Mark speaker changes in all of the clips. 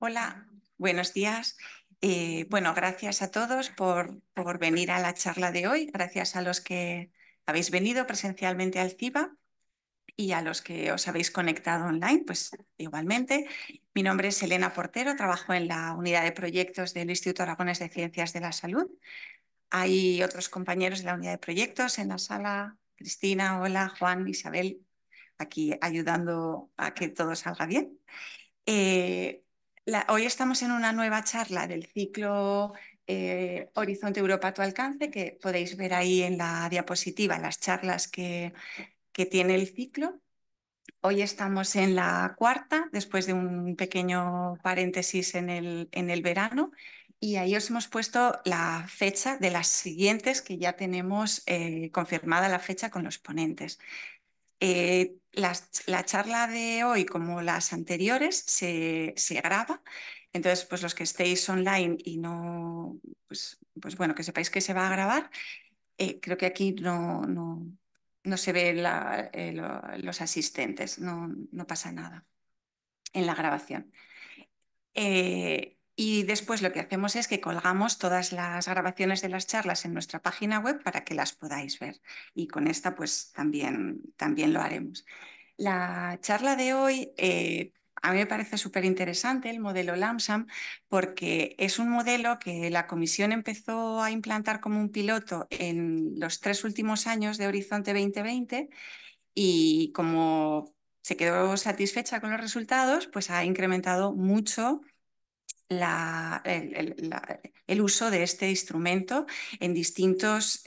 Speaker 1: Hola, buenos días. Bueno, gracias a todos por venir a la charla de hoy. Gracias a los que habéis venido presencialmente al CIBA y a los que os habéis conectado online, pues igualmente. Mi nombre es Elena Portero, trabajo en la unidad de proyectos del Instituto Aragonés de Ciencias de la Salud. Hay otros compañeros de la unidad de proyectos en la sala. Cristina, hola, Juan, Isabel, aquí ayudando a que todo salga bien. Eh, Hoy estamos en una nueva charla del ciclo Horizonte Europa a tu alcance, que podéis ver ahí en la diapositiva las charlas que tiene el ciclo. Hoy estamos en la cuarta, después de un pequeño paréntesis en el verano, y ahí os hemos puesto la fecha de las siguientes que ya tenemos confirmada la fecha con los ponentes. La charla de hoy, como las anteriores, se graba. Entonces, pues los que estéis online y no, pues bueno, que sepáis que se va a grabar. Creo que aquí no se ve los asistentes, no pasa nada en la grabación. Y después lo que hacemos es que colgamos todas las grabaciones de las charlas en nuestra página web para que las podáis ver. Y con esta pues también lo haremos. La charla de hoy a mí me parece súper interesante, el modelo LAMSAM, porque es un modelo que la Comisión empezó a implantar como un piloto en los 3 últimos años de Horizonte 2020 y como se quedó satisfecha con los resultados, pues ha incrementado mucho el uso de este instrumento en distintos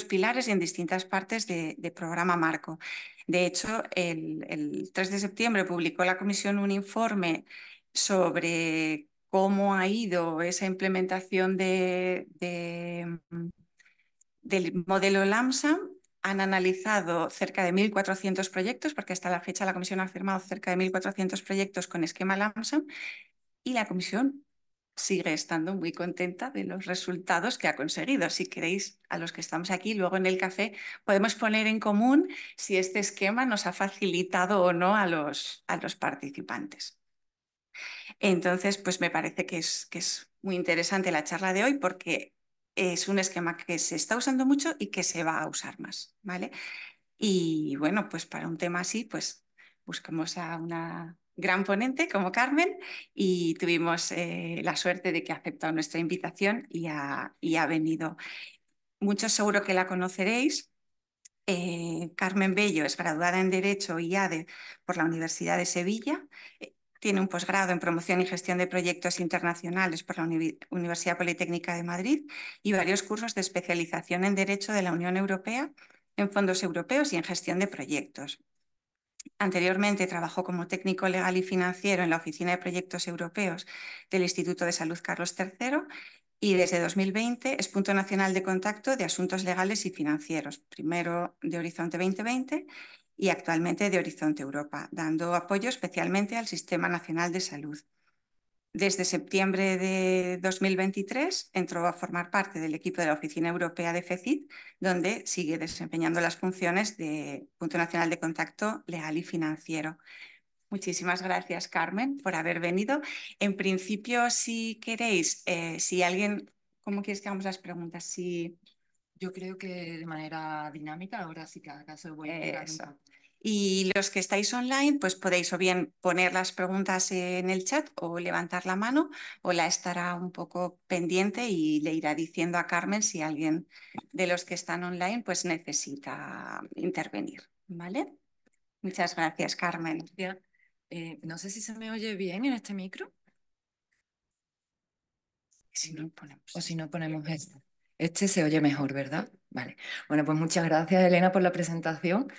Speaker 1: pilares y en distintas partes de programa marco. De hecho, el 3 de septiembre publicó la Comisión un informe sobre cómo ha ido esa implementación del modelo LAMSAM. Han analizado cerca de 1.400 proyectos, porque hasta la fecha la Comisión ha firmado cerca de 1.400 proyectos con esquema LAMSAM, y la Comisión sigue estando muy contenta de los resultados que ha conseguido. Si queréis, a los que estamos aquí, luego en el café, podemos poner en común si este esquema nos ha facilitado o no a los participantes. Entonces, pues me parece que es muy interesante la charla de hoy porque es un esquema que se está usando mucho y que se va a usar más, ¿vale? Y bueno, pues para un tema así, pues buscamos a una gran ponente como Carmen y tuvimos la suerte de que ha aceptado nuestra invitación y ha venido. Muchos seguro que la conoceréis. Carmen Bello es graduada en Derecho y ADE por la Universidad de Sevilla. Tiene un posgrado en Promoción y Gestión de Proyectos Internacionales por la Universidad Politécnica de Madrid y varios cursos de especialización en Derecho de la Unión Europea, en fondos europeos y en gestión de proyectos. Anteriormente trabajó como técnico legal y financiero en la Oficina de Proyectos Europeos del Instituto de Salud Carlos III y desde 2020 es punto nacional de contacto de asuntos legales y financieros, primero de Horizonte 2020 y actualmente de Horizonte Europa, dando apoyo especialmente al Sistema Nacional de Salud. Desde septiembre de 2023 entró a formar parte del equipo de la Oficina Europea de FECIT, donde sigue desempeñando las funciones de punto nacional de contacto legal y financiero. Muchísimas gracias, Carmen, por haber venido. En principio, si queréis, si alguien, ¿cómo quieres que hagamos las preguntas? Si
Speaker 2: Yo creo que de manera dinámica, ahora sí que acaso voy pegando un
Speaker 1: eso.
Speaker 2: poco.
Speaker 1: Y los que estáis online, pues podéis o bien poner las preguntas en el chat o levantar la mano, o la estará un poco pendiente y le irá diciendo a Carmen si alguien de los que están online pues necesita intervenir, ¿vale? Muchas gracias, Carmen.
Speaker 2: Ya, no sé si se me oye bien en este micro
Speaker 1: Si no, ponemos
Speaker 2: o si
Speaker 1: este.
Speaker 2: no ponemos este. Este se oye mejor, ¿verdad? Vale. Bueno, pues muchas gracias, Elena, por la presentación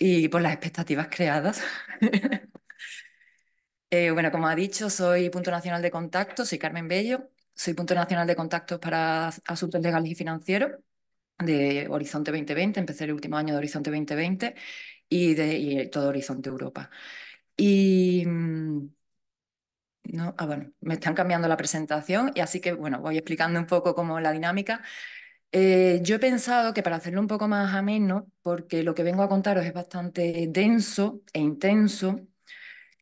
Speaker 2: y por las expectativas creadas. Bueno, como ha dicho, soy punto nacional de contacto, soy Carmen Bello, soy punto nacional de contactos para asuntos legales y financieros de Horizonte 2020, empecé el último año de Horizonte 2020 y todo Horizonte Europa. Y no, bueno, me están cambiando la presentación y así que, bueno, voy explicando un poco cómo la dinámica. Yo he pensado que para hacerlo un poco más ameno, porque lo que vengo a contaros es bastante denso e intenso,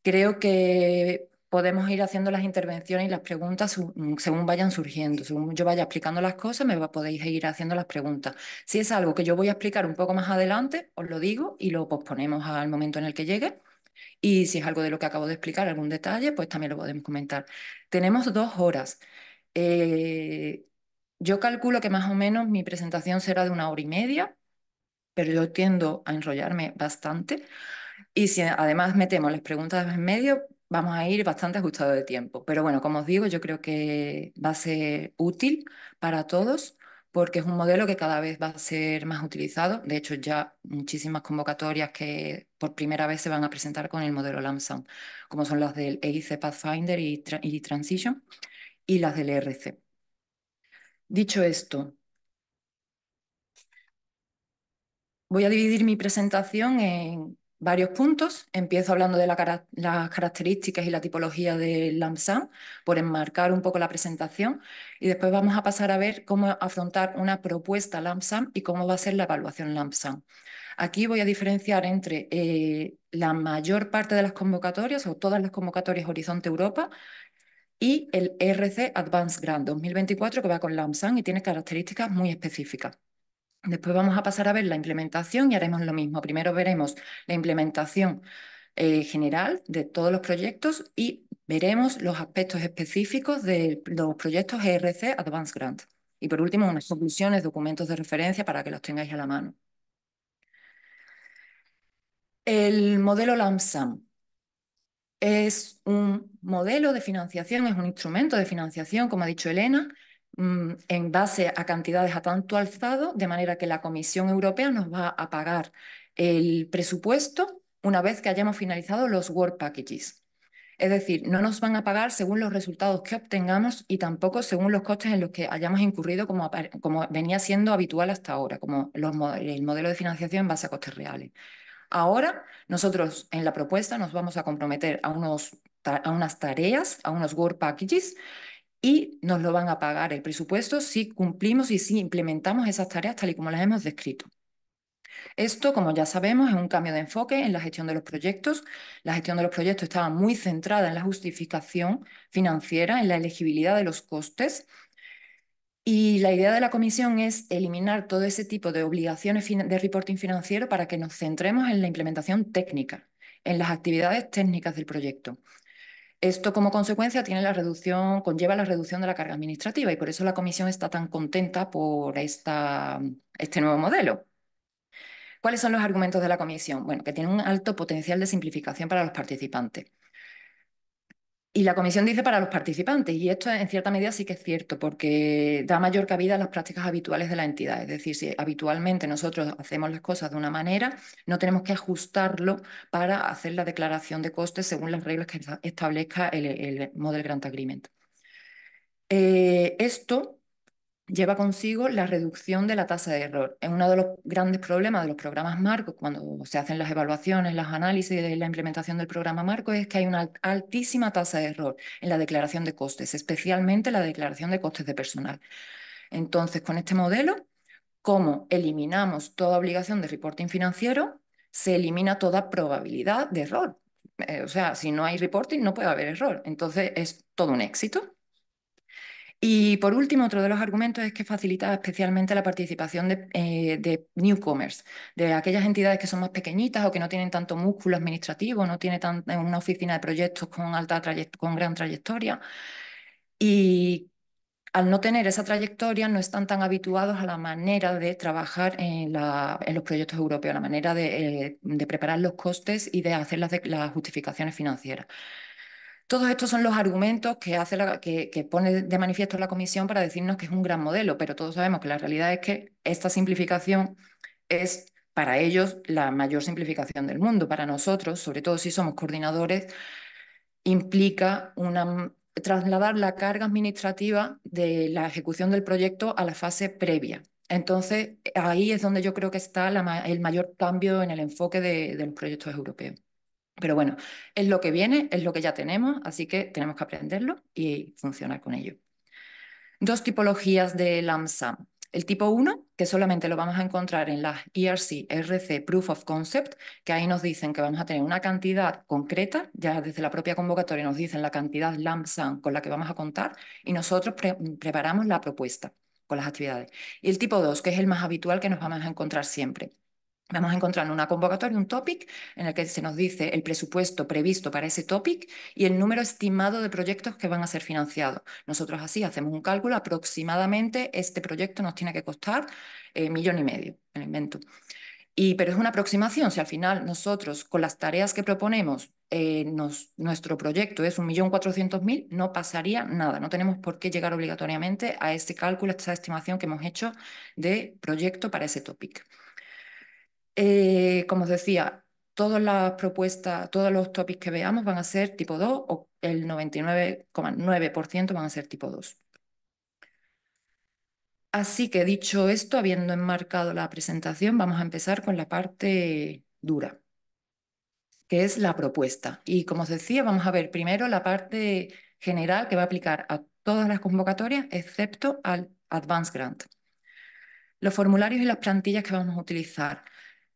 Speaker 2: creo que podemos ir haciendo las intervenciones y las preguntas según vayan surgiendo. Según yo vaya explicando las cosas, podéis ir haciendo las preguntas. Si es algo que yo voy a explicar un poco más adelante, os lo digo y lo posponemos al momento en el que llegue. Y si es algo de lo que acabo de explicar, algún detalle, pues también lo podemos comentar. Tenemos 2 horas. Eh, yo calculo que más o menos mi presentación será de 1 hora y media, pero yo tiendo a enrollarme bastante. Y si además metemos las preguntas en medio, vamos a ir bastante ajustados de tiempo. Pero bueno, como os digo, yo creo que va a ser útil para todos porque es un modelo que cada vez va a ser más utilizado. De hecho, ya muchísimas convocatorias que por primera vez se van a presentar con el modelo LAMSAM, como son las del EIC Pathfinder y Transition y las del ERC. Dicho esto, voy a dividir mi presentación en varios puntos. Empiezo hablando de las características y la tipología del LAMSAM, por enmarcar un poco la presentación, y después vamos a pasar a ver cómo afrontar una propuesta LAMSAM y cómo va a ser la evaluación LAMSAM. Aquí voy a diferenciar entre la mayor parte de las convocatorias o todas las convocatorias Horizonte Europa y el ERC Advanced Grant 2024 que va con LAMSAM y tiene características muy específicas. Después vamos a pasar a ver la implementación y haremos lo mismo. Primero veremos la implementación general de todos los proyectos y veremos los aspectos específicos de los proyectos ERC Advanced Grant. Y por último, unas conclusiones, documentos de referencia para que los tengáis a la mano. El modelo LAMSAM es un modelo de financiación, es un instrumento de financiación, como ha dicho Elena, en base a cantidades a tanto alzado, de manera que la Comisión Europea nos va a pagar el presupuesto una vez que hayamos finalizado los Work Packages. Es decir, no nos van a pagar según los resultados que obtengamos y tampoco según los costes en los que hayamos incurrido, como venía siendo habitual hasta ahora, como el modelo de financiación en base a costes reales. Ahora, nosotros en la propuesta nos vamos a comprometer a unas tareas, a unos Work Packages, y nos lo van a pagar el presupuesto si cumplimos y si implementamos esas tareas tal y como las hemos descrito. Esto, como ya sabemos, es un cambio de enfoque en la gestión de los proyectos. La gestión de los proyectos estaba muy centrada en la justificación financiera, en la elegibilidad de los costes. Y la idea de la comisión es eliminar todo ese tipo de obligaciones de reporting financiero para que nos centremos en la implementación técnica, en las actividades técnicas del proyecto. Esto como consecuencia conlleva la reducción de la carga administrativa y por eso la comisión está tan contenta por este nuevo modelo. ¿Cuáles son los argumentos de la comisión? Bueno, que tiene un alto potencial de simplificación para los participantes. Y la comisión dice para los participantes, y esto en cierta medida sí que es cierto, porque da mayor cabida a las prácticas habituales de la entidad. Es decir, si habitualmente nosotros hacemos las cosas de una manera, no tenemos que ajustarlo para hacer la declaración de costes según las reglas que establezca el Model Grant Agreement. Esto lleva consigo la reducción de la tasa de error. Es uno de los grandes problemas de los programas marcos cuando se hacen las evaluaciones, los análisis de la implementación del programa marco, es que hay una altísima tasa de error en la declaración de costes, especialmente la declaración de costes de personal. Entonces, con este modelo, como eliminamos toda obligación de reporting financiero, se elimina toda probabilidad de error. O sea, si no hay reporting, no puede haber error. Entonces, es todo un éxito. Y por último, otro de los argumentos es que facilita especialmente la participación de newcomers, de aquellas entidades que son más pequeñitas o que no tienen tanto músculo administrativo, no tienen una oficina de proyectos con gran trayectoria. Y al no tener esa trayectoria, no están tan habituados a la manera de trabajar en los proyectos europeos, a la manera de preparar los costes y de hacer las justificaciones financieras. Todos estos son los argumentos que pone de manifiesto la Comisión para decirnos que es un gran modelo, pero todos sabemos que la realidad es que esta simplificación es para ellos la mayor simplificación del mundo. Para nosotros, sobre todo si somos coordinadores, implica trasladar la carga administrativa de la ejecución del proyecto a la fase previa. Entonces, ahí es donde yo creo que está el mayor cambio en el enfoque de los proyectos europeos. Pero bueno, es lo que viene, es lo que ya tenemos, así que tenemos que aprenderlo y funcionar con ello. 2 tipologías de LAMSAM. El tipo 1, que solamente lo vamos a encontrar en las ERC, RC Proof of Concept, que ahí nos dicen que vamos a tener una cantidad concreta, ya desde la propia convocatoria nos dicen la cantidad lump sum con la que vamos a contar y nosotros preparamos la propuesta con las actividades. Y el tipo 2, que es el más habitual que nos vamos a encontrar siempre. Vamos a encontrar en una convocatoria un topic en el que se nos dice el presupuesto previsto para ese topic y el número estimado de proyectos que van a ser financiados. Nosotros así hacemos un cálculo, aproximadamente este proyecto nos tiene que costar 1,5 millones, me lo invento. Pero es una aproximación, si al final nosotros con las tareas que proponemos nuestro proyecto es 1,400,000, no pasaría nada, no tenemos por qué llegar obligatoriamente a este cálculo, a esta estimación que hemos hecho de proyecto para ese topic. Como os decía, todas las propuestas, todos los topics que veamos van a ser tipo 2 o el 99,9% van a ser tipo 2. Así que dicho esto, habiendo enmarcado la presentación, vamos a empezar con la parte dura, que es la propuesta. Y como os decía, vamos a ver primero la parte general que va a aplicar a todas las convocatorias, excepto al Advanced Grant. Los formularios y las plantillas que vamos a utilizar.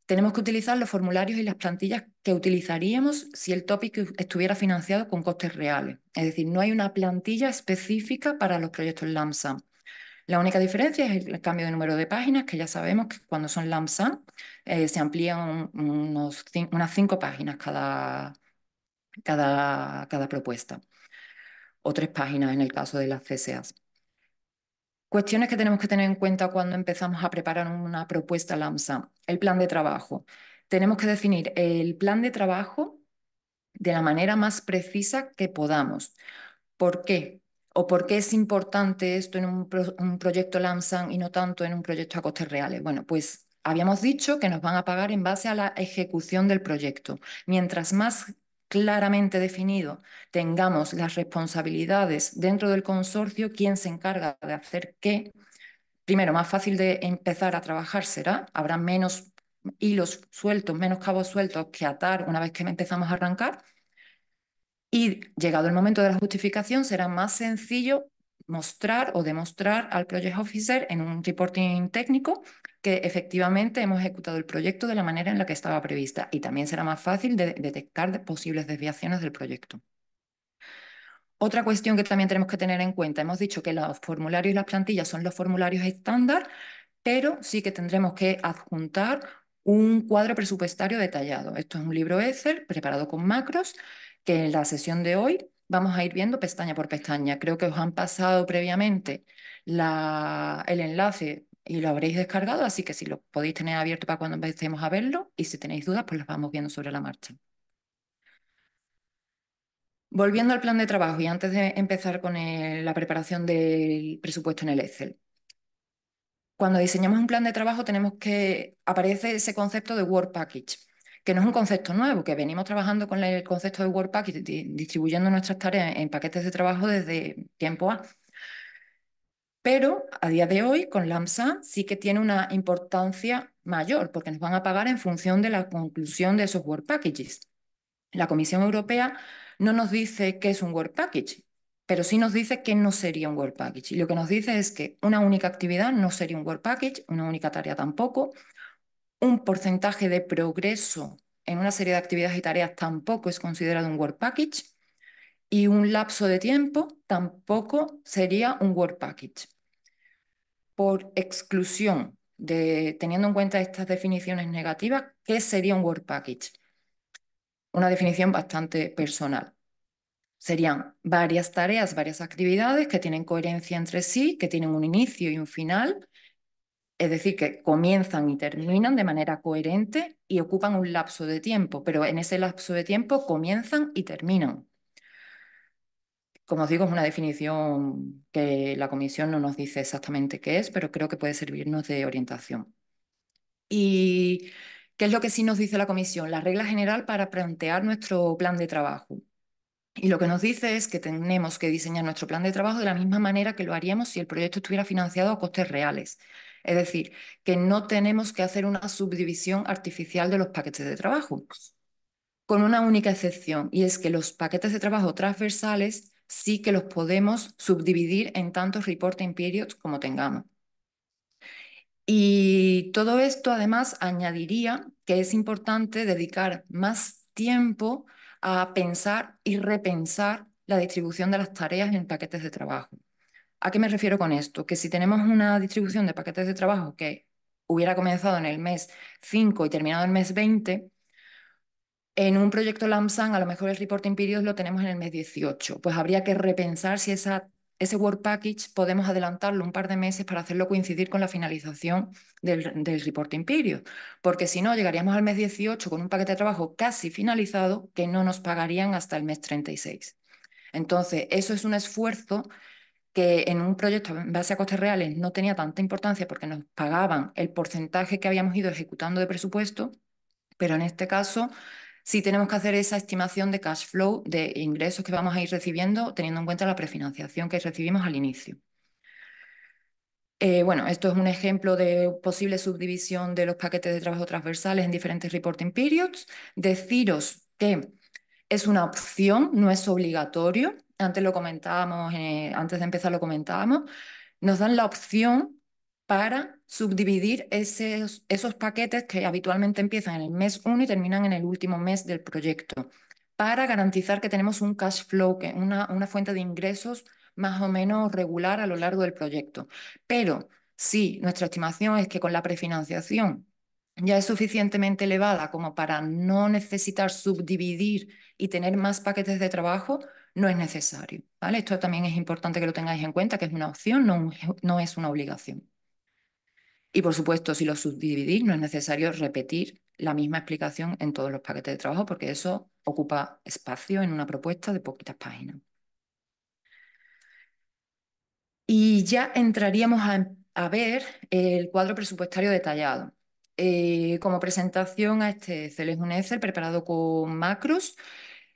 Speaker 2: Tenemos que utilizar los formularios y las plantillas que utilizaríamos si el topic estuviera financiado con costes reales. Es decir, no hay una plantilla específica para los proyectos lump sum. La única diferencia es el cambio de número de páginas, que ya sabemos que cuando son lump sum se amplían unas 5 páginas cada propuesta, o 3 páginas en el caso de las CSAs. Cuestiones que tenemos que tener en cuenta cuando empezamos a preparar una propuesta LAMSA. El plan de trabajo. Tenemos que definir el plan de trabajo de la manera más precisa que podamos. ¿Por qué? ¿O por qué es importante esto en un proyecto LAMSA y no tanto en un proyecto a costes reales? Bueno, pues habíamos dicho que nos van a pagar en base a la ejecución del proyecto. Mientras más claramente definido tengamos las responsabilidades dentro del consorcio, quién se encarga de hacer qué, primero, más fácil de empezar a trabajar será, habrá menos hilos sueltos, menos cabos sueltos que atar una vez que empezamos a arrancar. Y llegado el momento de la justificación, será más sencillo mostrar o demostrar al Project Officer en un reporting técnico que efectivamente hemos ejecutado el proyecto de la manera en la que estaba prevista. Y también será más fácil de detectar posibles desviaciones del proyecto. Otra cuestión que también tenemos que tener en cuenta, hemos dicho que los formularios y las plantillas son los formularios estándar, pero sí que tendremos que adjuntar un cuadro presupuestario detallado. Esto es un libro Excel preparado con macros que en la sesión de hoy vamos a ir viendo pestaña por pestaña. Creo que os han pasado previamente el enlace y lo habréis descargado, así que si lo podéis tener abierto para cuando empecemos a verlo y si tenéis dudas, pues las vamos viendo sobre la marcha. Volviendo al plan de trabajo y antes de empezar con la preparación del presupuesto en el Excel. Cuando diseñamos un plan de trabajo aparece ese concepto de Work Package, que no es un concepto nuevo, que venimos trabajando con el concepto de Work Package, distribuyendo nuestras tareas en paquetes de trabajo desde tiempo A. Pero a día de hoy, con LAMSA, sí que tiene una importancia mayor, porque nos van a pagar en función de la conclusión de esos Work Packages. La Comisión Europea no nos dice qué es un Work Package, pero sí nos dice que no sería un Work Package. Y lo que nos dice es que una única actividad no sería un Work Package, una única tarea tampoco, un porcentaje de progreso en una serie de actividades y tareas tampoco es considerado un Work Package y un lapso de tiempo tampoco sería un Work Package. Por exclusión, teniendo en cuenta estas definiciones negativas, ¿qué sería un Work Package? Una definición bastante personal. Serían varias tareas, varias actividades que tienen coherencia entre sí, que tienen un inicio y un final, es decir, que comienzan y terminan de manera coherente y ocupan un lapso de tiempo, pero en ese lapso de tiempo comienzan y terminan. Como os digo, es una definición que la Comisión no nos dice exactamente qué es, pero creo que puede servirnos de orientación. ¿Y qué es lo que sí nos dice la Comisión? La regla general para plantear nuestro plan de trabajo. Y lo que nos dice es que tenemos que diseñar nuestro plan de trabajo de la misma manera que lo haríamos si el proyecto estuviera financiado a costes reales. Es decir, que no tenemos que hacer una subdivisión artificial de los paquetes de trabajo, con una única excepción, y es que los paquetes de trabajo transversales sí que los podemos subdividir en tantos reporting periods como tengamos. Y todo esto además añadiría que es importante dedicar más tiempo a pensar y repensar la distribución de las tareas en paquetes de trabajo. ¿A qué me refiero con esto? Que si tenemos una distribución de paquetes de trabajo que hubiera comenzado en el mes 5 y terminado en el mes 20, en un proyecto LAMSAN a lo mejor el reporting period lo tenemos en el mes 18. Pues habría que repensar si ese work package podemos adelantarlo un par de meses para hacerlo coincidir con la finalización del reporting period, porque si no llegaríamos al mes 18 con un paquete de trabajo casi finalizado que no nos pagarían hasta el mes 36. Entonces, eso es un esfuerzo que en un proyecto en base a costes reales no tenía tanta importancia porque nos pagaban el porcentaje que habíamos ido ejecutando de presupuesto, pero en este caso sí tenemos que hacer esa estimación de cash flow, de ingresos que vamos a ir recibiendo, teniendo en cuenta la prefinanciación que recibimos al inicio. Bueno, esto es un ejemplo de posible subdivisión de los paquetes de trabajo transversales en diferentes reporting periods. Deciros que es una opción, no es obligatorio. Antes lo comentábamos, antes de empezar lo comentábamos. Nos dan la opción para subdividir esos paquetes que habitualmente empiezan en el mes 1 y terminan en el último mes del proyecto, para garantizar que tenemos un cash flow, una fuente de ingresos más o menos regular a lo largo del proyecto. Pero si nuestra estimación es que con la prefinanciación ya es suficientemente elevada como para no necesitar subdividir y tener más paquetes de trabajo, no es necesario, ¿vale? Esto también es importante que lo tengáis en cuenta, que es una opción, no es una obligación. Y por supuesto, si lo subdividís, no es necesario repetir la misma explicación en todos los paquetes de trabajo, porque eso ocupa espacio en una propuesta de poquitas páginas. Y ya entraríamos a ver el cuadro presupuestario detallado. Como presentación a este Excel es un Excel preparado con macros.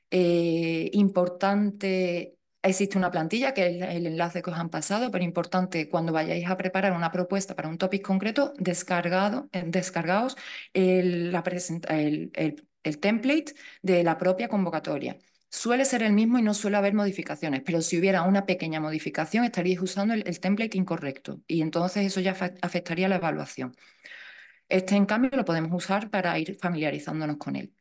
Speaker 2: Importante, existe una plantilla que es el enlace que os han pasado, pero importante cuando vayáis a preparar una propuesta para un topic concreto, descargaos el template de la propia convocatoria. Suele ser el mismo y no suele haber modificaciones, pero si hubiera una pequeña modificación estaríais usando el template incorrecto y entonces eso ya afectaría la evaluación. Este, en cambio, lo podemos usar para ir familiarizándonos con él.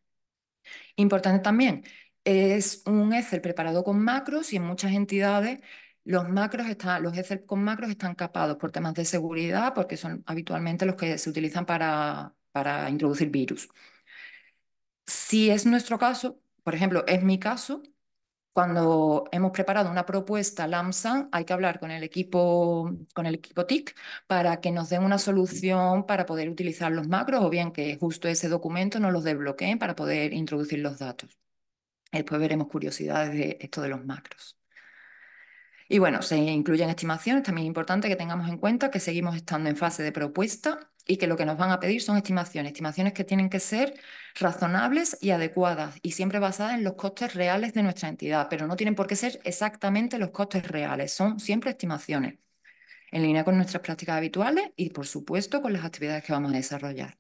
Speaker 2: Importante también, es un Excel preparado con macros y en muchas entidades los Excel con macros están capados por temas de seguridad porque son habitualmente los que se utilizan para introducir virus. Si es nuestro caso, por ejemplo, es mi caso, cuando hemos preparado una propuesta LAMSA, hay que hablar con el equipo TIC para que nos den una solución para poder utilizar los macros o bien que justo ese documento nos los desbloqueen para poder introducir los datos. Después veremos curiosidades de esto de los macros. Y bueno, se incluyen estimaciones. También es importante que tengamos en cuenta que seguimos estando en fase de propuesta y que lo que nos van a pedir son estimaciones que tienen que ser razonables y adecuadas y siempre basadas en los costes reales de nuestra entidad, pero no tienen por qué ser exactamente los costes reales, son siempre estimaciones, en línea con nuestras prácticas habituales y, por supuesto, con las actividades que vamos a desarrollar.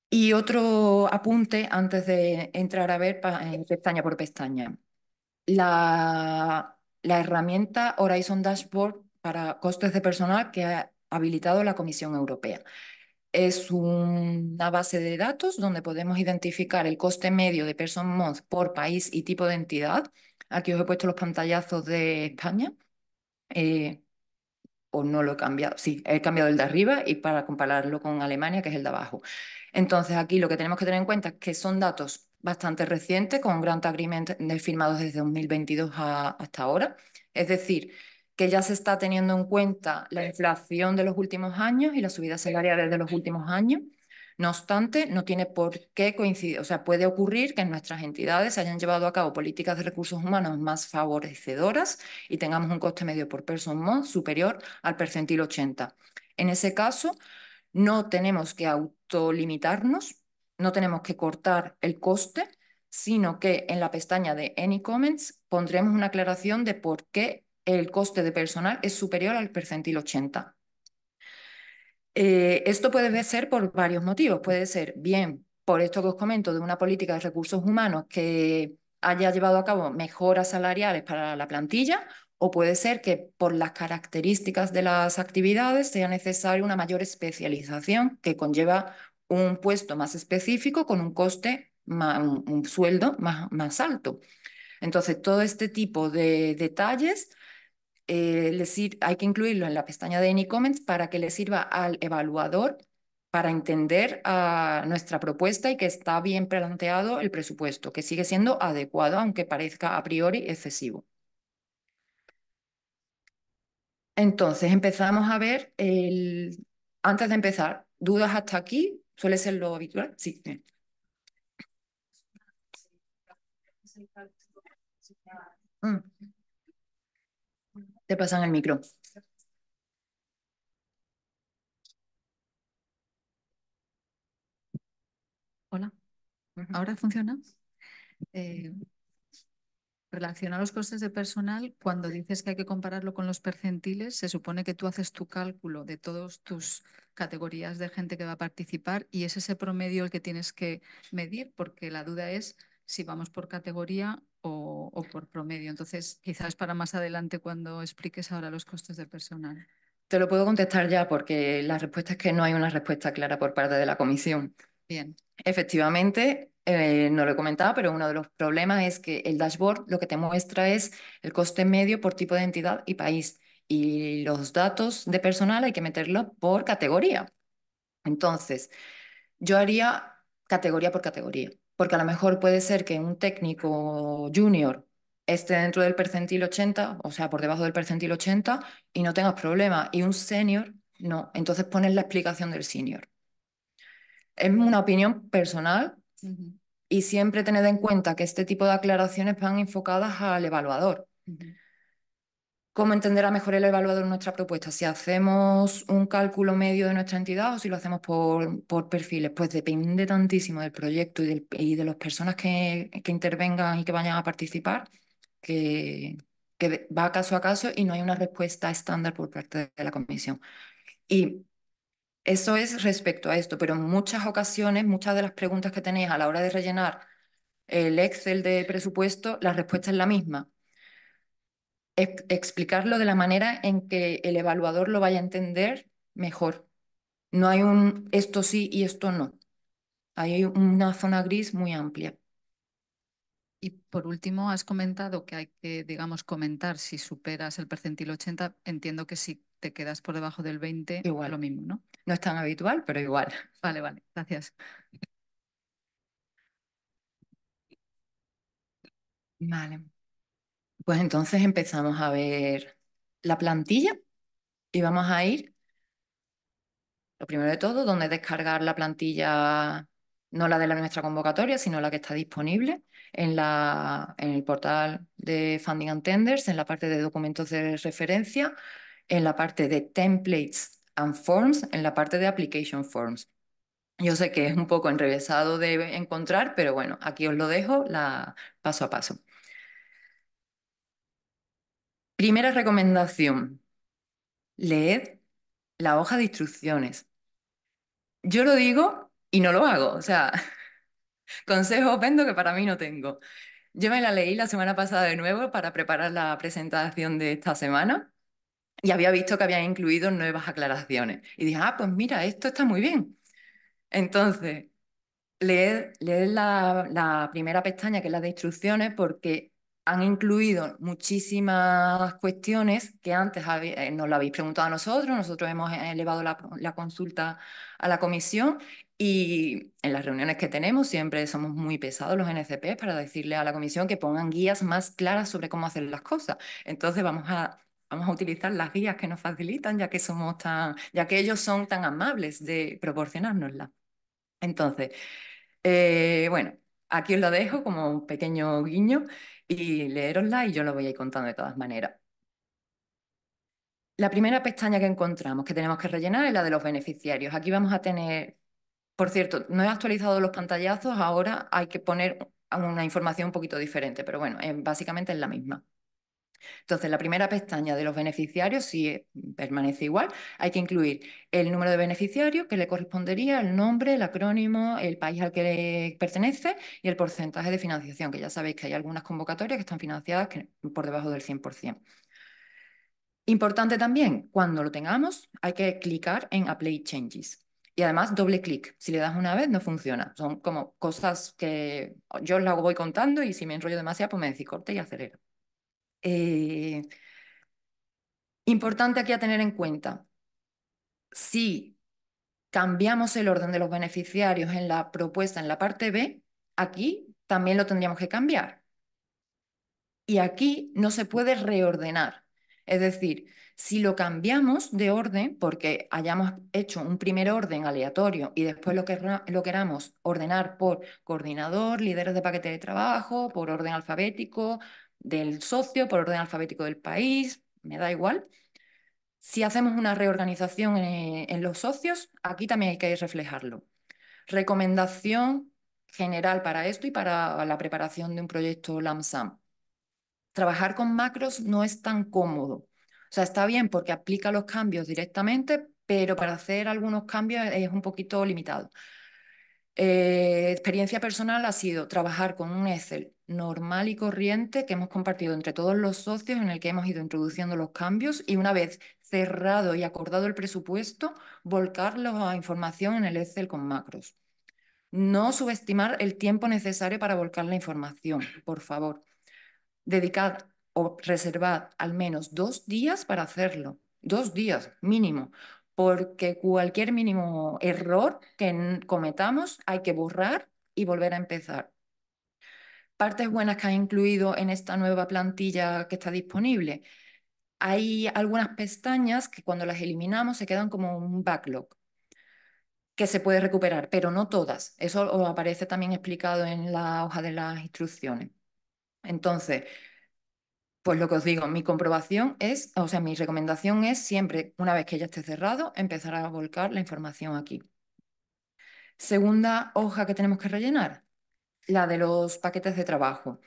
Speaker 2: Y otro apunte antes de entrar a ver pestaña por pestaña. La herramienta Horizon Dashboard para costes de personal que ha habilitado la Comisión Europea. Es una base de datos donde podemos identificar el coste medio de Person Month por país y tipo de entidad. Aquí os he puesto los pantallazos de España. O no lo he cambiado. Sí, he cambiado el de arriba y para compararlo con Alemania, que es el de abajo. Entonces, aquí lo que tenemos que tener en cuenta es que son datos bastante recientes, con Grant Agreement firmados desde 2022 hasta ahora. Es decir, que ya se está teniendo en cuenta la inflación de los últimos años y las subidas salariales de los últimos años. No obstante, no tiene por qué coincidir, o sea, puede ocurrir que en nuestras entidades se hayan llevado a cabo políticas de recursos humanos más favorecedoras y tengamos un coste medio por person month superior al percentil 80. En ese caso, no tenemos que autolimitarnos, no tenemos que cortar el coste, sino que en la pestaña de Any Comments pondremos una aclaración de por qué el coste de personal es superior al percentil 80. Esto puede ser por varios motivos. Puede ser bien por esto que os comento de una política de recursos humanos que haya llevado a cabo mejoras salariales para la plantilla O puede ser que por las características de las actividades sea necesaria una mayor especialización que conlleva un puesto más específico con un coste, un sueldo más alto. Entonces, todo este tipo de detalles hay que incluirlo en la pestaña de Any Comments para que le sirva al evaluador para entender nuestra propuesta y que está bien planteado el presupuesto, que sigue siendo adecuado, aunque parezca a priori excesivo. Entonces empezamos a ver, antes de empezar, ¿dudas hasta aquí? ¿Suele ser lo habitual? Sí. Mm, Te pasan el micro.
Speaker 3: Hola,
Speaker 2: Ujú.
Speaker 3: ¿ahora funciona? Eh, Relaciona los costes de personal, cuando dices que hay que compararlo con los percentiles, se supone que tú haces tu cálculo de todas tus categorías de gente que va a participar y es ese promedio el que tienes que medir, porque la duda es si vamos por categoría o por promedio. Entonces, quizás para más adelante cuando expliques ahora los costes de personal.
Speaker 2: Te lo puedo contestar ya porque la respuesta es que no hay una respuesta clara por parte de la comisión.
Speaker 3: Bien.
Speaker 2: Efectivamente, no lo he comentado, pero uno de los problemas es que el dashboard lo que te muestra es el coste medio por tipo de entidad y país. Y los datos de personal hay que meterlos por categoría. Entonces, yo haría categoría por categoría, porque a lo mejor puede ser que un técnico junior esté dentro del percentil 80, o sea, por debajo del percentil 80, y no tengas problema, y un senior no. Entonces pones la explicación del senior. Es una opinión personal
Speaker 3: Ujú,
Speaker 2: y siempre tened en cuenta que este tipo de aclaraciones van enfocadas al evaluador.
Speaker 3: ujú.
Speaker 2: ¿Cómo entenderá mejor el evaluador nuestra propuesta? Si hacemos un cálculo medio de nuestra entidad o si lo hacemos por perfiles, pues depende tantísimo del proyecto y de las personas que intervengan y que vayan a participar, que va caso a caso y no hay una respuesta estándar por parte de la comisión. Y eso es respecto a esto, pero en muchas ocasiones, muchas de las preguntas que tenéis a la hora de rellenar el Excel de presupuesto, la respuesta es la misma. Explicarlo de la manera en que el evaluador lo vaya a entender mejor. No hay un esto sí y esto no. Hay una zona gris muy amplia.
Speaker 3: Y por último, has comentado que hay que, digamos, comentar si superas el percentil 80. Entiendo que si te quedas por debajo del 20, lo
Speaker 2: Igual.
Speaker 3: mismo, ¿no?
Speaker 2: No es tan habitual, pero igual.
Speaker 3: Vale, vale, gracias.
Speaker 2: Vale. Pues entonces empezamos a ver la plantilla y vamos a ir, lo primero de todo, donde descargar la plantilla, no la de nuestra convocatoria, sino la que está disponible en el portal de Funding and Tenders, en la parte de documentos de referencia, en la parte de templates and forms, en la parte de application forms. Yo sé que es un poco enrevesado de encontrar, pero bueno, aquí os lo dejo paso a paso. Primera recomendación, leed la hoja de instrucciones. Yo lo digo y no lo hago, o sea, consejos vendo que para mí no tengo. Yo me la leí la semana pasada de nuevo para preparar la presentación de esta semana y había visto que habían incluido nuevas aclaraciones. Y dije, ah, pues mira, esto está muy bien. Entonces, leed la primera pestaña, que es la de instrucciones, porque han incluido muchísimas cuestiones que antes nos lo habéis preguntado a nosotros hemos elevado la consulta a la comisión y en las reuniones que tenemos siempre somos muy pesados los NCP para decirle a la comisión que pongan guías más claras sobre cómo hacer las cosas. Entonces vamos a utilizar las guías que nos facilitan, ya que ellos son tan amables de proporcionárnoslas. Entonces, bueno, aquí os lo dejo como un pequeño guiño y leerosla y yo lo voy a ir contando de todas maneras. La primera pestaña que encontramos que tenemos que rellenar es la de los beneficiarios. Aquí vamos a tener, por cierto, no he actualizado los pantallazos, ahora hay que poner una información un poquito diferente, pero bueno, básicamente es la misma. Entonces, la primera pestaña de los beneficiarios sí permanece igual. Hay que incluir el número de beneficiario que le correspondería, el nombre, el acrónimo, el país al que le pertenece y el porcentaje de financiación, que ya sabéis que hay algunas convocatorias que están financiadas por debajo del 100%. Importante también, cuando lo tengamos, hay que clicar en Apply Changes. Y además, doble clic. Si le das una vez, no funciona. Son como cosas que yo las voy contando y si me enrollo demasiado, pues me decís corte y acelero. Importante aquí a tener en cuenta. Si cambiamos el orden de los beneficiarios en la propuesta en la parte B, aquí también lo tendríamos que cambiar. Y aquí no se puede reordenar. Es decir, si lo cambiamos de orden, porque hayamos hecho un primer orden aleatorio y después lo queramos ordenar por coordinador, líderes de paquete de trabajo, por orden alfabético del socio, por orden alfabético del país, me da igual. Si hacemos una reorganización en los socios, aquí también hay que reflejarlo. Recomendación general para esto y para la preparación de un proyecto LAMSAM. Trabajar con macros no es tan cómodo. O sea, está bien porque aplica los cambios directamente, pero para hacer algunos cambios es un poquito limitado. Experiencia personal ha sido trabajar con un Excel normal y corriente que hemos compartido entre todos los socios, en el que hemos ido introduciendo los cambios y una vez cerrado y acordado el presupuesto, volcar la información en el Excel con macros. No subestimar el tiempo necesario para volcar la información, por favor. Dedicad o reservad al menos 2 días para hacerlo. 2 días mínimo, porque cualquier mínimo error que cometamos hay que borrar y volver a empezar. Partes buenas que ha incluido en esta nueva plantilla que está disponible. Hay algunas pestañas que cuando las eliminamos se quedan como un backlog que se puede recuperar, pero no todas. Eso os aparece también explicado en la hoja de las instrucciones. Entonces, pues lo que os digo, mi comprobación es, o sea, mi recomendación es siempre, una vez que ya esté cerrado, empezar a volcar la información aquí. Segunda hoja que tenemos que rellenar, la de los paquetes de trabajo.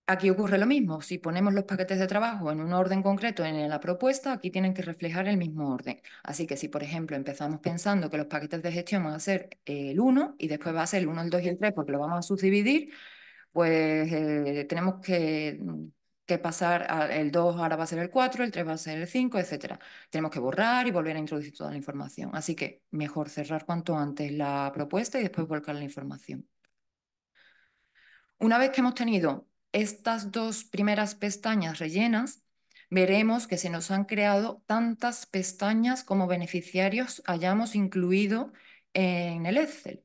Speaker 2: Aquí ocurre lo mismo, si ponemos los paquetes de trabajo en un orden concreto en la propuesta, aquí tienen que reflejar el mismo orden. Así que si, por ejemplo, empezamos pensando que los paquetes de gestión van a ser el 1 y después va a ser el 1, el 2 y el 3 porque lo vamos a subdividir, pues tenemos que pasar el 2 ahora va a ser el 4, el 3 va a ser el 5, etcétera. Tenemos que borrar y volver a introducir toda la información. Así que mejor cerrar cuanto antes la propuesta y después volcar la información. Una vez que hemos tenido estas 2 primeras pestañas rellenas, veremos que se nos han creado tantas pestañas como beneficiarios hayamos incluido en el Excel.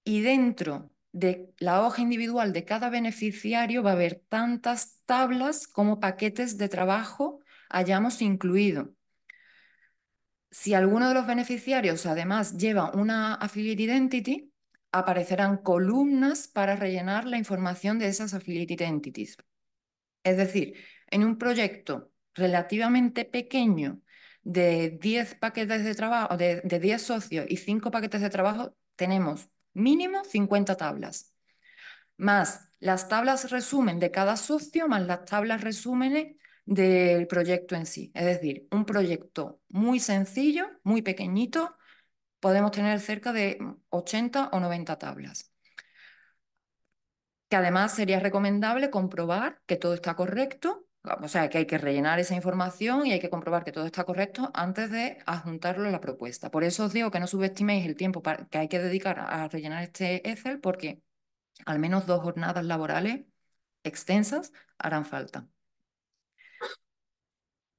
Speaker 2: Y dentro de la hoja individual de cada beneficiario va a haber tantas tablas como paquetes de trabajo hayamos incluido. Si alguno de los beneficiarios además lleva una Affiliate Identity, aparecerán columnas para rellenar la información de esas Affiliate Identities. Es decir, en un proyecto relativamente pequeño de 10 paquetes de trabajo, de 10 socios y 5 paquetes de trabajo, tenemos mínimo 50 tablas, más las tablas resumen de cada socio, más las tablas resúmenes del proyecto en sí. Es decir, un proyecto muy sencillo, muy pequeñito, podemos tener cerca de 80 o 90 tablas. Que además sería recomendable comprobar que todo está correcto, o sea, que hay que rellenar esa información y hay que comprobar que todo está correcto antes de adjuntarlo a la propuesta. Por eso os digo que no subestiméis el tiempo que hay que dedicar a rellenar este Excel, porque al menos 2 jornadas laborales extensas harán falta.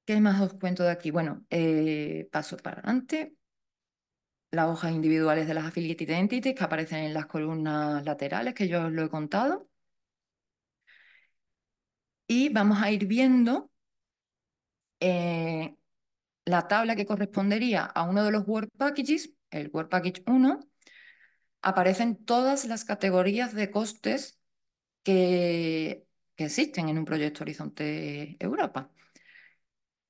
Speaker 2: ¿Qué más os cuento de aquí? Bueno, paso para adelante. Las hojas individuales de las Affiliate Identities que aparecen en las columnas laterales que yo os lo he contado. Y vamos a ir viendo la tabla que correspondería a uno de los Work Packages, el Work Package 1, aparecen todas las categorías de costes que existen en un proyecto Horizonte Europa.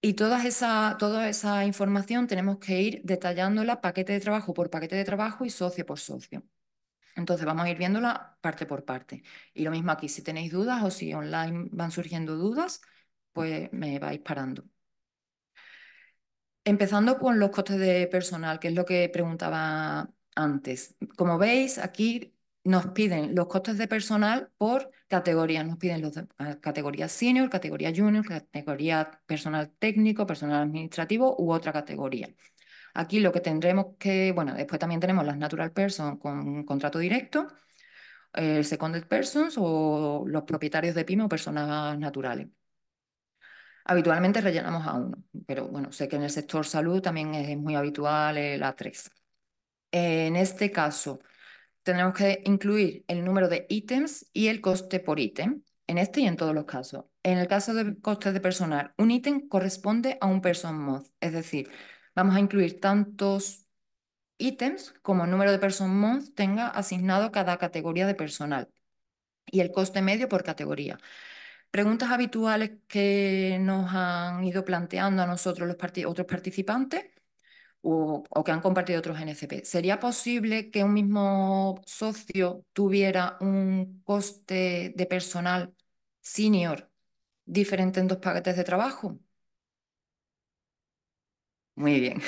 Speaker 2: Y toda esa información tenemos que ir detallándola paquete de trabajo por paquete de trabajo y socio por socio. Entonces vamos a ir viéndola parte por parte. Y lo mismo aquí, si tenéis dudas o si online van surgiendo dudas, pues me vais parando. Empezando con los costes de personal, que es lo que preguntaba antes. Como veis, aquí nos piden los costes de personal por Categorías, nos piden categoría senior, categoría junior, categoría personal técnico, personal administrativo u otra categoría. Aquí lo que tendremos que, bueno, después también tenemos las natural persons con contrato directo, seconded persons o los propietarios de pyme o personas naturales. Habitualmente rellenamos a uno, pero bueno, sé que en el sector salud también es muy habitual el A3. En este caso, tendremos que incluir el número de ítems y el coste por ítem, en este y en todos los casos. En el caso de costes de personal, un ítem corresponde a un person month, es decir, vamos a incluir tantos ítems como el número de person month tenga asignado cada categoría de personal y el coste medio por categoría. Preguntas habituales que nos han ido planteando a nosotros los otros participantes o que han compartido otros NCP. ¿Sería posible que un mismo socio tuviera un coste de personal senior diferente en dos paquetes de trabajo? Muy bien.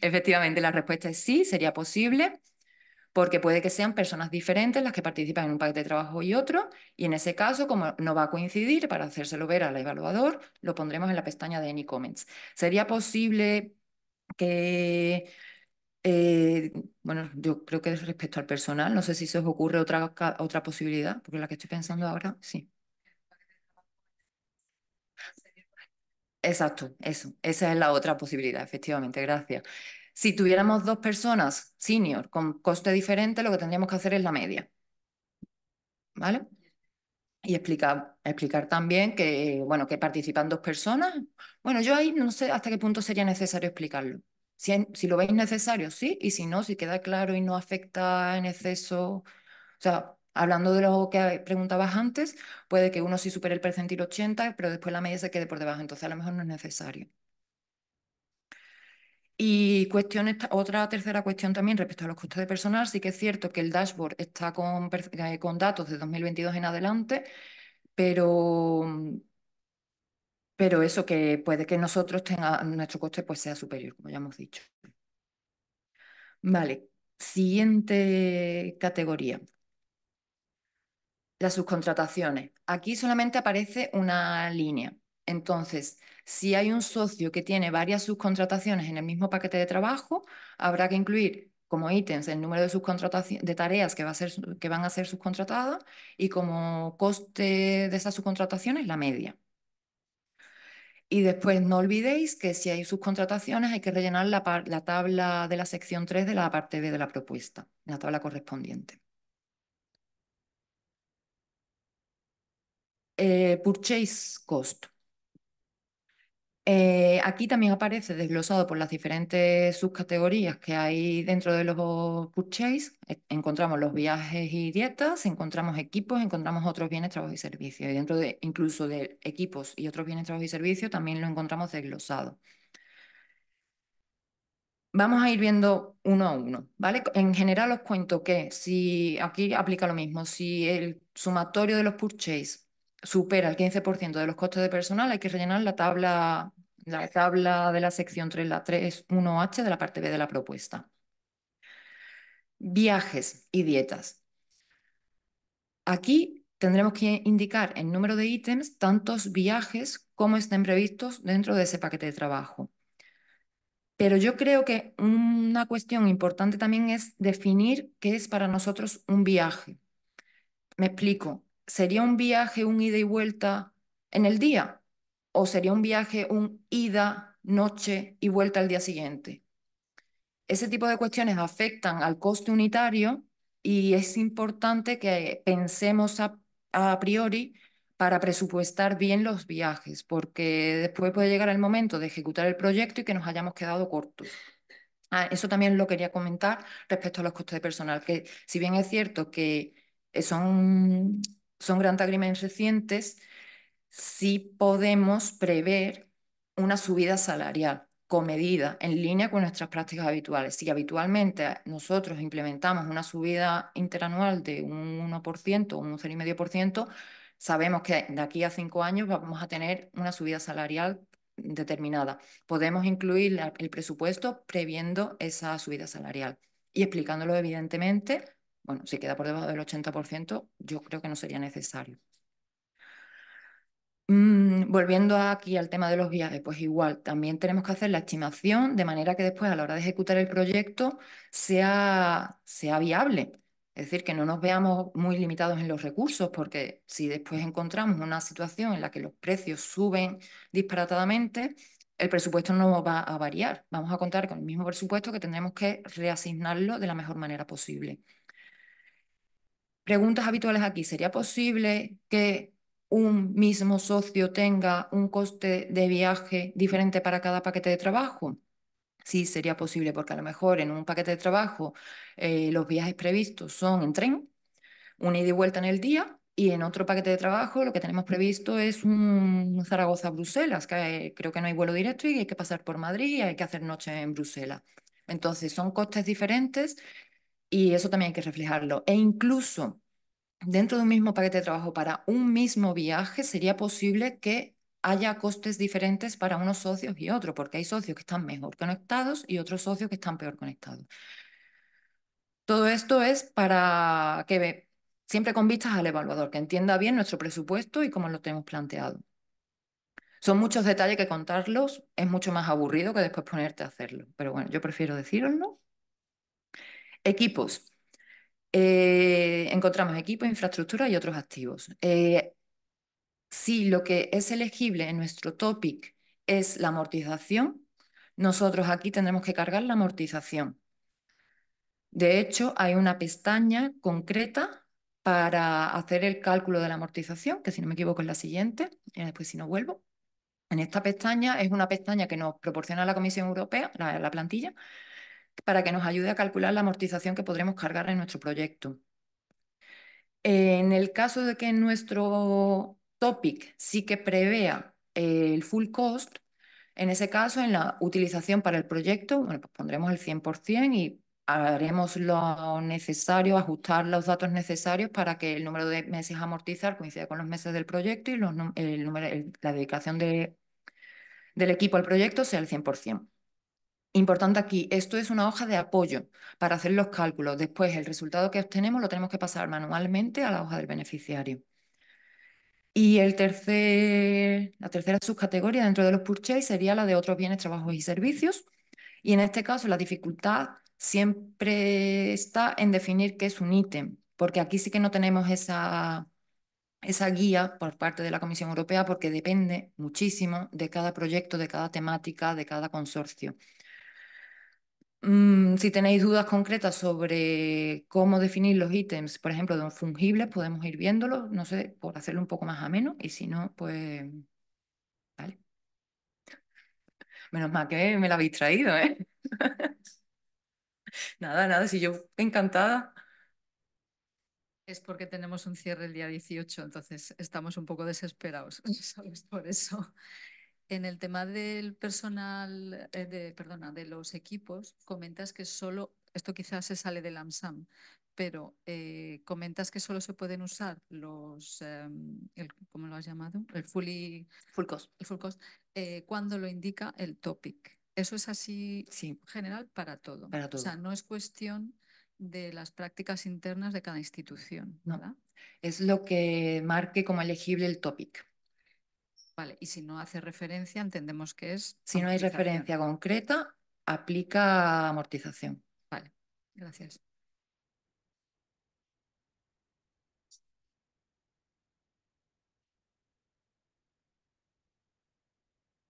Speaker 2: Efectivamente, la respuesta es sí, sería posible, porque puede que sean personas diferentes las que participan en un paquete de trabajo y otro, y en ese caso, como no va a coincidir, para hacérselo ver al evaluador, lo pondremos en la pestaña de Any Comments. ¿Sería posible que bueno, yo creo que respecto al personal, no sé si se os ocurre otra posibilidad, porque la que estoy pensando ahora, sí. Exacto, eso. Esa es la otra posibilidad, efectivamente, gracias. Si tuviéramos dos personas senior con coste diferente, lo que tendríamos que hacer es la media, ¿vale? Y explicar también que, bueno, que participan dos personas. Bueno, yo ahí no sé hasta qué punto sería necesario explicarlo. Si lo veis necesario, sí, y si no, si queda claro y no afecta en exceso, o sea, hablando de lo que preguntabas antes, puede que uno sí supere el percentil 80, pero después la media se quede por debajo, entonces a lo mejor no es necesario. Y otra tercera cuestión también respecto a los costes de personal, sí que es cierto que el dashboard está con datos de 2022 en adelante, pero, pero eso que puede que nuestro coste pues sea superior, como ya hemos dicho. Vale, siguiente categoría. Las subcontrataciones. Aquí solamente aparece una línea. Entonces, si hay un socio que tiene varias subcontrataciones en el mismo paquete de trabajo, habrá que incluir como ítems el número de tareas que van a ser subcontratadas y como coste de esas subcontrataciones la media. Y después no olvidéis que si hay subcontrataciones hay que rellenar la tabla de la sección 3 de la parte B de la propuesta, la tabla correspondiente. Purchase cost. Aquí también aparece desglosado por las diferentes subcategorías que hay dentro de los purchase. Encontramos los viajes y dietas, encontramos equipos, encontramos otros bienes, trabajo y servicios. Y dentro de incluso de equipos y otros bienes, trabajo y servicios también lo encontramos desglosado. Vamos a ir viendo uno a uno, ¿vale? En general os cuento que si aquí aplica lo mismo, si el sumatorio de los purchase supera el 15% de los costes de personal, hay que rellenar la tabla de la sección 3, la 3.1H de la parte B de la propuesta. Viajes y dietas. Aquí tendremos que indicar el número de ítems, tantos viajes como estén previstos dentro de ese paquete de trabajo. Pero yo creo que una cuestión importante también es definir qué es para nosotros un viaje. Me explico. ¿Sería un viaje un ida y vuelta en el día? ¿O sería un viaje un ida, noche y vuelta al día siguiente? Ese tipo de cuestiones afectan al coste unitario y es importante que pensemos a priori para presupuestar bien los viajes, porque después puede llegar el momento de ejecutar el proyecto y que nos hayamos quedado cortos. Eso también lo quería comentar respecto a los costes de personal, que si bien es cierto que son grant agreements recientes, sí podemos prever una subida salarial comedida en línea con nuestras prácticas habituales. Si habitualmente nosotros implementamos una subida interanual de un 1%, un 0,5%, sabemos que de aquí a 5 años vamos a tener una subida salarial determinada. Podemos incluir el presupuesto previendo esa subida salarial y explicándolo evidentemente Bueno, si queda por debajo del 80%, yo creo que no sería necesario. Volviendo aquí al tema de los viajes, pues igual, también tenemos que hacer la estimación de manera que después a la hora de ejecutar el proyecto sea viable. Es decir, que no nos veamos muy limitados en los recursos, porque si después encontramos una situación en la que los precios suben disparatadamente, el presupuesto no va a variar. Vamos a contar con el mismo presupuesto que tendremos que reasignarlo de la mejor manera posible. Preguntas habituales aquí. ¿Sería posible que un mismo socio tenga un coste de viaje diferente para cada paquete de trabajo? Sí, sería posible, porque a lo mejor en un paquete de trabajo los viajes previstos son en tren, una ida y vuelta en el día, y en otro paquete de trabajo lo que tenemos previsto es un Zaragoza-Bruselas, que creo que no hay vuelo directo y hay que pasar por Madrid y hay que hacer noche en Bruselas. Entonces, son costes diferentes y eso también hay que reflejarlo. E incluso dentro de un mismo paquete de trabajo para un mismo viaje sería posible que haya costes diferentes para unos socios y otros, porque hay socios que están mejor conectados y otros socios que están peor conectados. Todo esto es para que siempre con vistas al evaluador, que entienda bien nuestro presupuesto y cómo lo tenemos planteado. Son muchos detalles que contarlos, es mucho más aburrido que después ponerte a hacerlo, pero bueno, yo prefiero decíroslo. Equipos. Encontramos equipos, infraestructura y otros activos. Si lo que es elegible en nuestro topic es la amortización, nosotros aquí tendremos que cargar la amortización. De hecho, hay una pestaña concreta para hacer el cálculo de la amortización, que si no me equivoco es la siguiente, y después si no vuelvo. En esta pestaña es una pestaña que nos proporciona la Comisión Europea, la plantilla, para que nos ayude a calcular la amortización que podremos cargar en nuestro proyecto. En el caso de que nuestro topic sí que prevea el full cost, en ese caso, en la utilización para el proyecto, bueno, pues pondremos el 100% y haremos lo necesario, ajustar los datos necesarios para que el número de meses a amortizar coincida con los meses del proyecto y la dedicación del equipo al proyecto sea el 100%. Importante aquí, esto es una hoja de apoyo para hacer los cálculos. Después, el resultado que obtenemos lo tenemos que pasar manualmente a la hoja del beneficiario. Y la tercera subcategoría dentro de los purchase sería la de otros bienes, trabajos y servicios. Y en este caso, la dificultad siempre está en definir qué es un ítem, porque aquí sí que no tenemos esa guía por parte de la Comisión Europea, porque depende muchísimo de cada proyecto, de cada temática, de cada consorcio. Si tenéis dudas concretas sobre cómo definir los ítems, por ejemplo, de un fungible, podemos ir viéndolo, no sé, por hacerlo un poco más ameno, y si no, pues, vale. Menos mal que me la habéis traído, ¿eh? Nada, nada, si yo encantada.
Speaker 3: Es porque tenemos un cierre el día 18, entonces estamos un poco desesperados, ¿sabes? Por eso. En el tema del personal, perdona, de los equipos, comentas que solo, esto quizás se sale del AMSAM, pero comentas que solo se pueden usar ¿cómo lo has llamado?
Speaker 2: Full cost.
Speaker 3: El full cost, cuando lo indica el topic. Eso es así
Speaker 2: Sí,
Speaker 3: general para todo.
Speaker 2: para
Speaker 3: O sea,
Speaker 2: todo.
Speaker 3: no es cuestión de las prácticas internas de cada institución,
Speaker 2: No,
Speaker 3: ¿verdad?
Speaker 2: es lo que marque como elegible el topic.
Speaker 3: Vale, y si no hace referencia, entendemos que es
Speaker 2: Si no hay
Speaker 3: amortización.
Speaker 2: referencia concreta, aplica amortización.
Speaker 3: Vale, gracias.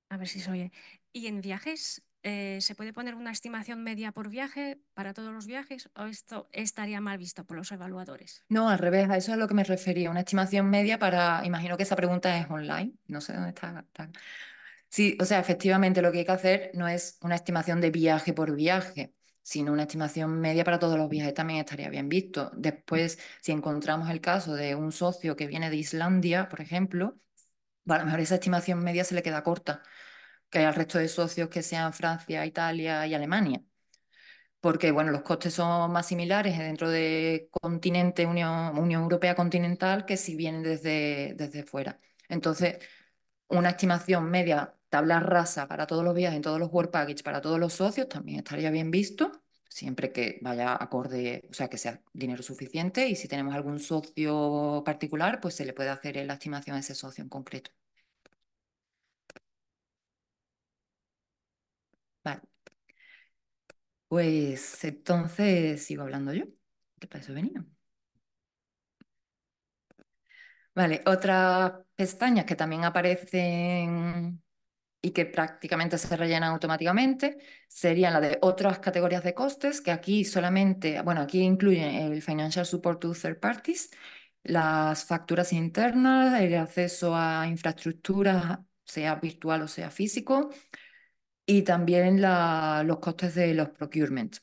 Speaker 4: A ver si se oye. ¿Y en viajes? ¿Se puede poner una estimación media por viaje para todos los viajes o esto estaría mal visto por los evaluadores?
Speaker 2: No, al revés, a eso es a lo que me refería. Una estimación media para, imagino que esa pregunta es online, no sé dónde está. Sí, o sea, efectivamente lo que hay que hacer no es una estimación de viaje por viaje, sino una estimación media para todos los viajes también estaría bien visto. Después, si encontramos el caso de un socio que viene de Islandia, por ejemplo, a lo mejor esa estimación media se le queda corta, que al resto de socios que sean Francia, Italia y Alemania. Porque, bueno, los costes son más similares dentro de continente, Unión Europea continental, que si vienen desde fuera. Entonces, una estimación media, tabla rasa para todos los viajes, en todos los Work Package, para todos los socios, también estaría bien visto. siempre que vaya acorde, o sea, que sea dinero suficiente, y si tenemos algún socio particular, pues se le puede hacer la estimación a ese socio en concreto. Vale. Pues entonces sigo hablando yo, que para eso he venido. Vale, otras pestañas que también aparecen y que prácticamente se rellenan automáticamente serían la de otras categorías de costes, que aquí solamente, bueno, aquí incluyen el Financial Support to Third Parties, las facturas internas, el acceso a infraestructuras, sea virtual o sea físico, y también los costes de los procurement.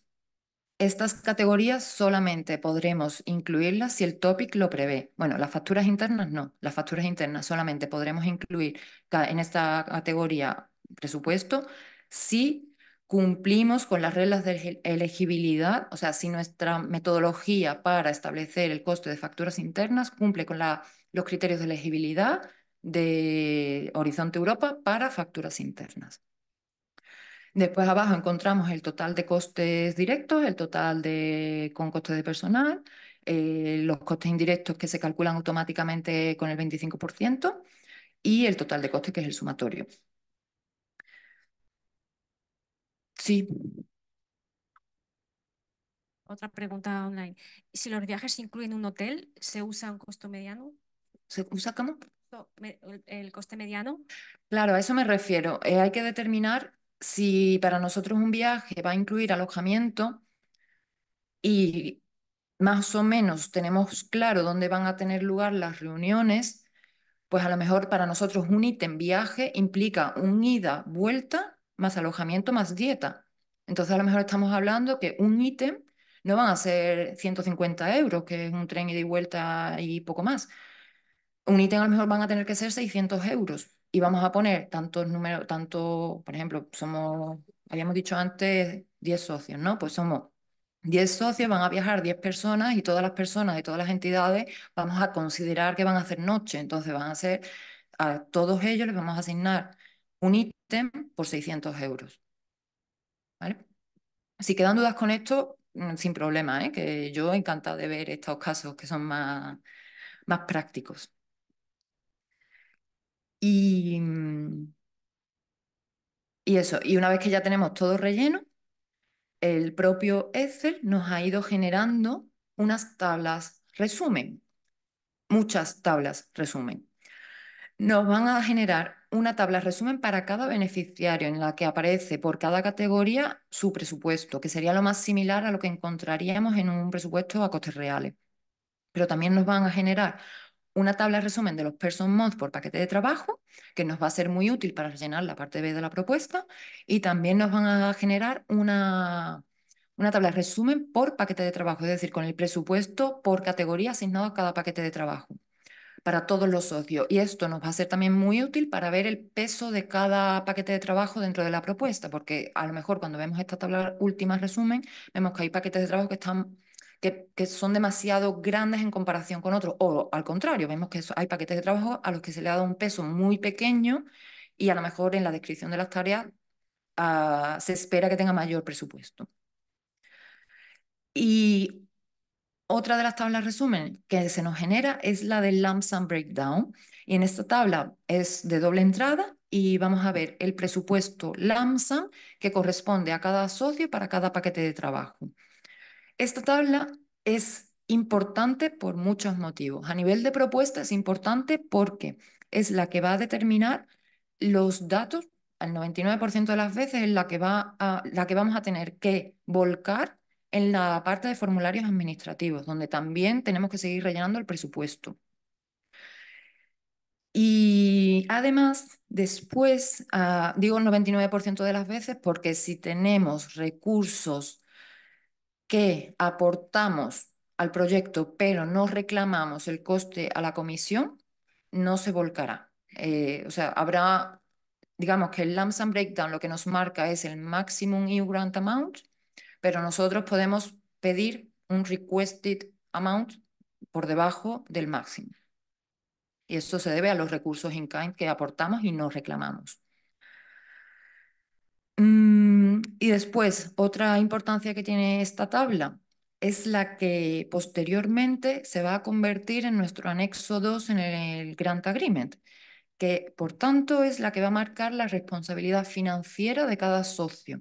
Speaker 2: Estas categorías solamente podremos incluirlas si el topic lo prevé. Bueno, las facturas internas no. Las facturas internas solamente podremos incluir en esta categoría presupuesto si cumplimos con las reglas de elegibilidad, o sea, si nuestra metodología para establecer el coste de facturas internas cumple con los criterios de elegibilidad de Horizonte Europa para facturas internas. Después abajo encontramos el total de costes directos, el total con costes de personal, los costes indirectos que se calculan automáticamente con el 25% y el total de costes que es el sumatorio. Sí,
Speaker 4: Otra pregunta online. Si los viajes incluyen un hotel, ¿se usa un costo mediano?
Speaker 2: ¿se usa cómo?
Speaker 4: El coste mediano.
Speaker 2: Claro, a eso me refiero. Hay que determinar si para nosotros un viaje va a incluir alojamiento y más o menos tenemos claro dónde van a tener lugar las reuniones. Pues a lo mejor para nosotros un ítem viaje implica un ida, vuelta, más alojamiento, más dieta. Entonces a lo mejor estamos hablando que un ítem no van a ser 150 euros, que es un tren ida y vuelta y poco más. Un ítem a lo mejor van a tener que ser 600 euros. Y vamos a poner tantos números, por ejemplo, habíamos dicho antes 10 socios, ¿no? Pues somos 10 socios, van a viajar 10 personas y todas las personas de todas las entidades vamos a considerar que van a hacer noche. Entonces a todos ellos les vamos a asignar un ítem por 600 euros. ¿Vale? Si quedan dudas con esto, sin problema, ¿eh? Que yo encantada de ver estos casos que son más prácticos. Y, y eso, y una vez que ya tenemos todo relleno, el propio Excel nos ha ido generando unas tablas resumen, muchas tablas resumen. Nos van a generar una tabla resumen para cada beneficiario en la que aparece por cada categoría su presupuesto, que sería lo más similar a lo que encontraríamos en un presupuesto a costes reales. Pero también nos van a generar una tabla resumen de los person months por paquete de trabajo, que nos va a ser muy útil para rellenar la parte B de la propuesta, y también nos van a generar una tabla resumen por paquete de trabajo, es decir, con el presupuesto por categoría asignado a cada paquete de trabajo para todos los socios. Y esto nos va a ser también muy útil para ver el peso de cada paquete de trabajo dentro de la propuesta, porque a lo mejor cuando vemos esta tabla última resumen, vemos que hay paquetes de trabajo que son demasiado grandes en comparación con otros, o al contrario, vemos que hay paquetes de trabajo a los que se le ha dado un peso muy pequeño y a lo mejor en la descripción de las tareas se espera que tenga mayor presupuesto. Y otra de las tablas resumen que se nos genera es la del lump sum breakdown. Y en esta tabla es de doble entrada y vamos a ver el presupuesto lump sum que corresponde a cada socio para cada paquete de trabajo. Esta tabla es importante por muchos motivos. A nivel de propuesta es importante porque es la que va a determinar los datos, al 99% de las veces es la que vamos a tener que volcar en la parte de formularios administrativos, donde también tenemos que seguir rellenando el presupuesto. Y además, después, digo el 99% de las veces porque si tenemos recursos que aportamos al proyecto, pero no reclamamos el coste a la comisión, no se volcará. O sea, habrá, digamos que el lump sum breakdown lo que nos marca es el maximum EU grant amount, pero nosotros podemos pedir un requested amount por debajo del máximo. Y esto se debe a los recursos in kind que aportamos y no reclamamos. Y después, otra importancia que tiene esta tabla es la que posteriormente se va a convertir en nuestro anexo 2 en el Grant Agreement, que por tanto es la que va a marcar la responsabilidad financiera de cada socio.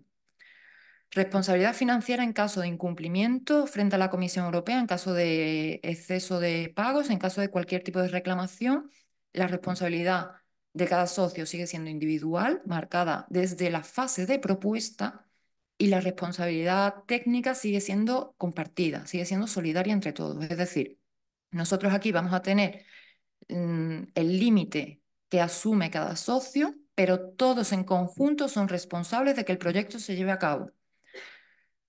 Speaker 2: Responsabilidad financiera en caso de incumplimiento frente a la Comisión Europea, en caso de exceso de pagos, en caso de cualquier tipo de reclamación. La responsabilidad de cada socio sigue siendo individual, marcada desde la fase de propuesta, y la responsabilidad técnica sigue siendo compartida, sigue siendo solidaria entre todos. Es decir, nosotros aquí vamos a tener el límite que asume cada socio, pero todos en conjunto son responsables de que el proyecto se lleve a cabo.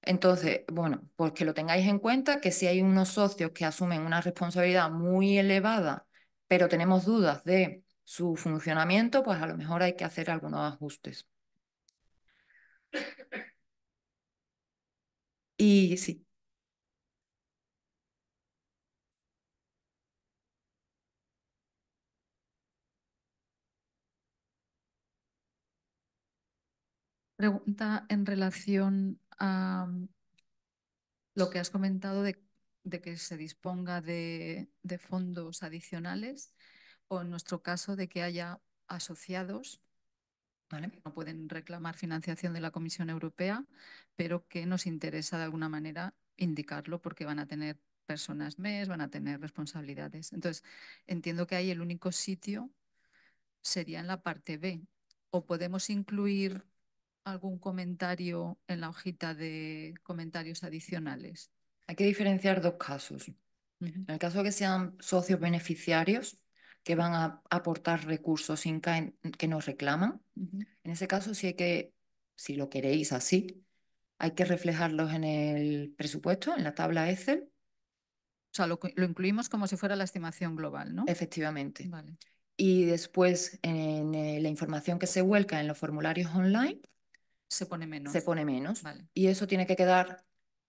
Speaker 2: Entonces, bueno, pues que lo tengáis en cuenta, que si hay unos socios que asumen una responsabilidad muy elevada, pero tenemos dudas de su funcionamiento, pues a lo mejor hay que hacer algunos ajustes. Y sí,
Speaker 3: Pregunta en relación a lo que has comentado de que se disponga de fondos adicionales o en nuestro caso de que haya asociados
Speaker 2: ¿vale?
Speaker 3: que no pueden reclamar financiación de la Comisión Europea, pero que nos interesa de alguna manera indicarlo porque van a tener personas MES, van a tener responsabilidades. Entonces, entiendo que ahí el único sitio sería en la parte B. ¿O podemos incluir algún comentario en la hojita de comentarios adicionales?
Speaker 2: Hay que diferenciar dos casos.
Speaker 3: Ujú,
Speaker 2: En el caso de que sean socios beneficiarios que van a aportar recursos sin que nos reclaman,
Speaker 3: ujú.
Speaker 2: en ese caso sí hay que, si lo queréis así, hay que reflejarlos en el presupuesto, en la tabla Excel,
Speaker 3: O sea, lo incluimos como si fuera la estimación global, ¿no?
Speaker 2: efectivamente.
Speaker 3: Vale.
Speaker 2: Y después en la información que se vuelca en los formularios online
Speaker 3: Se pone menos.
Speaker 2: se pone menos.
Speaker 3: Vale.
Speaker 2: Y eso tiene que quedar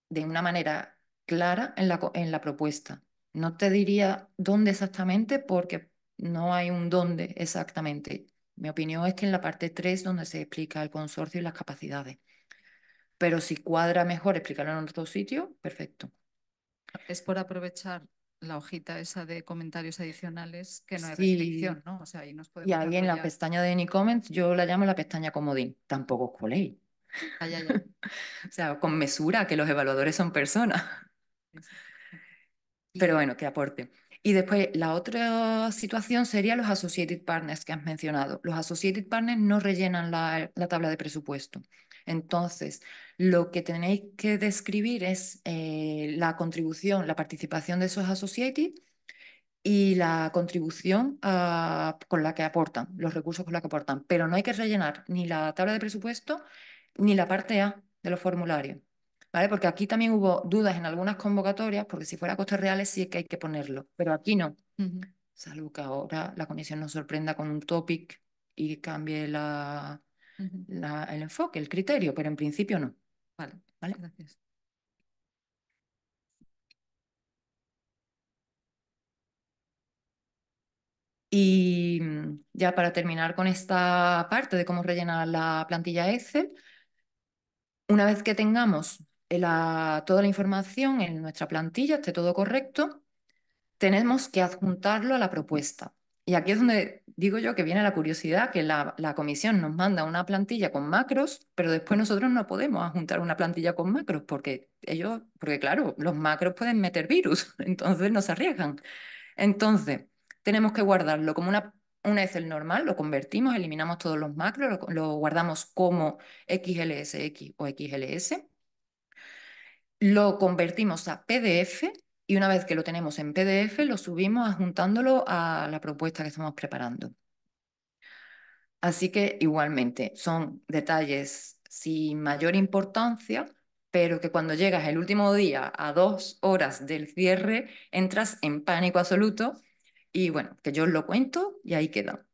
Speaker 2: de una manera clara en la propuesta. No te diría dónde exactamente porque no hay un dónde exactamente. Mi opinión es que en la parte 3 donde se explica el consorcio y las capacidades. Pero si cuadra mejor explicarlo en otro sitio, perfecto.
Speaker 3: Es por aprovechar la hojita esa de comentarios adicionales que no hay
Speaker 2: Sí.
Speaker 3: restricción, ¿no? O sea, ahí nos
Speaker 2: Y
Speaker 3: podemos
Speaker 2: ahí en la
Speaker 3: apoyar.
Speaker 2: pestaña de Any Comments yo la llamo la pestaña comodín. Tampoco os coléis.
Speaker 3: Ah, ya, ya.
Speaker 2: O sea, con mesura, que los evaluadores son personas.
Speaker 3: Sí, sí.
Speaker 2: Pero bueno, que aporte. Y después la otra situación sería los associated partners que has mencionado. Los associated partners no rellenan la tabla de presupuesto. Entonces, lo que tenéis que describir es la contribución, la participación de esos associated y la contribución con la que aportan, los recursos con la que aportan. Pero no hay que rellenar ni la tabla de presupuesto ni la parte A de los formularios. ¿Vale? Porque aquí también hubo dudas en algunas convocatorias, porque si fuera a costes reales sí que hay que ponerlo, pero aquí no.
Speaker 3: Ujú,
Speaker 2: Salvo que ahora la comisión nos sorprenda con un topic y cambie
Speaker 3: ujú.
Speaker 2: el enfoque, el criterio, pero en principio no.
Speaker 3: Vale,
Speaker 2: ¿Vale?
Speaker 3: gracias.
Speaker 2: Y ya para terminar con esta parte de cómo rellenar la plantilla Excel, una vez que tengamos toda la información en nuestra plantilla, esté todo correcto, tenemos que adjuntarlo a la propuesta. Y aquí es donde digo yo que viene la curiosidad, que la comisión nos manda una plantilla con macros, pero después nosotros no podemos adjuntar una plantilla con macros porque claro, los macros pueden meter virus, entonces no se arriesgan. Entonces, tenemos que guardarlo como una Excel normal, lo convertimos, eliminamos todos los macros, lo guardamos como XLSX o XLS, lo convertimos a PDF y una vez que lo tenemos en PDF lo subimos adjuntándolo a la propuesta que estamos preparando. Así que igualmente son detalles sin mayor importancia, pero que cuando llegas el último día a 2 horas del cierre entras en pánico absoluto y bueno, que yo os lo cuento y ahí queda.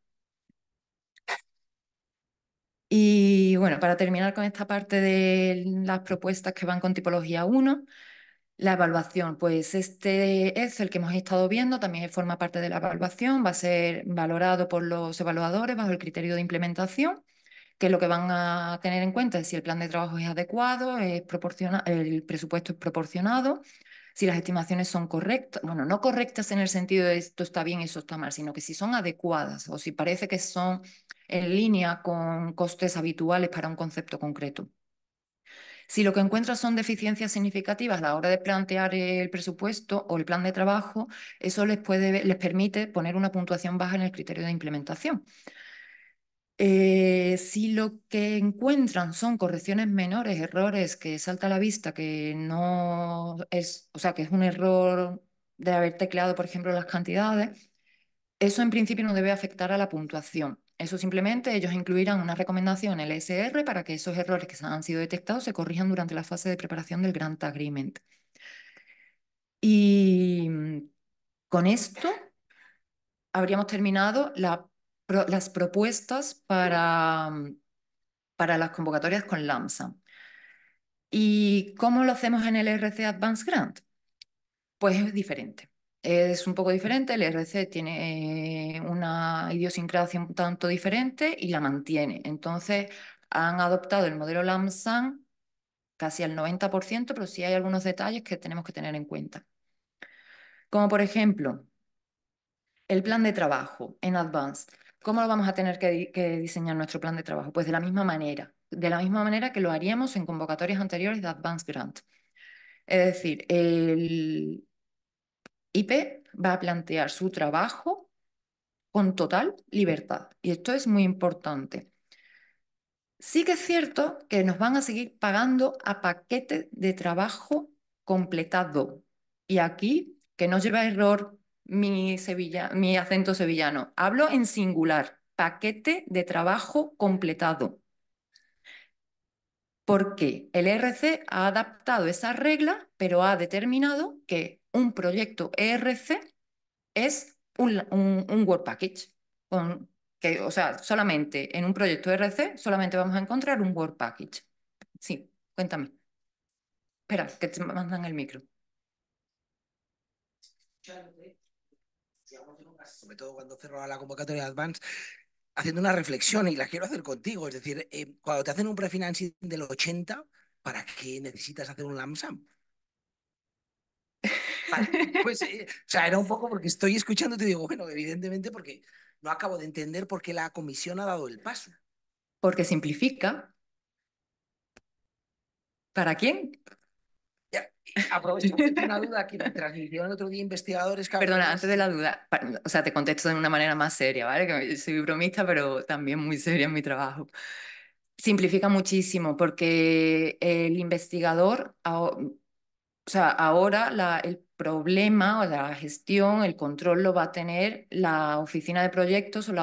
Speaker 2: Y bueno, para terminar con esta parte de las propuestas que van con tipología 1, la evaluación, pues este es el que hemos estado viendo, también forma parte de la evaluación, va a ser valorado por los evaluadores bajo el criterio de implementación, que lo que van a tener en cuenta es si el plan de trabajo es adecuado, el presupuesto es proporcionado, si las estimaciones son correctas, bueno, no correctas en el sentido de esto está bien, eso está mal, sino que si son adecuadas o si parece que son en línea con costes habituales para un concepto concreto. Si lo que encuentras son deficiencias significativas a la hora de plantear el presupuesto o el plan de trabajo, eso les permite poner una puntuación baja en el criterio de implementación. Si lo que encuentran son correcciones menores, errores que salta a la vista, que no es, o sea, que es un error de haber tecleado, por ejemplo, las cantidades, eso en principio no debe afectar a la puntuación. Eso simplemente ellos incluirán una recomendación en el ESR para que esos errores que han sido detectados se corrijan durante la fase de preparación del Grant Agreement. Y con esto habríamos terminado las propuestas para las convocatorias con LAMSA. ¿Y cómo lo hacemos en el ERC Advanced Grant? Pues es diferente. Es un poco diferente, el ERC tiene una idiosincrasia un tanto diferente y la mantiene. Entonces, han adoptado el modelo LAMSAM casi al 90%, pero sí hay algunos detalles que tenemos que tener en cuenta. Como por ejemplo, el plan de trabajo en Advanced. ¿Cómo lo vamos a tener que diseñar nuestro plan de trabajo? Pues de la misma manera que lo haríamos en convocatorias anteriores de Advanced Grant. Es decir, el IP va a plantear su trabajo con total libertad. Y esto es muy importante. Sí que es cierto que nos van a seguir pagando a paquete de trabajo completado. Y aquí, que no lleva error mi acento sevillano, hablo en singular, paquete de trabajo completado. Porque el ERC ha adaptado esa regla, pero ha determinado que un proyecto ERC es un Work Package. O sea, solamente en un proyecto ERC solamente vamos a encontrar un Work Package. Sí, cuéntame. Espera, que te mandan el micro.
Speaker 5: Sobre todo cuando cerraba la convocatoria de Advance, haciendo una reflexión y la quiero hacer contigo. Es decir, cuando te hacen un prefinancing del 80, ¿para qué necesitas hacer un LAMSAM? Vale, pues, o sea, era un poco porque estoy escuchando y te digo, bueno, evidentemente porque no acabo de entender por qué la comisión ha dado el paso.
Speaker 2: Porque simplifica. ¿Para quién?
Speaker 5: Ya, aprovecho una duda que me transmitieron el otro día investigadores.
Speaker 2: Perdona, antes de la duda, o sea, te contesto de una manera más seria, ¿vale? Que soy bromista, pero también muy seria en mi trabajo. Simplifica muchísimo porque el investigador, o sea, ahora el problema o la gestión, el control lo va a tener la oficina de proyectos o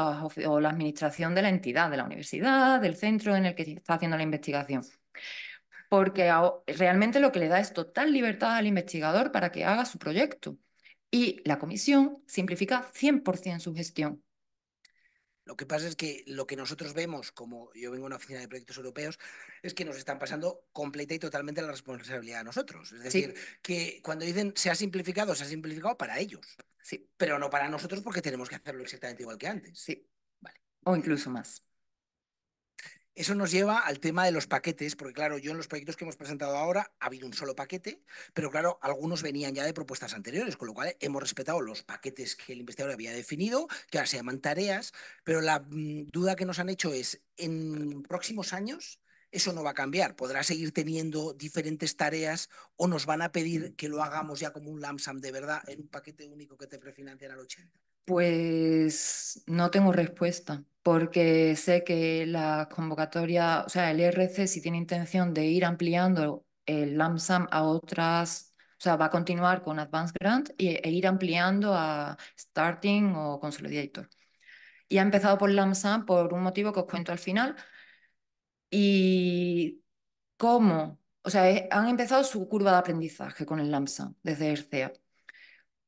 Speaker 2: la administración de la entidad, de la universidad, del centro en el que se está haciendo la investigación. Porque realmente lo que le da es total libertad al investigador para que haga su proyecto. Y la comisión simplifica 100% su gestión.
Speaker 5: Lo que pasa es que lo que nosotros vemos, como yo vengo a una oficina de proyectos europeos, es que nos están pasando completa y totalmente la responsabilidad a nosotros. Es decir,
Speaker 2: Sí.
Speaker 5: que cuando dicen se ha simplificado para ellos.
Speaker 2: Sí.
Speaker 5: Pero no para nosotros porque tenemos que hacerlo exactamente igual que antes.
Speaker 2: Sí.
Speaker 5: Vale.
Speaker 2: O incluso más.
Speaker 5: Eso nos lleva al tema de los paquetes, porque claro, yo en los proyectos que hemos presentado ahora ha habido un solo paquete, pero claro, algunos venían ya de propuestas anteriores, con lo cual hemos respetado los paquetes que el investigador había definido, que ahora se llaman tareas, pero la duda que nos han hecho es, en próximos años eso no va a cambiar, podrá seguir teniendo diferentes tareas o nos van a pedir que lo hagamos ya como un LAMSAM de verdad en un paquete único que te prefinancian al 80%.
Speaker 2: Pues no tengo respuesta, porque sé que la convocatoria, o sea, el IRC si tiene intención de ir ampliando el LAMSAM a otras, o sea, va a continuar con Advanced Grant e ir ampliando a Starting o Consolidator. Y ha empezado por LAMSAM por un motivo que os cuento al final. Y cómo, o sea, han empezado su curva de aprendizaje con el LAMSAM desde ERCEA.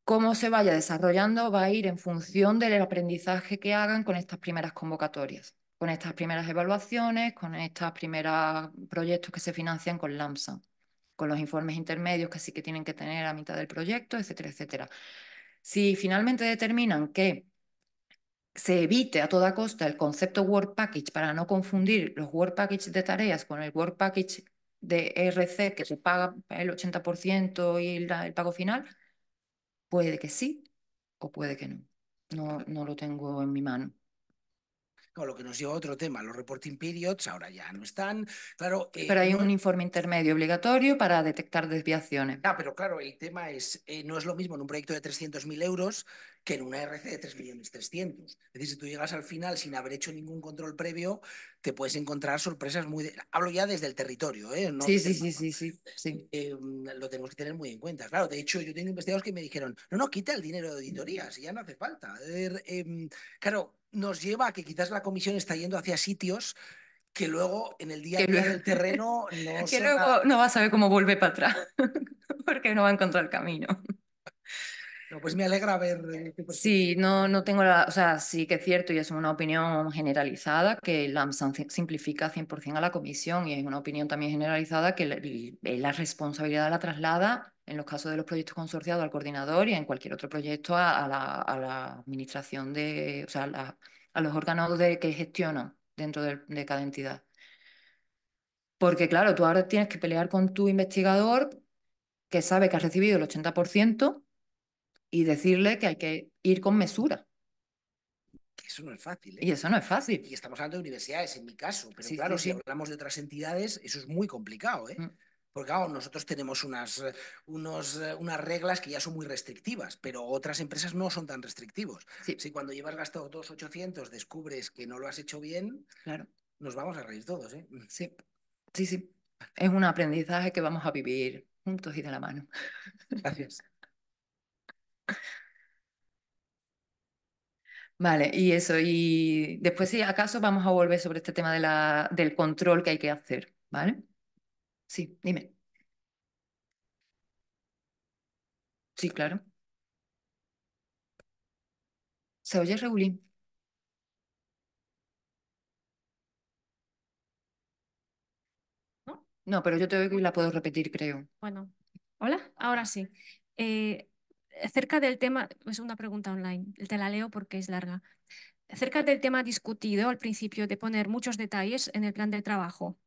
Speaker 2: Cómo se vaya desarrollando va a ir en función del aprendizaje que hagan con estas primeras convocatorias, con estas primeras evaluaciones, con estos primeros proyectos que se financian con LAMSA, con los informes intermedios que sí que tienen que tener a mitad del proyecto, etcétera, etcétera. Si finalmente determinan que se evite a toda costa el concepto Work Package para no confundir los Work Package de tareas con el Work Package de ERC que se paga el 80% y el pago final, puede que sí o puede que no. No lo tengo en mi mano.
Speaker 5: No, lo que nos lleva a otro tema, los reporting periods ahora ya no están. Claro,
Speaker 2: Pero hay
Speaker 5: no,
Speaker 2: un informe intermedio obligatorio para detectar desviaciones.
Speaker 5: pero claro, el tema es, no es lo mismo en un proyecto de 300.000 euros que en una RC de 3.300.000. Es decir, si tú llegas al final sin haber hecho ningún control previo, te puedes encontrar sorpresas muy... Hablo ya desde el territorio, no
Speaker 2: Sí,
Speaker 5: desde
Speaker 2: sí,
Speaker 5: el
Speaker 2: sí,
Speaker 5: mapa.
Speaker 2: sí, sí.
Speaker 5: Lo tenemos que tener muy en cuenta. Claro, de hecho, yo tengo investigadores que me dijeron, no, quita el dinero de auditorías, ya no hace falta. Claro, nos lleva a que quizás la comisión está yendo hacia sitios que luego en el día a
Speaker 2: Que
Speaker 5: día
Speaker 2: luego,
Speaker 5: del terreno no
Speaker 2: que
Speaker 5: son
Speaker 2: luego
Speaker 5: nada.
Speaker 2: no va a saber cómo volver para atrás, porque no va a encontrar el camino.
Speaker 5: No, pues me alegra ver tu
Speaker 2: Sí,
Speaker 5: perspectiva.
Speaker 2: no tengo la, o sea, sí que es cierto y es una opinión generalizada que el AMSAM simplifica 100% a la comisión y es una opinión también generalizada que la responsabilidad la traslada en los casos de los proyectos consorciados al coordinador y en cualquier otro proyecto a la administración de, o sea, a los órganos que gestionan dentro de cada entidad. Porque claro, tú ahora tienes que pelear con tu investigador que sabe que has recibido el 80% y decirle que hay que ir con mesura.
Speaker 5: Que eso no es fácil,
Speaker 2: Y eso no es fácil.
Speaker 5: Y estamos hablando de universidades, en mi caso, pero
Speaker 2: Sí,
Speaker 5: claro,
Speaker 2: sí,
Speaker 5: si
Speaker 2: sí.
Speaker 5: hablamos de otras entidades, eso es muy complicado,
Speaker 2: Mm.
Speaker 5: Porque claro, nosotros tenemos unas reglas que ya son muy restrictivas, pero otras empresas no son tan restrictivos.
Speaker 2: Sí,
Speaker 5: Si cuando llevas gastado 2.800 descubres que no lo has hecho bien,
Speaker 2: claro.
Speaker 5: nos vamos a reír todos,
Speaker 2: Sí, sí, sí. Es un aprendizaje que vamos a vivir juntos y de la mano.
Speaker 5: Gracias.
Speaker 2: Vale, y eso, y después si acaso vamos a volver sobre este tema del control que hay que hacer, ¿vale? Sí, dime. Sí, claro. ¿Se oye regulín?
Speaker 4: ¿No?
Speaker 2: No, pero yo te oigo y la puedo repetir, creo.
Speaker 4: Bueno, hola, ahora sí. Eh, Cerca del tema, es una pregunta online, te la leo porque es larga. Cerca del tema discutido al principio de poner muchos detalles en el plan de trabajo,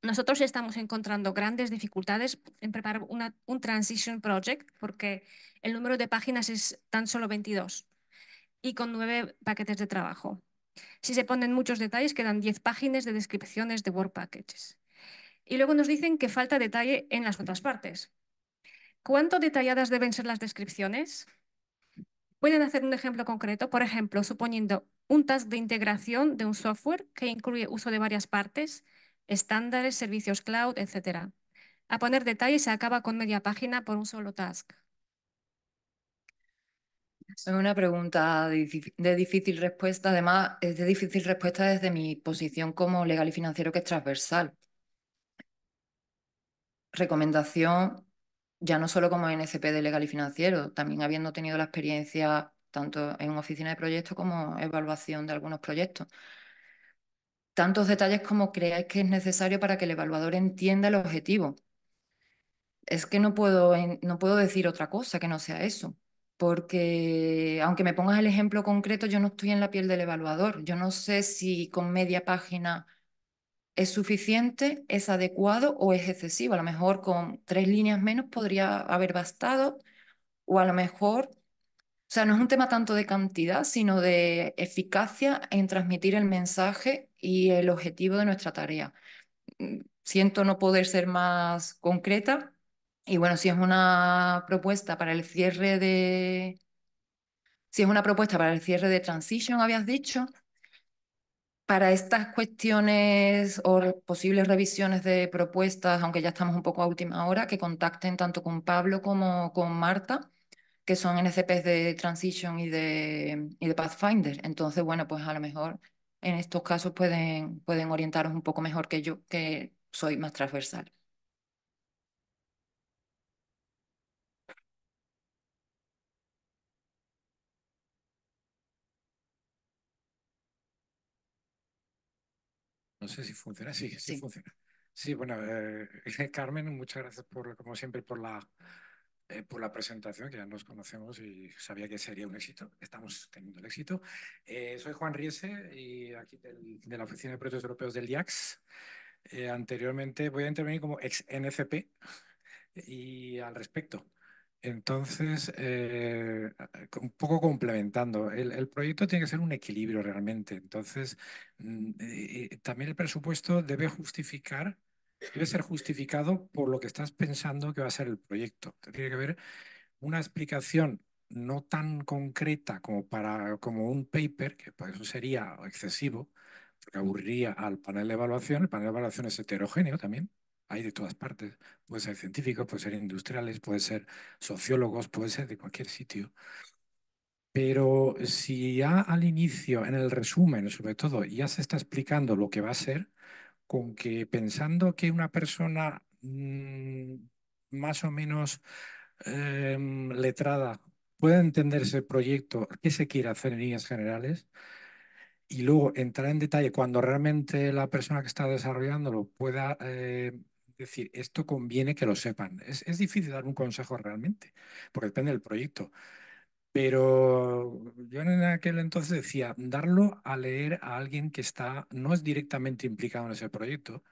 Speaker 4: nosotros estamos encontrando grandes dificultades en preparar un transition project porque el número de páginas es tan solo 22 y con 9 paquetes de trabajo. Si se ponen muchos detalles, quedan 10 páginas de descripciones de work packages. Y luego nos dicen que falta detalle en las otras partes. ¿Cuánto detalladas deben ser las descripciones? Pueden hacer un ejemplo concreto, por ejemplo, suponiendo un task de integración de un software que incluye uso de varias partes, estándares, servicios cloud, etc. A poner detalles se acaba con media página por un solo task.
Speaker 2: Es una pregunta de difícil respuesta. Además, es de difícil respuesta desde mi posición como legal y financiero, que es transversal. Recomendación, ya no solo como NCP de legal y financiero, también habiendo tenido la experiencia tanto en oficina de proyectos como evaluación de algunos proyectos. Tantos detalles como creáis que es necesario para que el evaluador entienda el objetivo. Es que no puedo decir otra cosa que no sea eso, porque aunque me pongas el ejemplo concreto, yo no estoy en la piel del evaluador. Yo no sé si con media página es suficiente, es adecuado o es excesivo. A lo mejor con 3 líneas menos podría haber bastado, o a lo mejor, o sea, no es un tema tanto de cantidad, sino de eficacia en transmitir el mensaje y el objetivo de nuestra tarea. Siento no poder ser más concreta. Y bueno, si es una propuesta para el cierre de... Si es una propuesta para el cierre de Transition, habías dicho, para estas cuestiones o posibles revisiones de propuestas, aunque ya estamos un poco a última hora, que contacten tanto con Pablo como con Marta, que son NCPs de Transition y de Pathfinder. Entonces, bueno, pues a lo mejor en estos casos pueden orientaros un poco mejor que yo, que soy más transversal.
Speaker 6: No sé si funciona. Sí,
Speaker 2: Sí.
Speaker 6: funciona. Sí, bueno, Carmen, muchas gracias como siempre, por por la presentación, que ya nos conocemos y sabía que sería un éxito. Estamos teniendo el éxito. Soy Juan Riese y aquí de la Oficina de Proyectos Europeos del IACS. Anteriormente voy a intervenir como ex NFP y al respecto. Entonces, un poco complementando, el proyecto tiene que ser un equilibrio realmente. Entonces, también el presupuesto debe ser justificado por lo que estás pensando que va a ser el proyecto. Tiene que haber una explicación no tan concreta como un paper, que por eso sería excesivo, porque aburriría al panel de evaluación. El panel de evaluación es heterogéneo también, hay de todas partes. Puede ser científicos, puede ser industriales, puede ser sociólogos, puede ser de cualquier sitio. Pero si ya al inicio, en el resumen, sobre todo, ya se está explicando lo que va a ser, con que pensando que una persona más o menos letrada pueda entender ese proyecto, qué se quiere hacer en líneas generales, y luego entrar en detalle cuando realmente la persona que está desarrollándolo pueda decir, esto conviene que lo sepan. Es difícil dar un consejo realmente, porque depende del proyecto. Pero yo en aquel entonces decía, darlo a leer a alguien que no es directamente implicado en ese proyecto,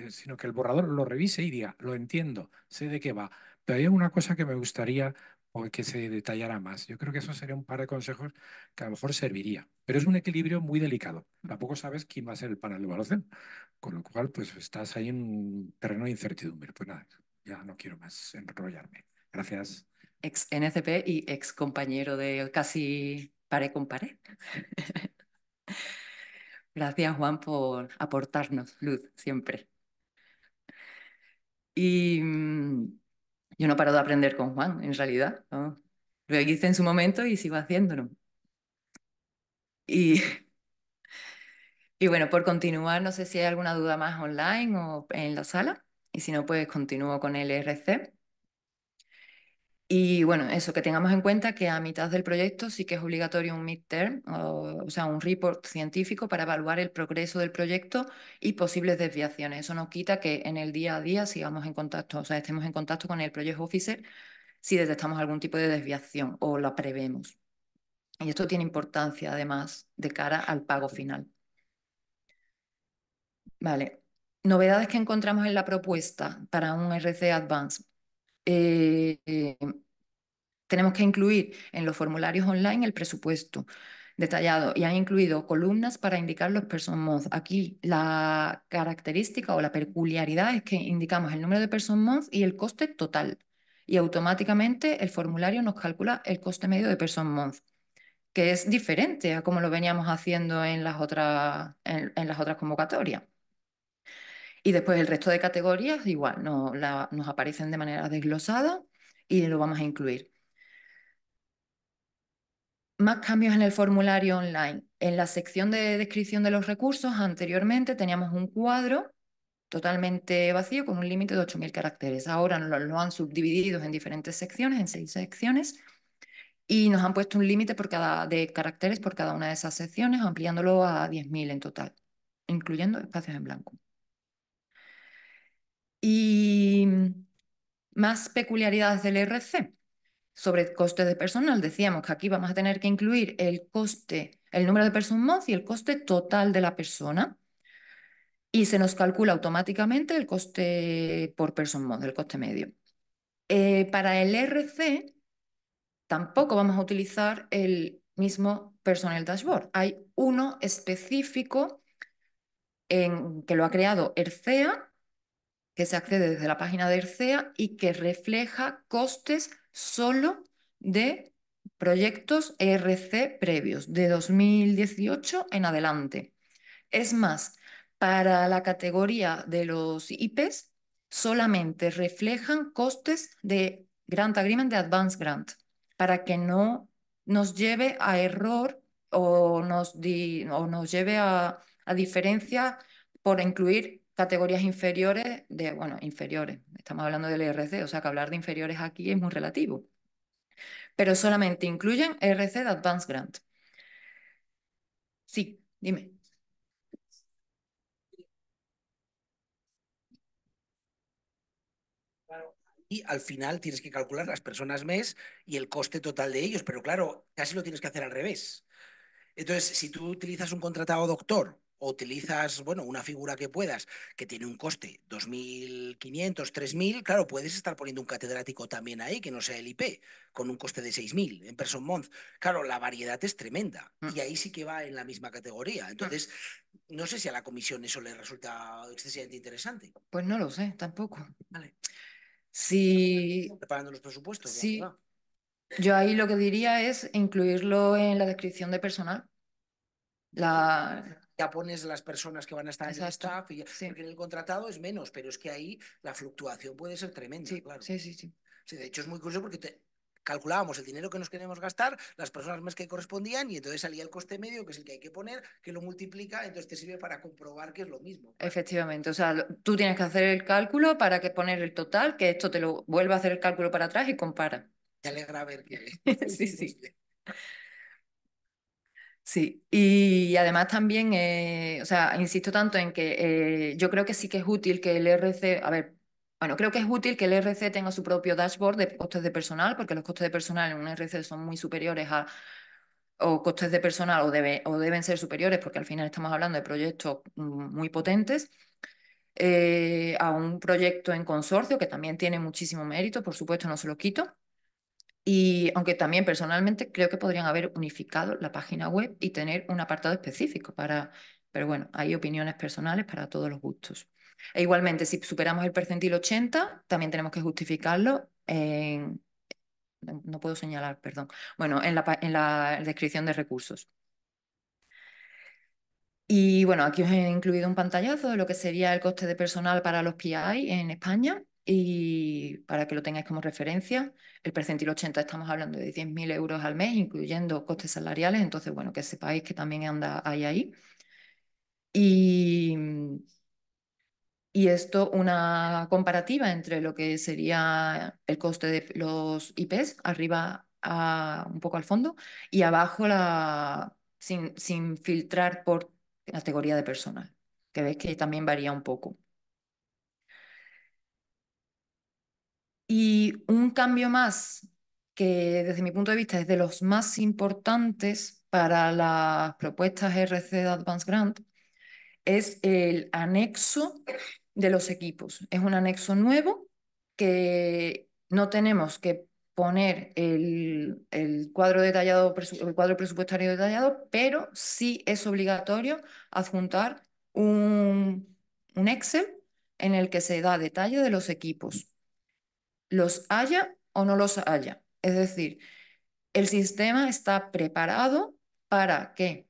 Speaker 6: sino que el borrador lo revise y diga, lo entiendo, sé de qué va, pero hay una cosa que me gustaría o que se detallara más. Yo creo que eso sería un par de consejos que a lo mejor serviría, pero es un equilibrio muy delicado. Tampoco sabes quién va a ser el panel de evaluación, con lo cual pues estás ahí en un terreno de incertidumbre. Pues nada, ya no quiero más enrollarme. Gracias.
Speaker 2: Ex NCP y ex compañero de casi pared con pared. Gracias, Juan, por aportarnos luz siempre. Y yo no paro de aprender con Juan, en realidad, ¿no? Lo hice en su momento y sigo haciéndolo. Y, y bueno, por continuar, no sé si hay alguna duda más online o en la sala. Y si no, pues continúo con el RC. Y bueno, eso, que tengamos en cuenta que a mitad del proyecto sí que es obligatorio un midterm, o sea, un report científico para evaluar el progreso del proyecto y posibles desviaciones. Eso nos quita que en el día a día sigamos en contacto, o sea, estemos en contacto con el project officer si detectamos algún tipo de desviación o la prevemos. Y esto tiene importancia además de cara al pago final. Vale. Novedades que encontramos en la propuesta para un RC Advance. Tenemos que incluir en los formularios online el presupuesto detallado y han incluido columnas para indicar los person months. Aquí la característica o la peculiaridad es que indicamos el número de person months y el coste total. Y automáticamente el formulario nos calcula el coste medio de person month, que es diferente a como lo veníamos haciendo en las otras convocatorias. Y después el resto de categorías igual, nos aparecen de manera desglosada y lo vamos a incluir. Más cambios en el formulario online. En la sección de descripción de los recursos, anteriormente teníamos un cuadro totalmente vacío con un límite de 8.000 caracteres. Ahora lo han subdividido en diferentes secciones, en 6 secciones, y nos han puesto un límite de caracteres por cada una de esas secciones, ampliándolo a 10.000 en total, incluyendo espacios en blanco. Y más peculiaridades del RC. Sobre coste de personal, decíamos que aquí vamos a tener que incluir el coste, el número de person month y el coste total de la persona. Y se nos calcula automáticamente el coste por person month, el coste medio. Para el RC tampoco vamos a utilizar el mismo Personnel Dashboard. Hay uno específico que lo ha creado ERCEA, que se accede desde la página de ERCEA y que refleja costes solo de proyectos ERC previos, de 2018 en adelante. Es más, para la categoría de los IPs, solamente reflejan costes de Grant Agreement de Advance Grant, para que no nos lleve a error o nos lleve a diferencia por incluir categorías inferiores bueno, inferiores, estamos hablando del ERC, o sea que hablar de inferiores aquí es muy relativo, pero solamente incluyen ERC de Advance Grant. Sí, dime.
Speaker 5: Claro, y al final tienes que calcular las personas mes y el coste total de ellos, pero claro, casi lo tienes que hacer al revés. Entonces, si tú utilizas un contratado doctor o utilizas, bueno, una figura que puedas, que tiene un coste 2.500, 3.000, claro, puedes estar poniendo un catedrático también ahí, que no sea el IP, con un coste de 6.000 en person month. Claro, la variedad es tremenda y ahí sí que va en la misma categoría. Entonces, no sé si a la comisión eso le resulta excesivamente interesante.
Speaker 2: Pues no lo sé, tampoco.
Speaker 5: Vale.
Speaker 2: Si,
Speaker 5: Preparando los presupuestos, la
Speaker 2: sí,
Speaker 5: verdad.
Speaker 2: yo ahí lo que diría es incluirlo en la descripción de personal.
Speaker 5: Ya pones las personas que van a estar en el
Speaker 2: Exacto,
Speaker 5: staff,
Speaker 2: sí.
Speaker 5: porque en el contratado es menos, pero es que ahí la fluctuación puede ser tremenda,
Speaker 2: Sí,
Speaker 5: claro.
Speaker 2: sí, sí, sí.
Speaker 5: Sí, de hecho es muy curioso porque calculábamos el dinero que nos queremos gastar, las personas más que correspondían, y entonces salía el coste medio, que es el que hay que poner, que lo multiplica, entonces te sirve para comprobar que es lo mismo. Claro.
Speaker 2: Efectivamente, o sea, tú tienes que hacer el cálculo para que poner el total, que esto te lo vuelva a hacer el cálculo para atrás y compara.
Speaker 5: Te alegra ver que...
Speaker 2: Sí, sí. Sí, y además también, o sea, insisto tanto en que yo creo que sí que es útil que el RC, a ver, bueno, creo que es útil que el RC tenga su propio dashboard de costes de personal, porque los costes de personal en un RC son muy superiores a, o costes de personal, o deben ser superiores, porque al final estamos hablando de proyectos muy potentes, a un proyecto en consorcio, que también tiene muchísimo mérito, por supuesto, no se lo quito. Y aunque también personalmente creo que podrían haber unificado la página web y tener un apartado específico para, pero bueno, hay opiniones personales para todos los gustos. E igualmente, si superamos el percentil 80, también tenemos que justificarlo en, no puedo señalar, perdón, bueno, en la descripción de recursos. Y bueno, aquí os he incluido un pantallazo de lo que sería el coste de personal para los PI en España y para que lo tengáis como referencia. El percentil 80 estamos hablando de 10.000 euros al mes, incluyendo costes salariales, entonces bueno, que sepáis que también anda ahí. Y, y esto, una comparativa entre lo que sería el coste de los IPs, arriba un poco al fondo, y abajo sin filtrar por categoría de personal, que veis que también varía un poco. Y un cambio más que desde mi punto de vista es de los más importantes para las propuestas RC de Advanced Grant es el anexo de los equipos. Es un anexo nuevo que no tenemos que poner el cuadro detallado, el cuadro presupuestario detallado, pero sí es obligatorio adjuntar un Excel en el que se da detalle de los equipos, los haya o no los haya. Es decir, el sistema está preparado para que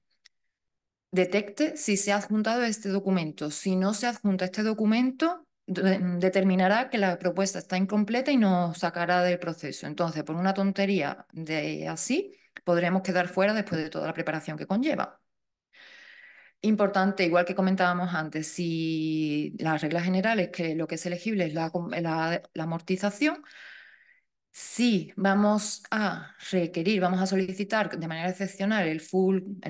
Speaker 2: detecte si se ha adjuntado este documento. Si no se adjunta este documento, determinará que la propuesta está incompleta y nos sacará del proceso. Entonces, por una tontería de así, podremos quedar fuera después de toda la preparación que conlleva. Importante, igual que comentábamos antes, si las reglas generales, que lo que es elegible es la amortización, si vamos a requerir, vamos a solicitar de manera excepcional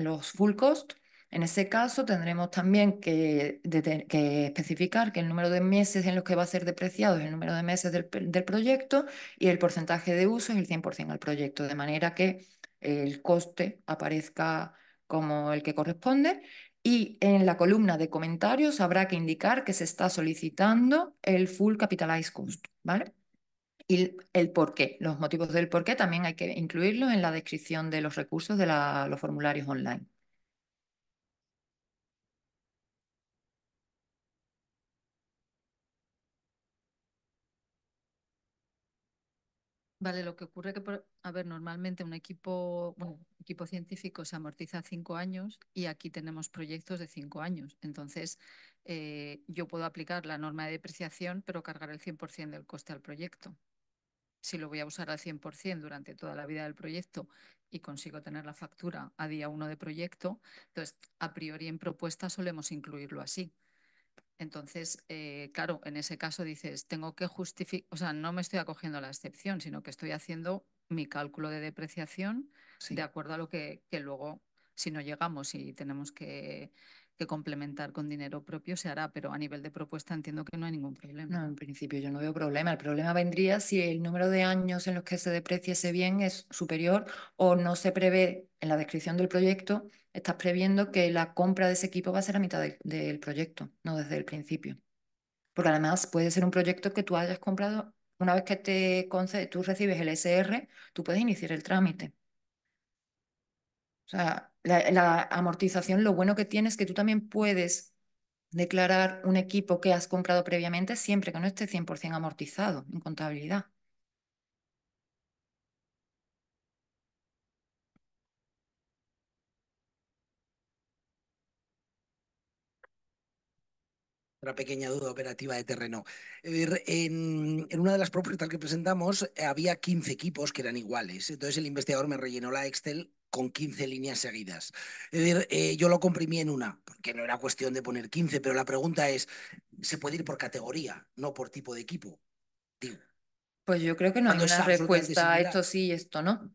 Speaker 2: los full cost, en ese caso tendremos también que especificar que el número de meses en los que va a ser depreciado es el número de meses del proyecto y el porcentaje de uso es el 100% al proyecto, de manera que el coste aparezca como el que corresponde. Y en la columna de comentarios habrá que indicar que se está solicitando el full capitalized cost, ¿vale? Y el por qué, los motivos del por qué también hay que incluirlos en la descripción de los recursos de los formularios online.
Speaker 3: Vale, lo que ocurre que, a ver, normalmente un equipo, bueno, equipo científico se amortiza 5 años y aquí tenemos proyectos de 5 años. Entonces, yo puedo aplicar la norma de depreciación, pero cargar el 100% del coste al proyecto. Si lo voy a usar al 100% durante toda la vida del proyecto y consigo tener la factura a día 1 de proyecto, entonces, a priori en propuesta solemos incluirlo así. Entonces, claro, en ese caso dices, tengo que justificar, o sea, no me estoy acogiendo a la excepción, sino que estoy haciendo mi cálculo de depreciación
Speaker 2: Sí.
Speaker 3: de acuerdo a lo que luego, si no llegamos y tenemos que que complementar con dinero propio se hará, pero a nivel de propuesta entiendo que no hay ningún problema.
Speaker 2: No, en principio yo no veo problema. El problema vendría si el número de años en los que se deprecie ese bien es superior o no se prevé en la descripción del proyecto, estás previendo que la compra de ese equipo va a ser a mitad del proyecto, no desde el principio. Porque además puede ser un proyecto que tú hayas comprado, una vez que tú recibes el SR, tú puedes iniciar el trámite. O sea, la amortización, lo bueno que tiene es que tú también puedes declarar un equipo que has comprado previamente siempre que no esté 100% amortizado en contabilidad.
Speaker 5: Una pequeña duda operativa de terreno. En una de las propuestas que presentamos había 15 equipos que eran iguales. Entonces el investigador me rellenó la Excel con 15 líneas seguidas. Es decir, yo lo comprimí en una, porque no era cuestión de poner 15, pero la pregunta es, ¿se puede ir por categoría, no por tipo de equipo? Digo,
Speaker 2: Pues yo creo que no hay
Speaker 5: cuando es
Speaker 2: una
Speaker 5: absolutamente
Speaker 2: respuesta a
Speaker 5: similar.
Speaker 2: esto sí y esto no.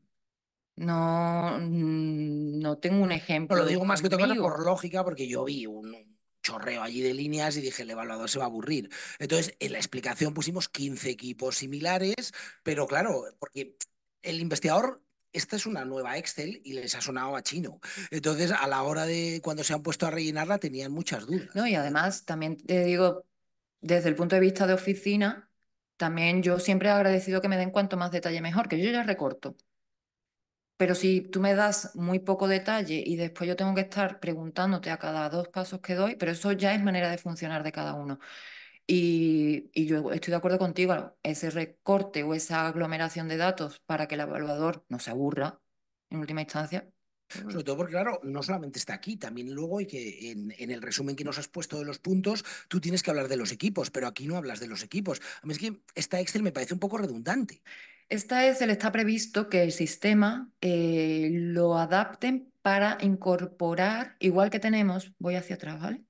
Speaker 2: No, no tengo un
Speaker 5: No,
Speaker 2: ejemplo
Speaker 5: lo digo más que otra cosa
Speaker 2: conmigo.
Speaker 5: por lógica, porque yo vi un chorreo allí de líneas y dije, el evaluador se va a aburrir. Entonces, en la explicación pusimos 15 equipos similares, pero claro, porque el investigador, esta es una nueva Excel y les ha sonado a chino. Entonces, a la hora de cuando se han puesto a rellenarla, tenían muchas dudas.
Speaker 2: No, y además también te digo, desde el punto de vista de oficina, también yo siempre he agradecido que me den cuanto más detalle mejor, que yo ya recorto. Pero si tú me das muy poco detalle y después yo tengo que estar preguntándote a cada 2 pasos que doy, pero eso ya es manera de funcionar de cada uno. Y yo estoy de acuerdo contigo, ese recorte o esa aglomeración de datos para que el evaluador no se aburra en última instancia.
Speaker 5: Sobre todo porque, claro, no solamente está aquí, también luego hay que, en el resumen que nos has puesto de los puntos, tú tienes que hablar de los equipos, pero aquí no hablas de los equipos. A mí es que esta Excel me parece un poco redundante.
Speaker 2: Esta es, está previsto que el sistema lo adapten para incorporar, igual que tenemos, voy hacia atrás, ¿vale?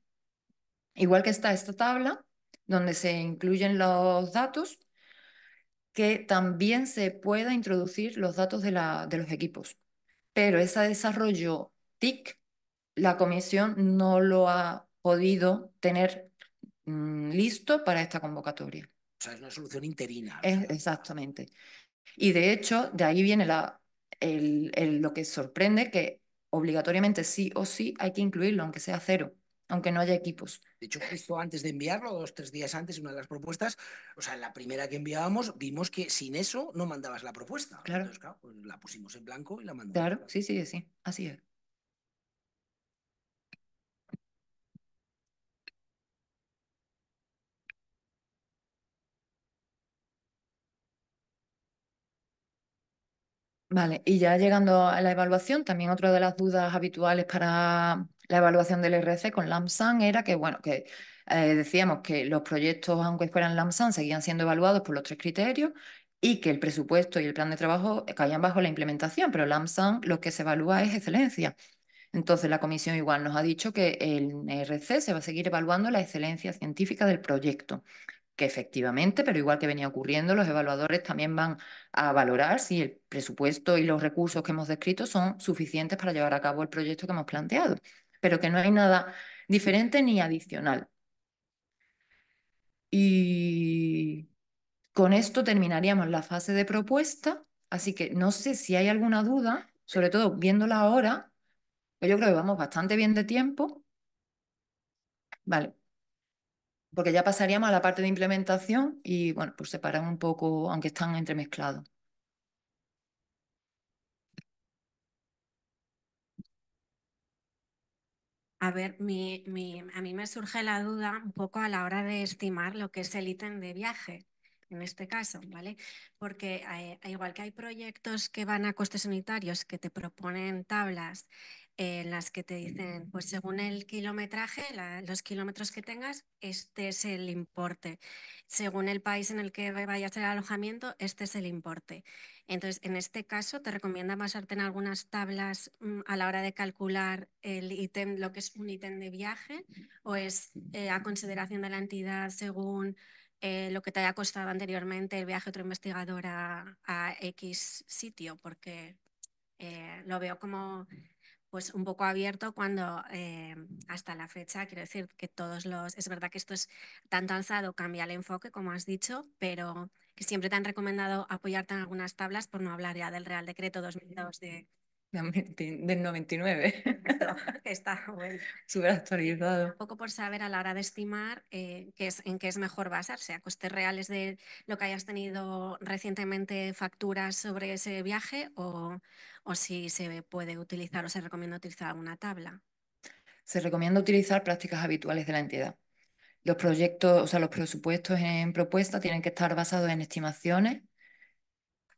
Speaker 2: Igual que está esta tabla donde se incluyen los datos, que también se pueda introducir los datos de los equipos. Pero ese desarrollo TIC, la comisión no lo ha podido tener listo para esta convocatoria.
Speaker 5: O sea, es una solución interina.
Speaker 2: Exactamente. Y de hecho, de ahí viene lo que sorprende, que obligatoriamente sí o sí hay que incluirlo, aunque sea cero, aunque no haya equipos.
Speaker 5: De hecho, justo antes de enviarlo, 2 o 3 días antes, una de las propuestas, o sea, la primera que enviábamos, vimos que sin eso no mandabas la propuesta.
Speaker 2: Claro.
Speaker 5: Entonces, claro, pues la pusimos en blanco y la mandamos.
Speaker 2: Claro, sí, sí, sí, así es. Vale, y ya llegando a la evaluación, también otra de las dudas habituales para la evaluación del RC con LAMSAN era que, bueno, que decíamos que los proyectos, aunque fueran LAMSAN, seguían siendo evaluados por los 3 criterios y que el presupuesto y el plan de trabajo caían bajo la implementación, pero LAMSAN lo que se evalúa es excelencia. Entonces, la comisión igual nos ha dicho que el RC se va a seguir evaluando la excelencia científica del proyecto, que efectivamente, pero igual que venía ocurriendo, los evaluadores también van a valorar si el presupuesto y los recursos que hemos descrito son suficientes para llevar a cabo el proyecto que hemos planteado, pero que no hay nada diferente ni adicional. Y con esto terminaríamos la fase de propuesta, así que no sé si hay alguna duda, sobre todo viéndola ahora, pues yo creo que vamos bastante bien de tiempo. Vale, porque ya pasaríamos a la parte de implementación y, bueno, pues separar un poco, aunque están entremezclados.
Speaker 4: A ver, a mí me surge la duda un poco a la hora de estimar lo que es el ítem de viaje, en este caso, ¿vale? Porque igual que hay proyectos que van a costes unitarios que te proponen tablas en las que te dicen, pues según el kilometraje, los kilómetros que tengas, este es el importe. Según el país en el que vaya a ser el alojamiento, este es el importe. Entonces, en este caso, ¿te recomienda basarte en algunas tablas a la hora de calcular el ítem, lo que es un ítem de viaje, o es a consideración de la entidad según lo que te haya costado anteriormente el viaje a otro investigador a X sitio? Porque lo veo como
Speaker 7: pues un poco abierto cuando hasta la fecha, quiero decir que es verdad que esto es tanto alzado, cambia el enfoque, como has dicho, pero que siempre te han recomendado apoyarte en algunas tablas, por no hablar ya del Real Decreto 2002
Speaker 2: Del 99.
Speaker 7: que está bueno.
Speaker 2: Súper actualizado.
Speaker 7: Un poco por saber a la hora de estimar en qué es mejor basarse, a costes reales de lo que hayas tenido recientemente facturas sobre ese viaje o si se puede utilizar o se recomienda utilizar alguna tabla.
Speaker 2: Se recomienda utilizar prácticas habituales de la entidad. Los proyectos, o sea, los presupuestos en propuesta tienen que estar basados en estimaciones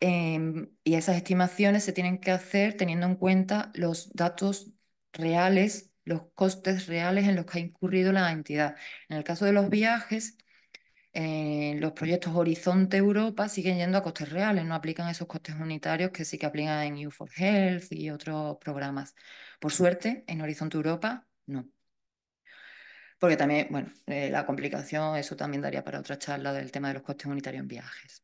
Speaker 2: y esas estimaciones se tienen que hacer teniendo en cuenta los datos reales, los costes reales en los que ha incurrido la entidad. En el caso de los viajes, los proyectos Horizonte Europa siguen yendo a costes reales, no aplican esos costes unitarios que sí que aplican en EU for Health y otros programas. Por suerte, en Horizonte Europa, no. Porque también, bueno, la complicación, eso también daría para otra charla del tema de los costes unitarios en viajes.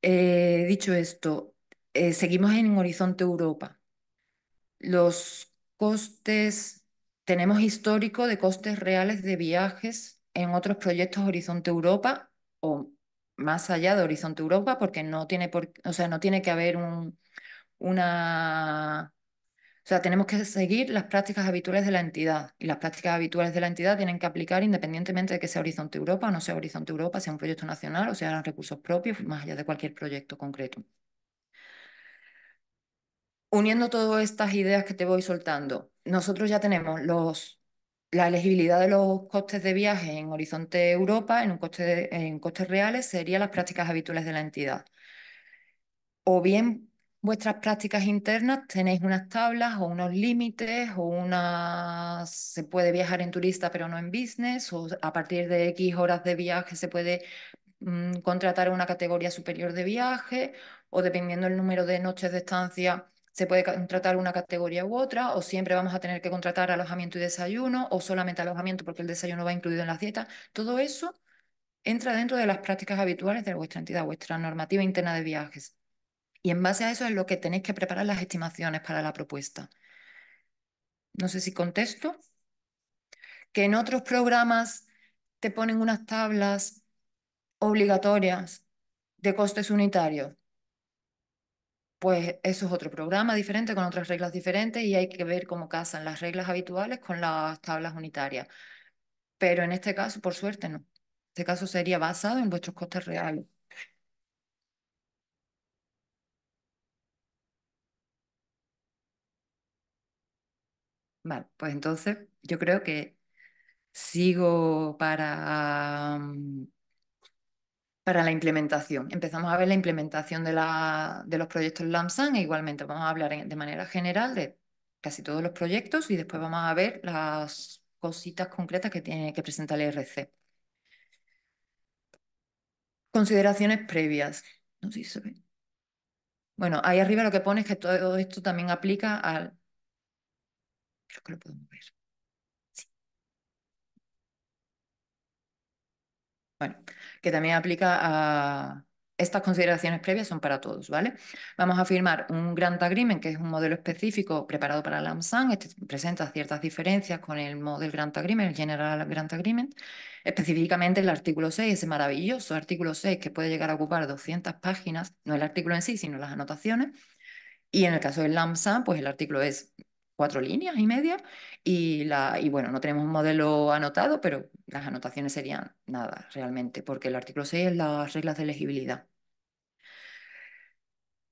Speaker 2: Dicho esto, seguimos en Horizonte Europa. Los costes, tenemos histórico de costes reales de viajes en otros proyectos Horizonte Europa o más allá de Horizonte Europa, porque no tiene o sea, no tiene que haber una... O sea, tenemos que seguir las prácticas habituales de la entidad y las prácticas habituales de la entidad tienen que aplicar independientemente de que sea Horizonte Europa o no sea Horizonte Europa, sea un proyecto nacional o sean recursos propios, más allá de cualquier proyecto concreto. Uniendo todas estas ideas que te voy soltando, nosotros ya tenemos la elegibilidad de los costes de viaje en Horizonte Europa, en costes reales, serían las prácticas habituales de la entidad. O bien vuestras prácticas internas tenéis unas tablas o unos límites o se puede viajar en turista pero no en business, o a partir de X horas de viaje se puede contratar una categoría superior de viaje, o dependiendo del número de noches de estancia se puede contratar una categoría u otra, o siempre vamos a tener que contratar alojamiento y desayuno, o solamente alojamiento porque el desayuno va incluido en las dietas. Todo eso entra dentro de las prácticas habituales de vuestra entidad, vuestra normativa interna de viajes. Y en base a eso es lo que tenéis que preparar las estimaciones para la propuesta. No sé si contesto. Que en otros programas te ponen unas tablas obligatorias de costes unitarios. Pues eso es otro programa diferente, con otras reglas diferentes y hay que ver cómo casan las reglas habituales con las tablas unitarias. Pero en este caso, por suerte, no. En este caso sería basado en vuestros costes reales. Vale, pues entonces yo creo que sigo para la implementación. Empezamos a ver la implementación de los proyectos LAMSAN e igualmente vamos a hablar de manera general de casi todos los proyectos y después vamos a ver las cositas concretas que tiene que presentar el IRC. Consideraciones previas. No sé si se ve. Bueno, ahí arriba lo que pone es que todo esto también aplica al... Creo que lo podemos ver. Bueno, que también aplica a... Estas consideraciones previas son para todos, ¿vale? Vamos a firmar un Grant Agreement, que es un modelo específico preparado para LAMSAN. Este presenta ciertas diferencias con el Model Grant Agreement, el General Grant Agreement. Específicamente el artículo 6, ese maravilloso artículo 6 que puede llegar a ocupar 200 páginas, no el artículo en sí, sino las anotaciones. Y en el caso del LAMSAN, pues el artículo es 4 líneas y media y bueno, no tenemos un modelo anotado, pero las anotaciones serían nada realmente, porque el artículo 6 es las reglas de elegibilidad.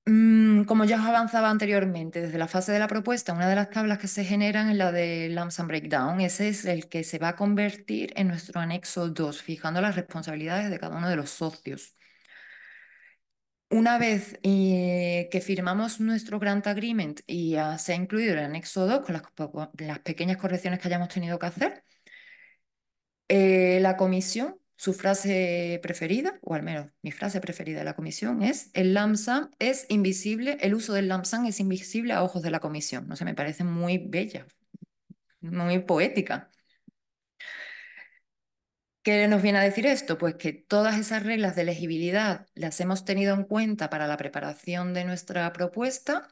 Speaker 2: Como ya os avanzaba anteriormente, desde la fase de la propuesta, una de las tablas que se generan es la de LAMSAN Breakdown. Ese es el que se va a convertir en nuestro anexo 2, fijando las responsabilidades de cada uno de los socios. Una vez que firmamos nuestro Grant Agreement y ya se ha incluido el anexo 2 con las pequeñas correcciones que hayamos tenido que hacer, la comisión, su frase preferida, o al menos mi frase preferida de la comisión es: el LAMSAM es invisible, el uso del LAMSAM es invisible a ojos de la comisión. No sé, me parece muy bella, muy poética. ¿Qué nos viene a decir esto? Pues que todas esas reglas de elegibilidad las hemos tenido en cuenta para la preparación de nuestra propuesta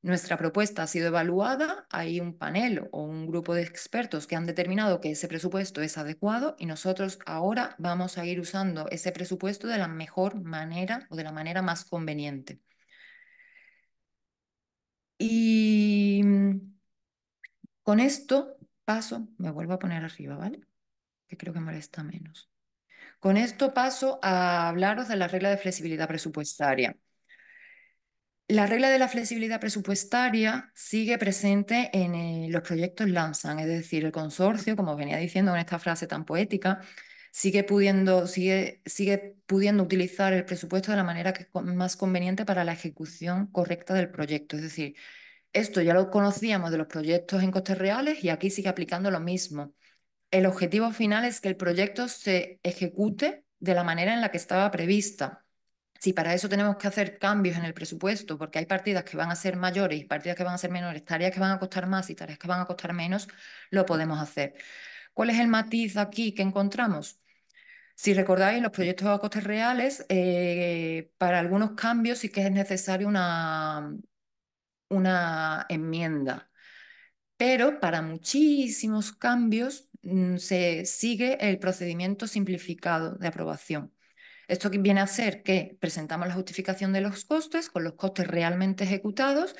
Speaker 2: Nuestra propuesta ha sido evaluada, hay un panel o un grupo de expertos que han determinado que ese presupuesto es adecuado y nosotros ahora vamos a ir usando ese presupuesto de la mejor manera o de la manera más conveniente. Y con esto paso, me vuelvo a poner arriba, ¿vale? Que creo que molesta menos. Con esto paso a hablaros de la regla de flexibilidad presupuestaria. La regla de la flexibilidad presupuestaria sigue presente en los proyectos LAMSAM, es decir, el consorcio, como venía diciendo en esta frase tan poética, sigue pudiendo utilizar el presupuesto de la manera que es más conveniente para la ejecución correcta del proyecto. Es decir, esto ya lo conocíamos de los proyectos en costes reales y aquí sigue aplicando lo mismo. El objetivo final es que el proyecto se ejecute de la manera en la que estaba prevista. Si para eso tenemos que hacer cambios en el presupuesto, porque hay partidas que van a ser mayores y partidas que van a ser menores, tareas que van a costar más y tareas que van a costar menos, lo podemos hacer. ¿Cuál es el matiz aquí que encontramos? Si recordáis, los proyectos a costes reales, para algunos cambios sí que es necesaria una enmienda, pero para muchísimos cambios se sigue el procedimiento simplificado de aprobación. Esto viene a ser que presentamos la justificación de los costes con los costes realmente ejecutados.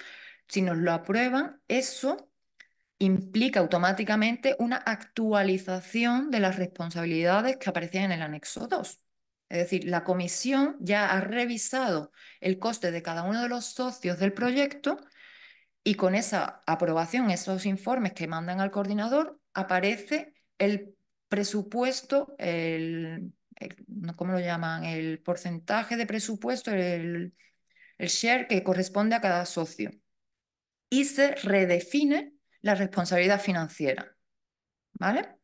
Speaker 2: Si nos lo aprueban, eso implica automáticamente una actualización de las responsabilidades que aparecían en el anexo 2. Es decir, la comisión ya ha revisado el coste de cada uno de los socios del proyecto y con esa aprobación, esos informes que mandan al coordinador, aparece el presupuesto, ¿cómo lo llaman? El porcentaje de presupuesto, el share que corresponde a cada socio. Y se redefine la responsabilidad financiera. ¿Vale?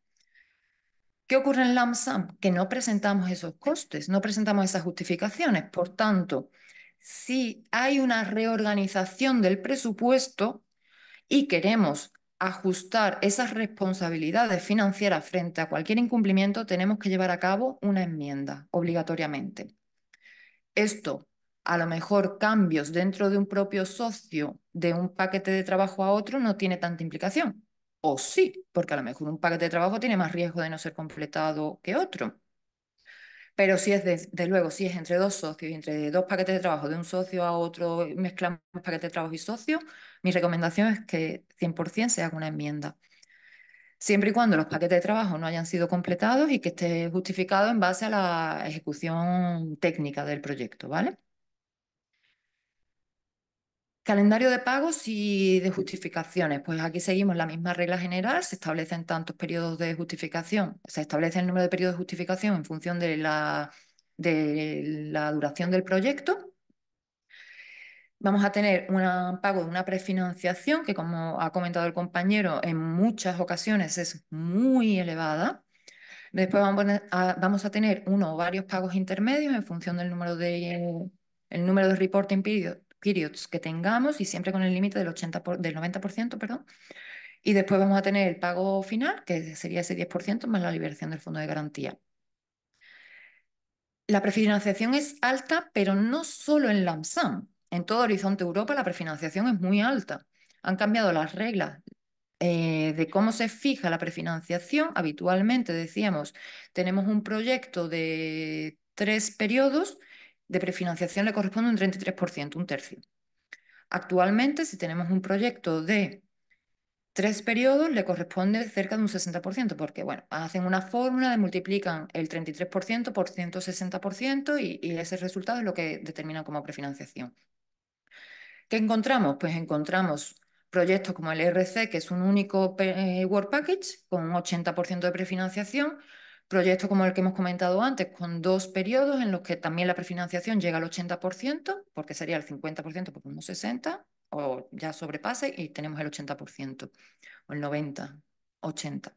Speaker 2: ¿Qué ocurre en LAMSAM? Que no presentamos esos costes, no presentamos esas justificaciones. Por tanto, si hay una reorganización del presupuesto y queremos ajustar esas responsabilidades financieras frente a cualquier incumplimiento, tenemos que llevar a cabo una enmienda obligatoriamente. Esto, a lo mejor cambios dentro de un propio socio de un paquete de trabajo a otro no tiene tanta implicación. O sí, porque a lo mejor un paquete de trabajo tiene más riesgo de no ser completado que otro. Pero si es de luego, si es entre dos socios y entre dos paquetes de trabajo de un socio a otro, mezclamos paquete de trabajo y socio, mi recomendación es que 100% se haga una enmienda. Siempre y cuando los paquetes de trabajo no hayan sido completados y que esté justificado en base a la ejecución técnica del proyecto, ¿vale? Calendario de pagos y de justificaciones. Pues aquí seguimos la misma regla general, se establecen tantos periodos de justificación, se establece el número de periodos de justificación en función de la duración del proyecto. Vamos a tener un pago de una prefinanciación que, como ha comentado el compañero, en muchas ocasiones es muy elevada. Después vamos a tener uno o varios pagos intermedios en función del número de reporting periods que tengamos y siempre con el límite del 90%, perdón. Y después vamos a tener el pago final, que sería ese 10% más la liberación del fondo de garantía. La prefinanciación es alta, pero no solo en LAMSAM. En todo Horizonte Europa la prefinanciación es muy alta. Han cambiado las reglas de cómo se fija la prefinanciación. Habitualmente decíamos, tenemos un proyecto de 3 periodos, de prefinanciación le corresponde un 33%, un tercio. Actualmente, si tenemos un proyecto de 3 periodos, le corresponde cerca de un 60%, porque bueno, hacen una fórmula, multiplican el 33% por 160% y ese resultado es lo que determina como prefinanciación. ¿Qué encontramos? Pues encontramos proyectos como el ERC, que es un único Work Package con un 80% de prefinanciación, proyectos como el que hemos comentado antes, con 2 periodos en los que también la prefinanciación llega al 80%, porque sería el 50% por unos 60%, o ya sobrepasa y tenemos el 80%, o el 90%, 80%.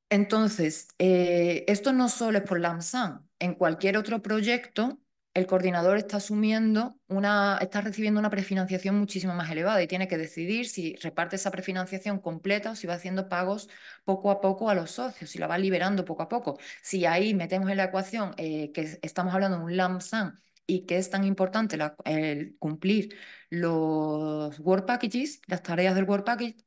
Speaker 2: Entonces, esto no solo es por LAMSAM. En cualquier otro proyecto, el coordinador está está recibiendo una prefinanciación muchísimo más elevada y tiene que decidir si reparte esa prefinanciación completa o si va haciendo pagos poco a poco a los socios, si la va liberando poco a poco. Si ahí metemos en la ecuación que estamos hablando de un LAMSAM y que es tan importante el cumplir los Work Packages, las tareas del Work Package,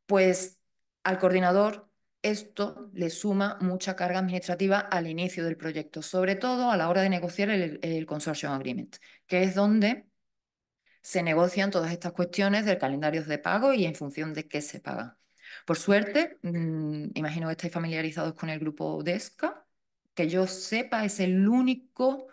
Speaker 2: pues al coordinador esto le suma mucha carga administrativa al inicio del proyecto, sobre todo a la hora de negociar el Consortium Agreement, que es donde se negocian todas estas cuestiones del calendario de pago y en función de qué se paga. Por suerte, imagino que estáis familiarizados con el grupo DESCA, que yo sepa es el único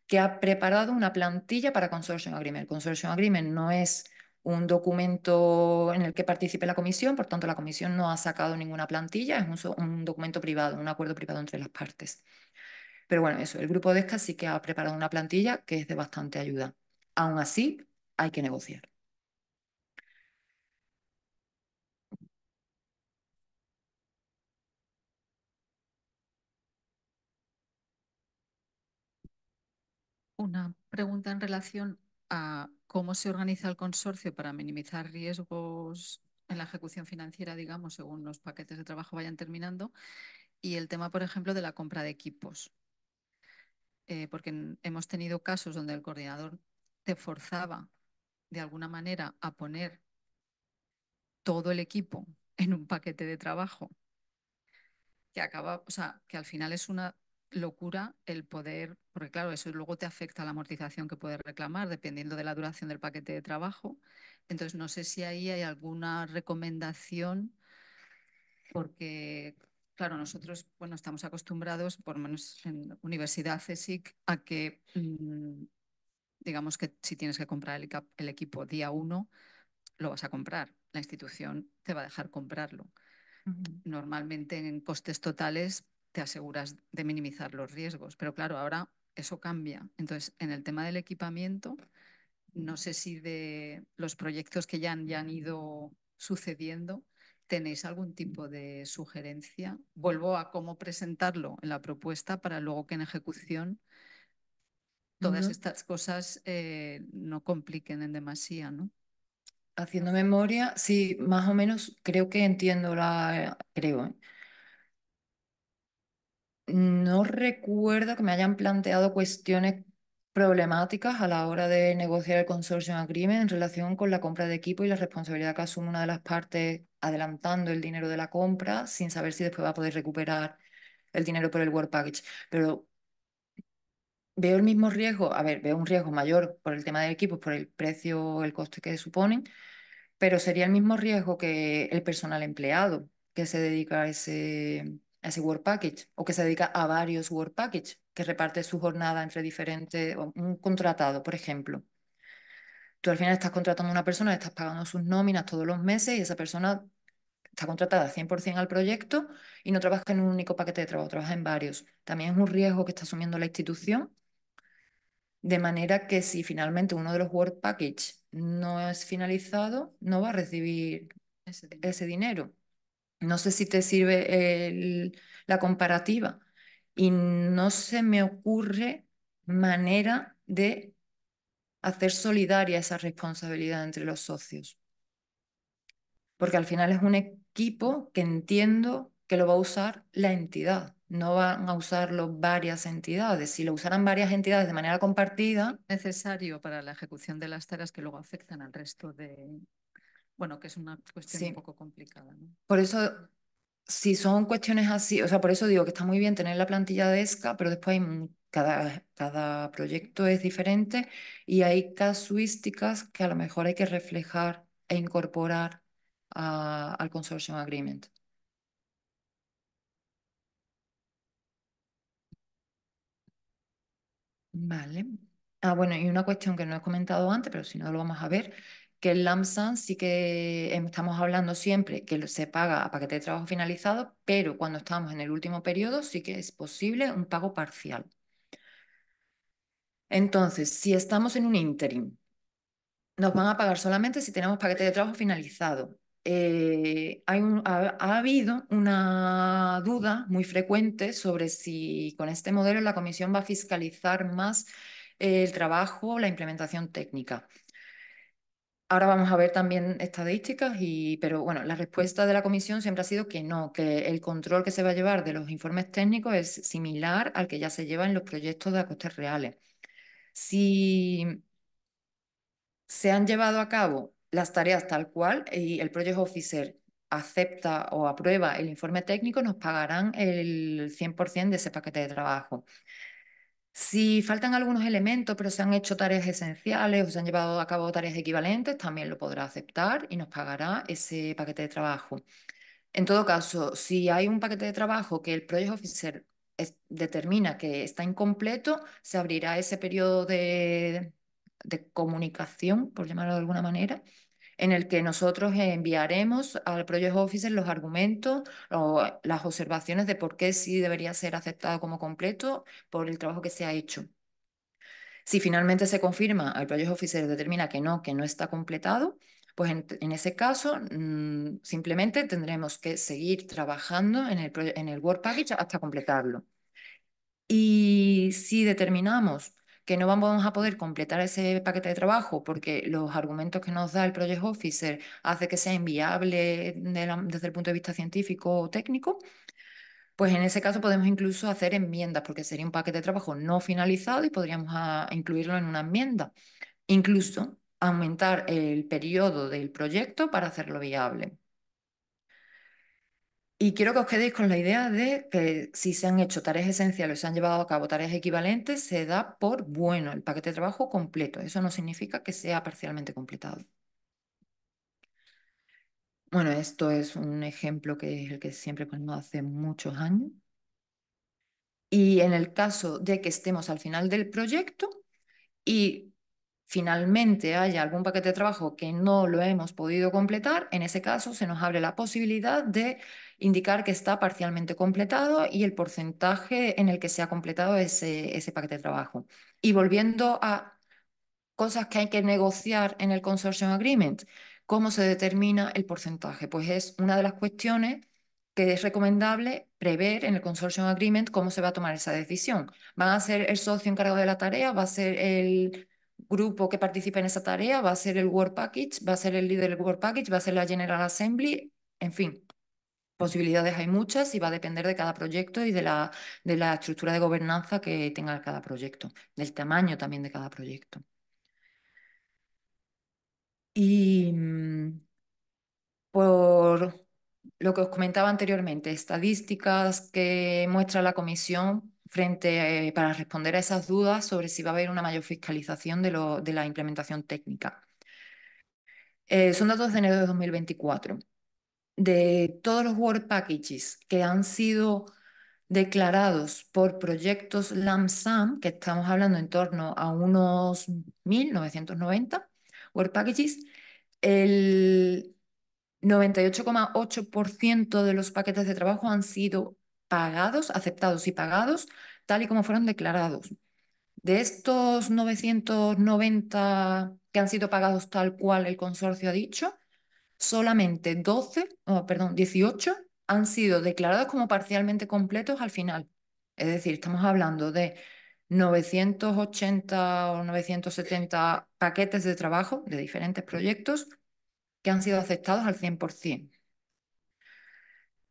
Speaker 2: que ha preparado una plantilla para Consortium Agreement. El Consortium Agreement no es un documento en el que participe la comisión, por tanto la comisión no ha sacado ninguna plantilla, es un documento privado, un acuerdo privado entre las partes. Pero bueno, eso, el grupo DESCA sí que ha preparado una plantilla que es de bastante ayuda. Aún así, hay que negociar.
Speaker 3: Una pregunta en relación a cómo se organiza el consorcio para minimizar riesgos en la ejecución financiera, digamos, según los paquetes de trabajo vayan terminando, y el tema, por ejemplo, de la compra de equipos. Porque hemos tenido casos donde el coordinador te forzaba de alguna manera a poner todo el equipo en un paquete de trabajo que acaba, o sea, que al final es una locura el poder, porque claro, eso luego te afecta a la amortización que puedes reclamar dependiendo de la duración del paquete de trabajo. Entonces, no sé si ahí hay alguna recomendación, porque, claro, nosotros, bueno, estamos acostumbrados, por lo menos en Universidad CSIC, a que, digamos que si tienes que comprar el equipo día 1, lo vas a comprar. La institución te va a dejar comprarlo. Normalmente en costes totales te aseguras de minimizar los riesgos, pero claro, ahora eso cambia. Entonces, en el tema del equipamiento, no sé si de los proyectos que ya han ido sucediendo, tenéis algún tipo de sugerencia. Vuelvo a cómo presentarlo en la propuesta para luego que en ejecución todas
Speaker 2: No.
Speaker 3: estas cosas no compliquen en demasía, ¿no?
Speaker 2: Haciendo memoria, sí, más o menos creo que entiendo creo, ¿eh? No recuerdo que me hayan planteado cuestiones problemáticas a la hora de negociar el Consortium Agreement en relación con la compra de equipo y la responsabilidad que asume una de las partes adelantando el dinero de la compra sin saber si después va a poder recuperar el dinero por el Work Package. Pero veo el mismo riesgo, a ver, veo un riesgo mayor por el tema del equipo, por el precio, el coste que suponen, pero sería el mismo riesgo que el personal empleado que se dedica a ese Work Package o que se dedica a varios Work Package, que reparte su jornada entre diferentes, un contratado, por ejemplo. Tú al final estás contratando a una persona, le estás pagando sus nóminas todos los meses y esa persona está contratada 100% al proyecto y no trabaja en un único paquete de trabajo, trabaja en varios. También es un riesgo que está asumiendo la institución, de manera que si finalmente uno de los Work Package no es finalizado, no va a recibir ese dinero. No sé si te sirve la comparativa y no se me ocurre manera de hacer solidaria esa responsabilidad entre los socios. Porque al final es un equipo que entiendo que lo va a usar la entidad, no van a usarlo varias entidades. Si lo usaran varias entidades de manera compartida,
Speaker 3: Necesario para la ejecución de las tareas que luego afectan al resto de... Bueno, que es una cuestión un
Speaker 2: sí.
Speaker 3: poco complicada, ¿no?
Speaker 2: Por eso, si son cuestiones así, o sea, por eso digo que está muy bien tener la plantilla de ESCA, pero después cada proyecto es diferente y hay casuísticas que a lo mejor hay que reflejar e incorporar al Consortium Agreement. Vale. Ah, bueno, y una cuestión que no he comentado antes, pero si no lo vamos a ver, que el lump sum sí que estamos hablando siempre que se paga a paquete de trabajo finalizado, pero cuando estamos en el último periodo sí que es posible un pago parcial. Entonces, si estamos en un interim, nos van a pagar solamente si tenemos paquete de trabajo finalizado. Ha habido una duda muy frecuente sobre si con este modelo la comisión va a fiscalizar más el trabajo, la implementación técnica. Ahora vamos a ver también estadísticas, pero bueno, la respuesta de la comisión siempre ha sido que no, que el control que se va a llevar de los informes técnicos es similar al que ya se lleva en los proyectos de costes reales. Si se han llevado a cabo las tareas tal cual y el Project Officer acepta o aprueba el informe técnico, nos pagarán el 100% de ese paquete de trabajo. Si faltan algunos elementos, pero se han hecho tareas esenciales o se han llevado a cabo tareas equivalentes, también lo podrá aceptar y nos pagará ese paquete de trabajo. En todo caso, si hay un paquete de trabajo que el Project Officer determina que está incompleto, se abrirá ese periodo de comunicación, por llamarlo de alguna manera, en el que nosotros enviaremos al Project Officer los argumentos o las observaciones de por qué sí debería ser aceptado como completo por el trabajo que se ha hecho. Si finalmente se confirma, el Project Officer determina que no está completado, pues en ese caso simplemente tendremos que seguir trabajando en el Work Package hasta completarlo. Y si determinamos que no vamos a poder completar ese paquete de trabajo porque los argumentos que nos da el Project Officer hace que sea inviable desde el punto de vista científico o técnico, pues en ese caso podemos incluso hacer enmiendas porque sería un paquete de trabajo no finalizado y podríamos incluirlo en una enmienda. Incluso aumentar el periodo del proyecto para hacerlo viable. Y quiero que os quedéis con la idea de que si se han hecho tareas esenciales o se han llevado a cabo tareas equivalentes, se da por bueno el paquete de trabajo completo. Eso no significa que sea parcialmente completado. Bueno, esto es un ejemplo que es el que siempre ponemos hace muchos años. Y en el caso de que estemos al final del proyecto y finalmente haya algún paquete de trabajo que no lo hemos podido completar, en ese caso se nos abre la posibilidad de indicar que está parcialmente completado y el porcentaje en el que se ha completado ese paquete de trabajo. Y volviendo a cosas que hay que negociar en el Consortium Agreement, ¿cómo se determina el porcentaje? Pues es una de las cuestiones que es recomendable prever en el Consortium Agreement cómo se va a tomar esa decisión. ¿Va a ser el socio encargado de la tarea? ¿Va a ser el grupo que participa en esa tarea? ¿Va a ser el Work Package? ¿Va a ser el líder del Work Package? ¿Va a ser la General Assembly? En fin, posibilidades hay muchas y va a depender de cada proyecto y de la estructura de gobernanza que tenga cada proyecto, del tamaño también de cada proyecto. Y por lo que os comentaba anteriormente, estadísticas que muestra la comisión para responder a esas dudas sobre si va a haber una mayor fiscalización de la implementación técnica. Son datos de enero de 2024. De todos los Work Packages que han sido declarados por proyectos LAMSAM, que estamos hablando en torno a unos 1.990 Work Packages, el 98,8% de los paquetes de trabajo han sido pagados, aceptados y pagados, tal y como fueron declarados. De estos 990 que han sido pagados tal cual el consorcio ha dicho, solamente 18 han sido declarados como parcialmente completos al final. Es decir, estamos hablando de 980 o 970 paquetes de trabajo de diferentes proyectos que han sido aceptados al 100%.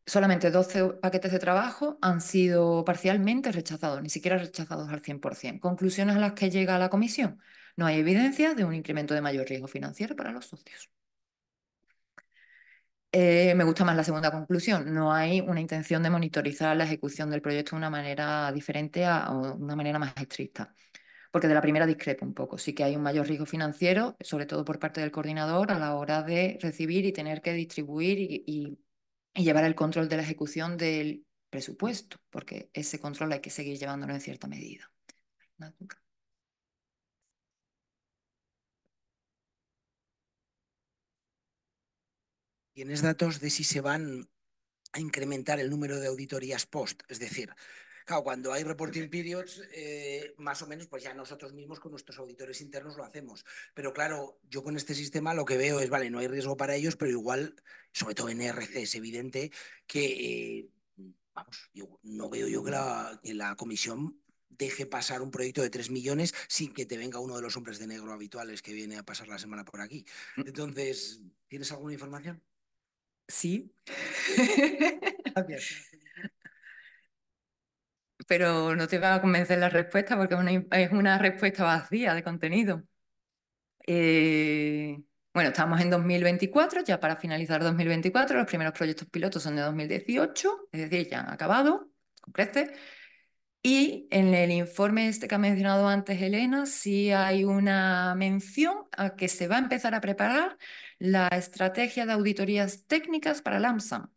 Speaker 2: Solamente 12 paquetes de trabajo han sido parcialmente rechazados, ni siquiera rechazados al 100%. Conclusiones a las que llega la comisión. No hay evidencia de un incremento de mayor riesgo financiero para los socios. Me gusta más la segunda conclusión. No hay una intención de monitorizar la ejecución del proyecto de una manera diferente o una manera más estricta. Porque de la primera discrepo un poco. Sí que hay un mayor riesgo financiero, sobre todo por parte del coordinador, a la hora de recibir y tener que distribuir y llevar el control de la ejecución del presupuesto, porque ese control hay que seguir llevándolo en cierta medida.
Speaker 5: ¿Tienes datos de si se van a incrementar el número de auditorías post? Es decir, claro, cuando hay reporting periods, más o menos, pues ya nosotros mismos con nuestros auditores internos lo hacemos. Pero claro, yo con este sistema lo que veo es, vale, no hay riesgo para ellos, pero igual, sobre todo en ERC, es evidente que, vamos, no veo yo que la comisión deje pasar un proyecto de 3 millones sin que te venga uno de los hombres de negro habituales que viene a pasar la semana por aquí. Entonces, ¿tienes alguna información?
Speaker 2: Sí.
Speaker 5: Gracias.
Speaker 2: pero no te va a convencer la respuesta porque es una respuesta vacía de contenido. Bueno, estamos en 2024, ya para finalizar 2024, los primeros proyectos pilotos son de 2018, es decir, ya han acabado, con creces. Y en el informe este que ha mencionado antes Elena, sí hay una mención a que se va a empezar a preparar la estrategia de auditorías técnicas para LAMSAM.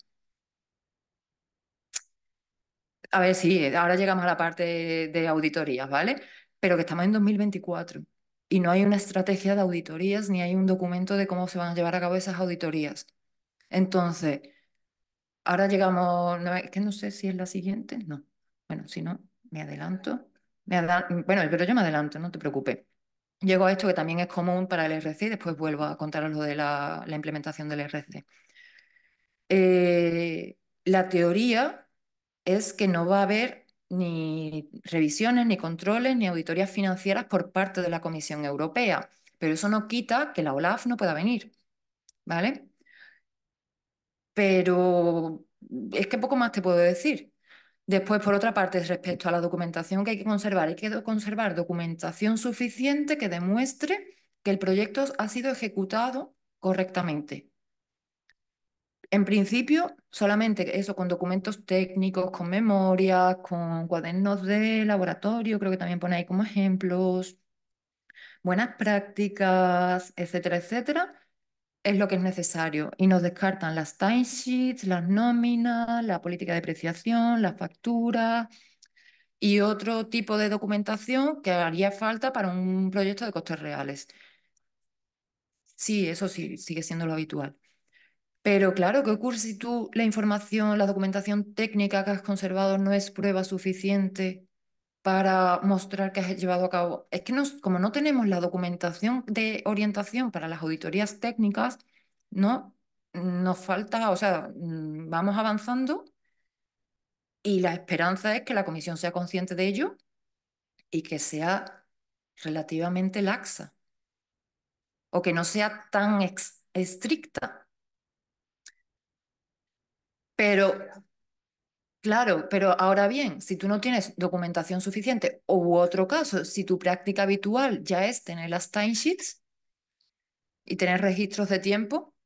Speaker 2: A ver, sí, ahora llegamos a la parte de auditorías, ¿vale? Pero que estamos en 2024 y no hay una estrategia de auditorías ni hay un documento de cómo se van a llevar a cabo esas auditorías. Entonces, ahora llegamos, no, es que no sé si es la siguiente, no. Bueno, si no, me adelanto. Bueno, pero yo me adelanto, no te preocupes. Llego a esto que también es común para el RC y después vuelvo a contaros lo de la implementación del RC. La teoría es que no va a haber ni revisiones, ni controles, ni auditorías financieras por parte de la Comisión Europea, pero eso no quita que la OLAF no pueda venir, ¿vale? Pero es que poco más te puedo decir. Después, por otra parte, respecto a la documentación que hay que conservar documentación suficiente que demuestre que el proyecto ha sido ejecutado correctamente. En principio, solamente eso, con documentos técnicos, con memorias, con cuadernos de laboratorio, creo que también pone ahí como ejemplos, buenas prácticas, etcétera, etcétera, es lo que es necesario. Y nos descartan las timesheets, las nóminas, la política de depreciación, las facturas y otro tipo de documentación que haría falta para un proyecto de costes reales. Sí, eso sí, sigue siendo lo habitual. Pero claro, ¿qué ocurre si tú la información, la documentación técnica que has conservado no es prueba suficiente para mostrar que has llevado a cabo? Es que como no tenemos la documentación de orientación para las auditorías técnicas, no nos falta, o sea, vamos avanzando y la esperanza es que la comisión sea consciente de ello y que sea relativamente laxa o que no sea tan estricta. Pero claro, pero ahora bien, si tú no tienes documentación suficiente, u otro caso, si tu práctica habitual ya es tener las timesheets y tener registros de tiempo,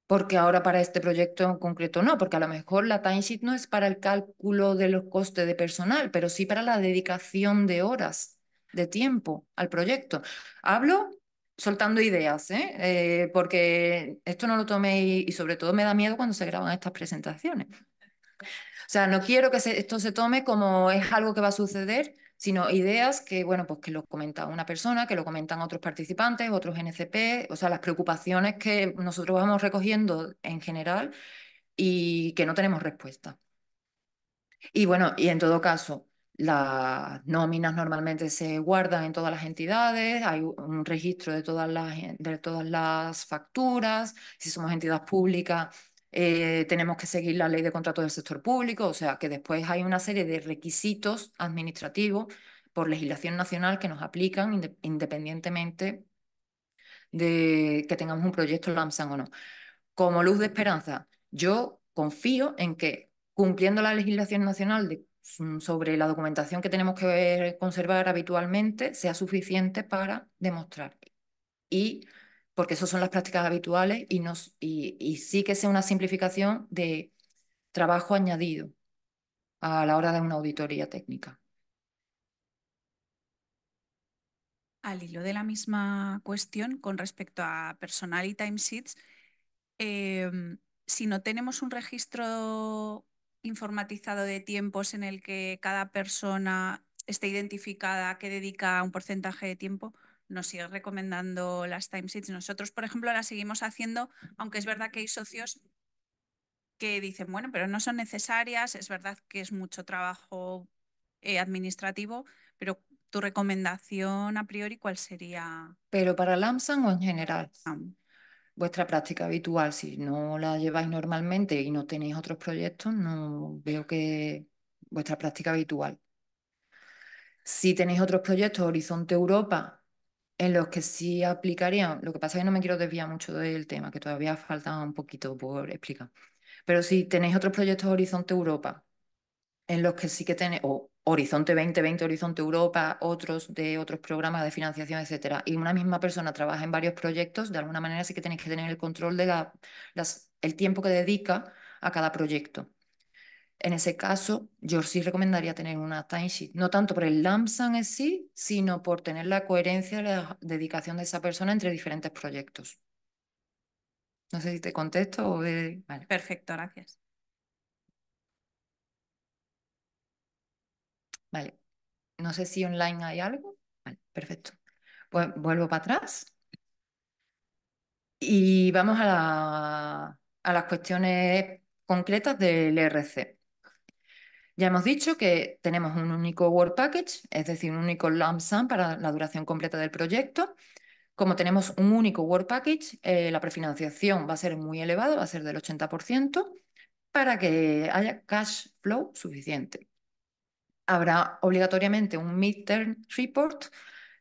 Speaker 2: porque ahora para este proyecto en concreto no, porque a lo mejor la timesheet no es para el cálculo de los costes de personal, pero sí para la dedicación de horas de tiempo al proyecto. Hablo soltando ideas, porque esto no lo toméis y sobre todo me da miedo cuando se graban estas presentaciones. O sea, no quiero que esto se tome como es algo que va a suceder, sino ideas que, bueno, pues que lo comenta una persona, que lo comentan otros participantes, otros NCP, o sea, las preocupaciones que nosotros vamos recogiendo en general y que no tenemos respuesta. Y bueno, y en todo caso, las nóminas normalmente se guardan en todas las entidades, hay un registro de todas las facturas, si somos entidad pública, tenemos que seguir la ley de contratos del sector público, o sea que después hay una serie de requisitos administrativos por legislación nacional que nos aplican independientemente de que tengamos un proyecto LAMSAM o no. Como luz de esperanza, yo confío en que cumpliendo la legislación nacional sobre la documentación que tenemos que conservar habitualmente sea suficiente para demostrar. Y porque esas son las prácticas habituales y sí que sea una simplificación de trabajo añadido a la hora de una auditoría técnica.
Speaker 1: Al hilo de la misma cuestión, con respecto a personal y timesheets, si no tenemos un registro informatizado de tiempos en el que cada persona esté identificada que dedica un porcentaje de tiempo, nos sigue recomendando las timesheets. Nosotros, por ejemplo, las seguimos haciendo, aunque es verdad que hay socios que dicen, bueno, pero no son necesarias, es verdad que es mucho trabajo administrativo, pero tu recomendación a priori, ¿cuál sería?
Speaker 2: Pero para LAMSAM o en general, vuestra práctica habitual, si no la lleváis normalmente y no tenéis otros proyectos, no veo que vuestra práctica habitual. Si tenéis otros proyectos Horizonte Europa en los que sí aplicarían, lo que pasa es que no me quiero desviar mucho del tema, que todavía falta un poquito por explicar. Pero si tenéis otros proyectos Horizonte Europa en los que sí que tenemos, o Horizonte 2020, Horizonte Europa, otros de otros programas de financiación, etcétera, y una misma persona trabaja en varios proyectos, de alguna manera sí que tenéis que tener el control de el tiempo que dedica a cada proyecto. En ese caso, yo sí recomendaría tener una timesheet, no tanto por el lump sum en sí, sino por tener la coherencia y la dedicación de esa persona entre diferentes proyectos. No sé si te contesto o... Vale.
Speaker 1: Perfecto, gracias.
Speaker 2: Vale. No sé si online hay algo. Vale, perfecto. Pues vuelvo para atrás y vamos a las cuestiones concretas del ERC. Ya hemos dicho que tenemos un único Work Package, es decir, un único lump sum para la duración completa del proyecto. Como tenemos un único Work Package, la prefinanciación va a ser muy elevada, va a ser del 80%, para que haya cash flow suficiente. Habrá obligatoriamente un midterm report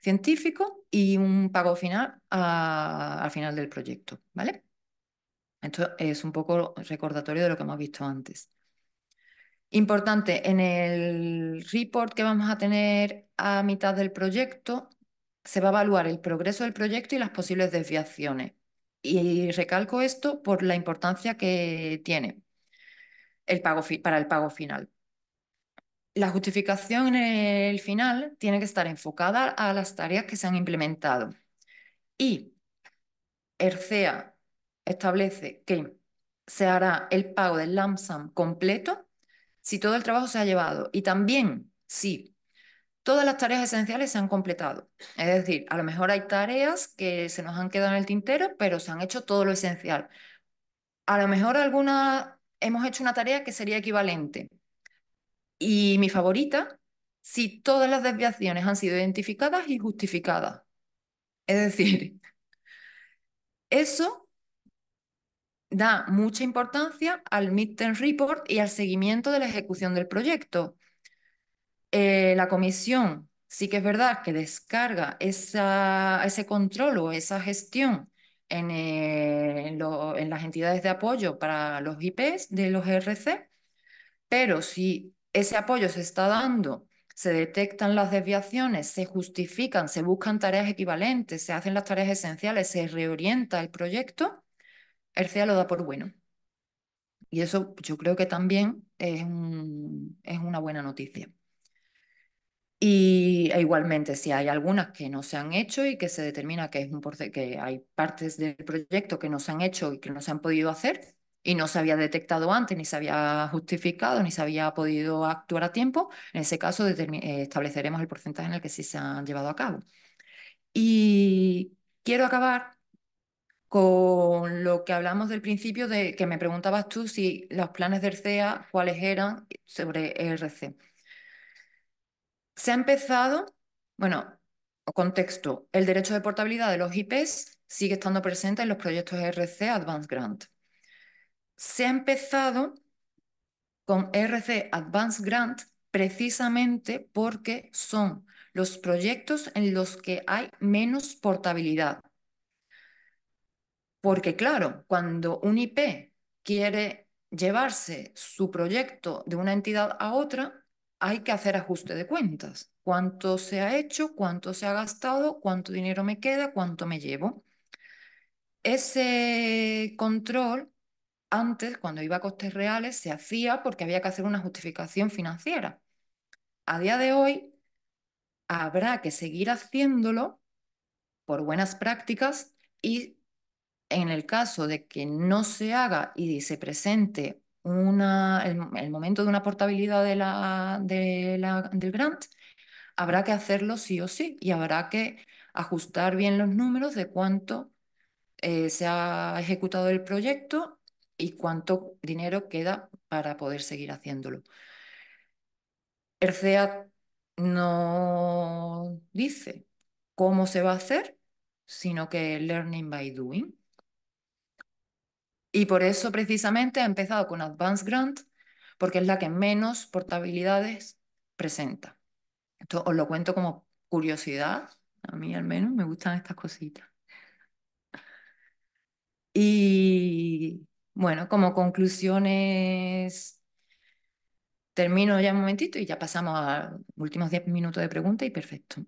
Speaker 2: científico y un pago final al final del proyecto, ¿vale? Esto es un poco recordatorio de lo que hemos visto antes. Importante, en el report que vamos a tener a mitad del proyecto, se va a evaluar el progreso del proyecto y las posibles desviaciones. Y recalco esto por la importancia que tiene para el pago final. La justificación en el final tiene que estar enfocada a las tareas que se han implementado. Y ERCEA establece que se hará el pago del lump sum completo si todo el trabajo se ha llevado y también si todas las tareas esenciales se han completado. Es decir, a lo mejor hay tareas que se nos han quedado en el tintero, pero se han hecho todo lo esencial. A lo mejor hemos hecho una tarea que sería equivalente. Y mi favorita, si todas las desviaciones han sido identificadas y justificadas. Es decir, eso da mucha importancia al midterm report y al seguimiento de la ejecución del proyecto. La comisión sí que es verdad que descarga ese control o esa gestión en las entidades de apoyo para los IPs de los ERC, pero si ese apoyo se está dando, se detectan las desviaciones, se justifican, se buscan tareas equivalentes, se hacen las tareas esenciales, se reorienta el proyecto, el CEA lo da por bueno. Y eso yo creo que también es una buena noticia. E igualmente, si hay algunas que no se han hecho y que se determina que, que hay partes del proyecto que no se han hecho y que no se han podido hacer y no se había detectado antes, ni se había justificado, ni se había podido actuar a tiempo, en ese caso estableceremos el porcentaje en el que sí se han llevado a cabo. Y quiero acabar con lo que hablamos del principio de que me preguntabas tú si los planes del CEA, cuáles eran sobre ERC. Se ha empezado, bueno, contexto, el derecho de portabilidad de los IPs sigue estando presente en los proyectos ERC Advanced Grant. Se ha empezado con ERC Advanced Grant precisamente porque son los proyectos en los que hay menos portabilidad. Porque claro, cuando un IP quiere llevarse su proyecto de una entidad a otra, hay que hacer ajuste de cuentas. ¿Cuánto se ha hecho? ¿Cuánto se ha gastado? ¿Cuánto dinero me queda? ¿Cuánto me llevo? Ese control antes, cuando iba a costes reales, se hacía porque había que hacer una justificación financiera. A día de hoy, habrá que seguir haciéndolo por buenas prácticas y en el caso de que no se haga y se presente el momento de una portabilidad del grant, habrá que hacerlo sí o sí y habrá que ajustar bien los números de cuánto se ha ejecutado el proyecto y cuánto dinero queda para poder seguir haciéndolo. El CEA no dice cómo se va a hacer, sino que learning by doing. Y por eso precisamente ha empezado con Advanced Grant, porque es la que menos portabilidades presenta. Esto os lo cuento como curiosidad, a mí al menos me gustan estas cositas. Y bueno, como conclusiones Termino ya un momentito y ya pasamos a los últimos 10 minutos de preguntas y perfecto.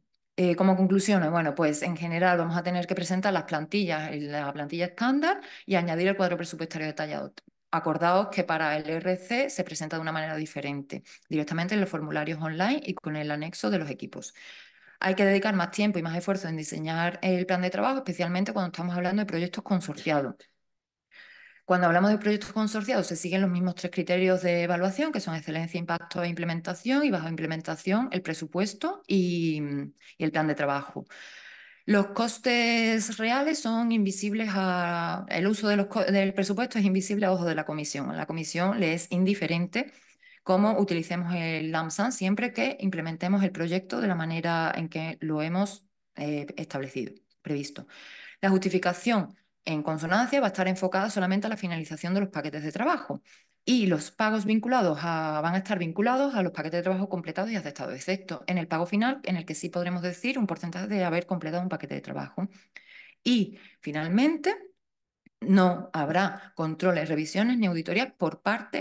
Speaker 2: Como conclusiones, bueno, pues en general vamos a tener que presentar las plantillas en la plantilla estándar y añadir el cuadro presupuestario detallado. Acordaos que para el RC se presenta de una manera diferente, directamente en los formularios online y con el anexo de los equipos. Hay que dedicar más tiempo y más esfuerzo en diseñar el plan de trabajo, especialmente cuando estamos hablando de proyectos consorciados. Cuando hablamos de proyectos consorciados, se siguen los mismos 3 criterios de evaluación, que son excelencia, impacto e implementación, y bajo implementación, el presupuesto y el plan de trabajo. Los costes reales son invisibles el uso del presupuesto es invisible a ojos de la comisión. A la comisión le es indiferente cómo utilicemos el LAMSAM siempre que implementemos el proyecto de la manera en que lo hemos establecido, previsto. La justificación en consonancia va a estar enfocada solamente a la finalización de los paquetes de trabajo y los pagos van a estar vinculados a los paquetes de trabajo completados y aceptados, excepto en el pago final, en el que sí podremos decir un porcentaje de haber completado un paquete de trabajo. Y finalmente, no habrá controles, revisiones ni auditorías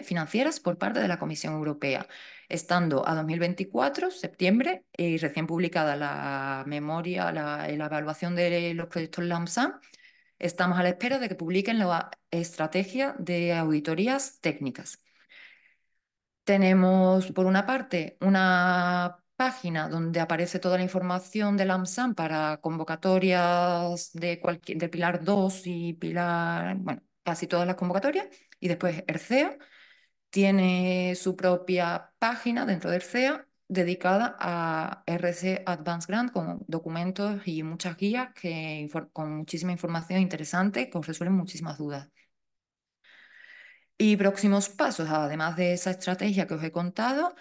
Speaker 2: financieras por parte de la Comisión Europea. Estando a 2024, septiembre, y recién publicada la memoria, la evaluación de los proyectos LAMSAM, estamos a la espera de que publiquen la estrategia de auditorías técnicas. Tenemos, por una parte, una página donde aparece toda la información del AMSAM para convocatorias de Pilar 2 y Pilar, bueno, casi todas las convocatorias. Y después ERCEA tiene su propia página dentro de ERCEA dedicada a RC Advanced Grant con documentos y muchas guías con muchísima información interesante que os resuelven muchísimas dudas. Y próximos pasos, además de esa estrategia que os he contado,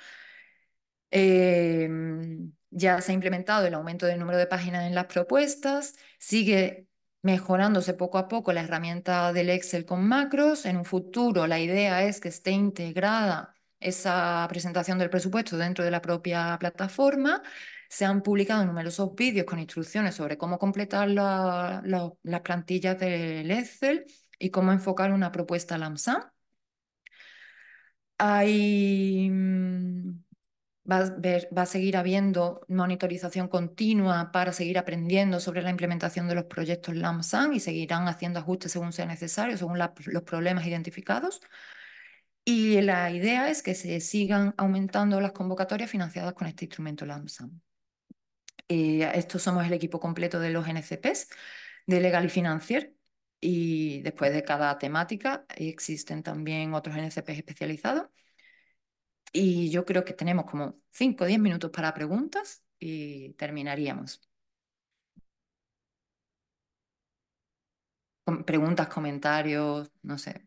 Speaker 2: ya se ha implementado el aumento del número de páginas en las propuestas, sigue mejorándose poco a poco la herramienta del Excel con macros. En un futuro la idea es que esté integrada esa presentación del presupuesto dentro de la propia plataforma. Se han publicado numerosos vídeos con instrucciones sobre cómo completar las plantillas del Excel y cómo enfocar una propuesta LAMSAM. Va a seguir habiendo monitorización continua para seguir aprendiendo sobre la implementación de los proyectos LAMSAM y seguirán haciendo ajustes según sea necesario, según los problemas identificados. Y la idea es que se sigan aumentando las convocatorias financiadas con este instrumento LAMSAM. Estos somos el equipo completo de los NCPs, de Legal y Financier, y después de cada temática existen también otros NCPs especializados. Y yo creo que tenemos como 5 o 10 minutos para preguntas y terminaríamos. Preguntas, comentarios, no sé.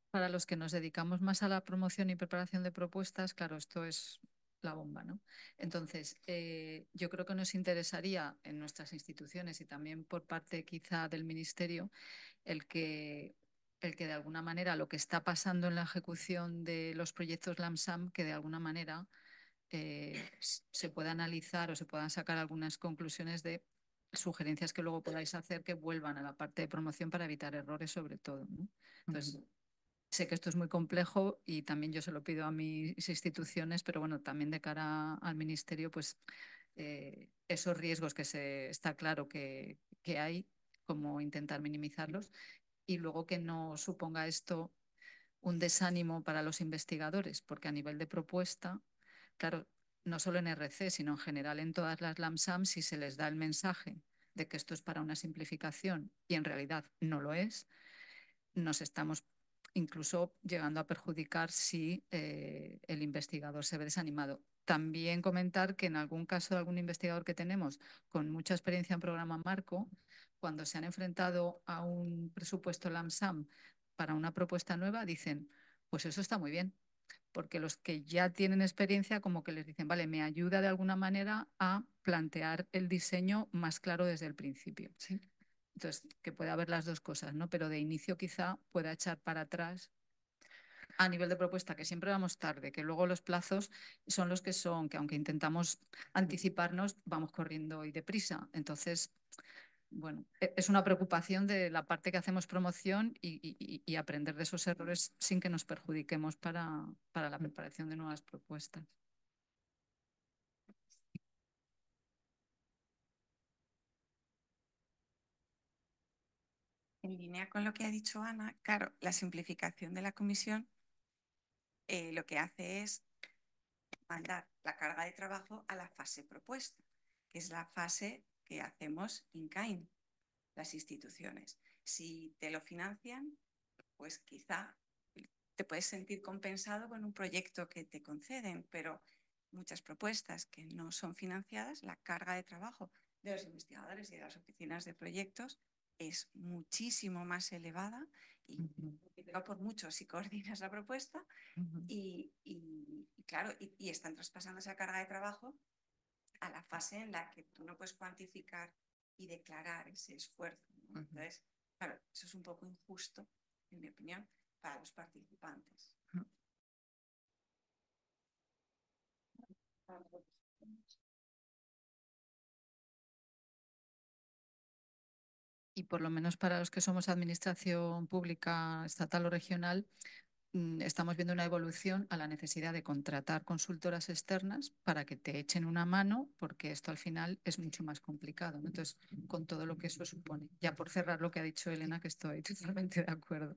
Speaker 3: Para los que nos dedicamos más a la promoción y preparación de propuestas, claro, esto es la bomba, ¿no? Entonces, yo creo que nos interesaría en nuestras instituciones y también por parte quizá del Ministerio el que de alguna manera lo que está pasando en la ejecución de los proyectos LAMSAM, que de alguna manera se pueda analizar o se puedan sacar algunas conclusiones de sugerencias que luego podáis hacer que vuelvan a la parte de promoción para evitar errores sobre todo, ¿no? Entonces, sé que esto es muy complejo y también yo se lo pido a mis instituciones, pero bueno, también de cara al Ministerio, pues esos riesgos está claro que hay, como intentar minimizarlos y luego que no suponga esto un desánimo para los investigadores, porque a nivel de propuesta, claro, no solo en RC, sino en general en todas las LAMSAM, si se les da el mensaje de que esto es para una simplificación y en realidad no lo es, nos estamos incluso llegando a perjudicar si el investigador se ve desanimado. También comentar que en algún caso de algún investigador que tenemos con mucha experiencia en programa marco, cuando se han enfrentado a un presupuesto LAMSAM para una propuesta nueva, dicen, pues eso está muy bien, porque los que ya tienen experiencia como que les dicen, vale, me ayuda de alguna manera a plantear el diseño más claro desde el principio.
Speaker 2: Sí.
Speaker 3: Entonces, que puede haber las dos cosas, ¿no? Pero de inicio quizá pueda echar para atrás. a nivel de propuesta, que siempre vamos tarde, que luego los plazos son los que son, que aunque intentamos anticiparnos, vamos corriendo y deprisa. Entonces, bueno, es una preocupación de la parte que hacemos promoción y aprender de esos errores sin que nos perjudiquemos para la preparación de nuevas propuestas.
Speaker 1: En línea con lo que ha dicho Ana, claro, la simplificación de la comisión lo que hace es mandar la carga de trabajo a la fase propuesta, que es la fase que hacemos in kind, las instituciones. Si te lo financian, pues quizá te puedes sentir compensado con un proyecto que te conceden, pero muchas propuestas que no son financiadas, la carga de trabajo de los investigadores y de las oficinas de proyectos es muchísimo más elevada y multiplica por mucho si coordinas la propuesta y claro, y están traspasando esa carga de trabajo a la fase en la que tú no puedes cuantificar y declarar ese esfuerzo, ¿no? Entonces, claro, eso es un poco injusto, en mi opinión, para los participantes.
Speaker 3: Y por lo menos para los que somos administración pública estatal o regional, estamos viendo una evolución a la necesidad de contratar consultoras externas para que te echen una mano, porque esto al final es mucho más complicado, ¿no? Entonces, con todo lo que eso supone. Ya por cerrar lo que ha dicho Elena, que estoy totalmente de acuerdo.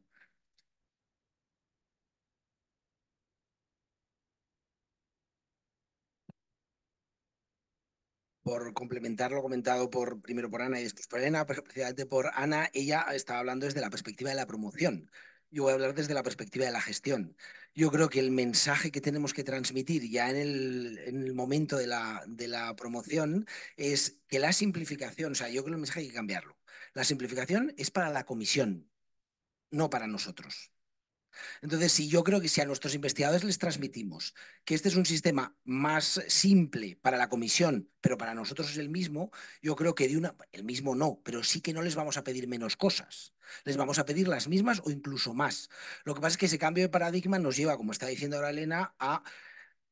Speaker 5: Por complementar lo comentado primero por Ana y después por Elena, pero precisamente por Ana, ella estaba hablando desde la perspectiva de la promoción. Yo voy a hablar desde la perspectiva de la gestión. Yo creo que el mensaje que tenemos que transmitir ya en el momento de la promoción es que la simplificación, o sea, yo creo que el mensaje hay que cambiarlo. La simplificación es para la comisión, no para nosotros. Entonces, sí, yo creo que si a nuestros investigadores les transmitimos que este es un sistema más simple para la comisión, pero para nosotros es el mismo, yo creo que el mismo no, pero sí que no les vamos a pedir menos cosas. Les vamos a pedir las mismas o incluso más. Lo que pasa es que ese cambio de paradigma nos lleva, como está diciendo ahora Elena, a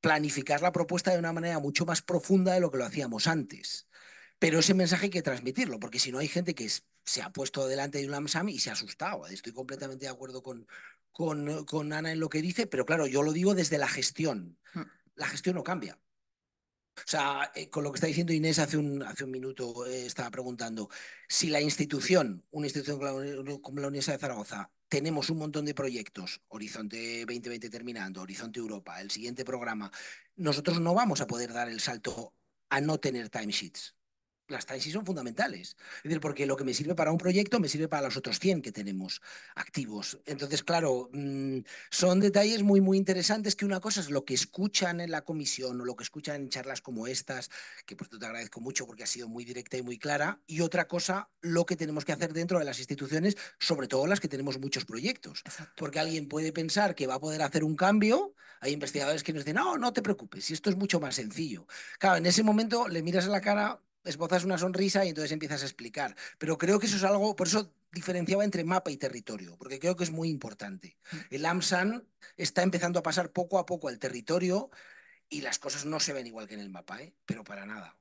Speaker 5: planificar la propuesta de una manera mucho más profunda de lo que lo hacíamos antes. Pero ese mensaje hay que transmitirlo, porque si no hay gente que se ha puesto delante de un LAMSAM y se ha asustado. Estoy completamente de acuerdo con Ana en lo que dice, pero claro, yo lo digo desde la gestión. La gestión no cambia. O sea, con lo que está diciendo Inés hace un minuto, estaba preguntando, si una institución como la Universidad de Zaragoza, tenemos un montón de proyectos, Horizonte 2020 terminando, Horizonte Europa, el siguiente programa, nosotros no vamos a poder dar el salto a no tener timesheets. Las timesheets son fundamentales. Es decir, porque lo que me sirve para un proyecto me sirve para los otros 100 que tenemos activos. Entonces, claro, son detalles muy, muy interesantes que una cosa es lo que escuchan en la comisión o lo que escuchan en charlas como estas, que por cierto te agradezco mucho porque ha sido muy directa y muy clara, y otra cosa, lo que tenemos que hacer dentro de las instituciones, sobre todo las que tenemos muchos proyectos.
Speaker 2: Exacto.
Speaker 5: Porque alguien puede pensar que va a poder hacer un cambio, hay investigadores que nos dicen, no, no te preocupes, si esto es mucho más sencillo. Claro, en ese momento le miras a la cara, esbozas una sonrisa y entonces empiezas a explicar. Pero creo que eso es algo, por eso diferenciaba entre mapa y territorio, porque creo que es muy importante. El AMSAN está empezando a pasar poco a poco al territorio y las cosas no se ven igual que en el mapa, pero para nada.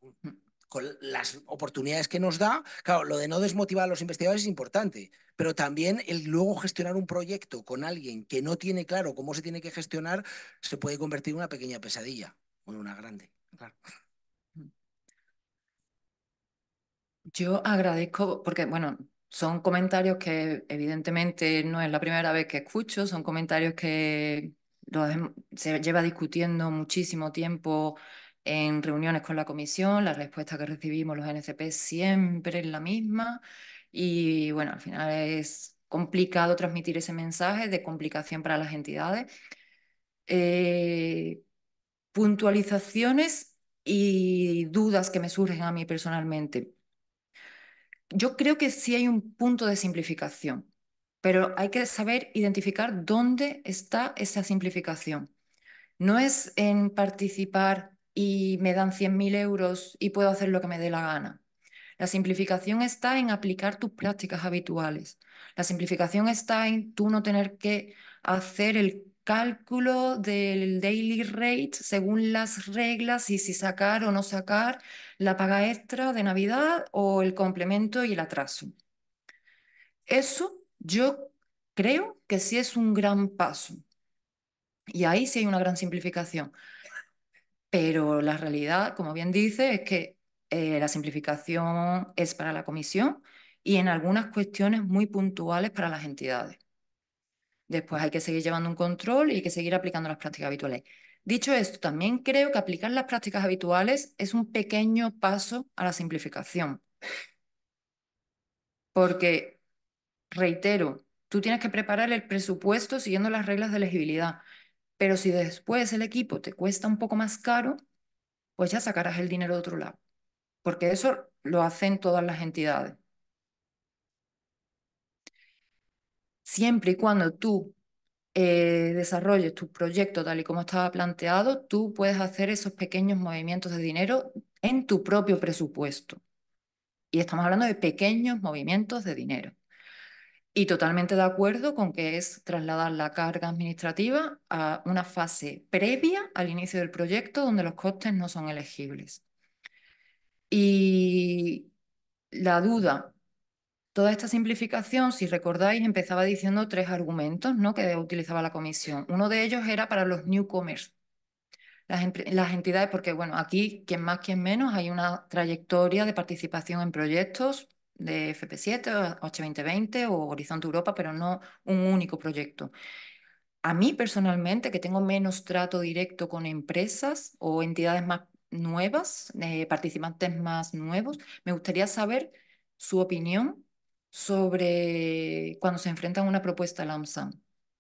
Speaker 5: Con las oportunidades que nos da, claro, lo de no desmotivar a los investigadores es importante, pero también el luego gestionar un proyecto con alguien que no tiene claro cómo se tiene que gestionar se puede convertir en una pequeña pesadilla o en una grande, claro.
Speaker 2: Yo agradezco, porque bueno, son comentarios que evidentemente no es la primera vez que escucho, son comentarios que se lleva discutiendo muchísimo tiempo en reuniones con la comisión, la respuesta que recibimos los NCP siempre es la misma y bueno, al final es complicado transmitir ese mensaje de complicación para las entidades. Puntualizaciones y dudas que me surgen a mí personalmente. Yo creo que sí hay un punto de simplificación, pero hay que saber identificar dónde está esa simplificación. No es en participar y me dan 100.000 euros y puedo hacer lo que me dé la gana. La simplificación está en aplicar tus prácticas habituales. La simplificación está en tú no tener que hacer el cálculo del daily rate según las reglas y si sacar o no sacar la paga extra de Navidad o el complemento y el atraso. Eso yo creo que sí es un gran paso. Y ahí sí hay una gran simplificación. Pero la realidad, como bien dice, es que la simplificación es para la comisión y en algunas cuestiones muy puntuales para las entidades. Después hay que seguir llevando un control y hay que seguir aplicando las prácticas habituales. Dicho esto, también creo que aplicar las prácticas habituales es un pequeño paso a la simplificación. Porque, reitero, tú tienes que preparar el presupuesto siguiendo las reglas de elegibilidad. Pero si después el equipo te cuesta un poco más caro, pues ya sacarás el dinero de otro lado. Porque eso lo hacen todas las entidades. Siempre y cuando tú desarrolles tu proyecto tal y como estaba planteado, tú puedes hacer esos pequeños movimientos de dinero en tu propio presupuesto. Y estamos hablando de pequeños movimientos de dinero. Y totalmente de acuerdo con que es trasladar la carga administrativa a una fase previa al inicio del proyecto donde los costes no son elegibles. Y la duda, toda esta simplificación, si recordáis, empezaba diciendo 3 argumentos, ¿no?, que utilizaba la comisión. Uno de ellos era para los newcomers, las entidades, porque bueno, aquí, quien más, quien menos, hay una trayectoria de participación en proyectos de FP7, H2020 o Horizonte Europa, pero no un único proyecto. A mí personalmente, que tengo menos trato directo con empresas o entidades más nuevas, participantes más nuevos, me gustaría saber su opinión sobre cuando se enfrentan a una propuesta LAMSAM.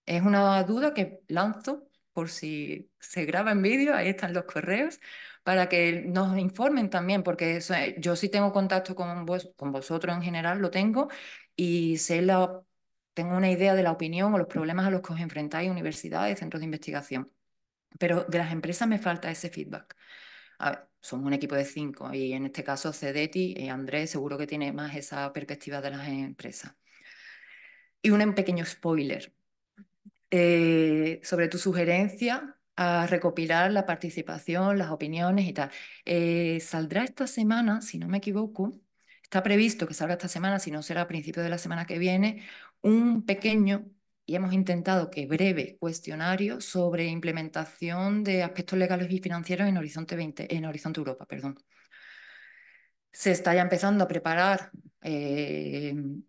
Speaker 2: Es una duda que lanzo por si se graba en vídeo, ahí están los correos, para que nos informen también, porque yo sí tengo contacto con vosotros en general, lo tengo, y tengo una idea de la opinión o los problemas a los que os enfrentáis, universidades, centros de investigación. Pero de las empresas me falta ese feedback. A ver, somos un equipo de 5 y en este caso Cedeti y Andrés seguro que tiene más esa perspectiva de las empresas. Y un pequeño spoiler sobre tu sugerencia a recopilar la participación, las opiniones y tal. Saldrá esta semana, si no me equivoco, está previsto que salga esta semana, si no será a principios de la semana que viene, un pequeño, y hemos intentado que breve, cuestionario sobre implementación de aspectos legales y financieros en Horizonte Europa, perdón. Se está ya empezando a preparar el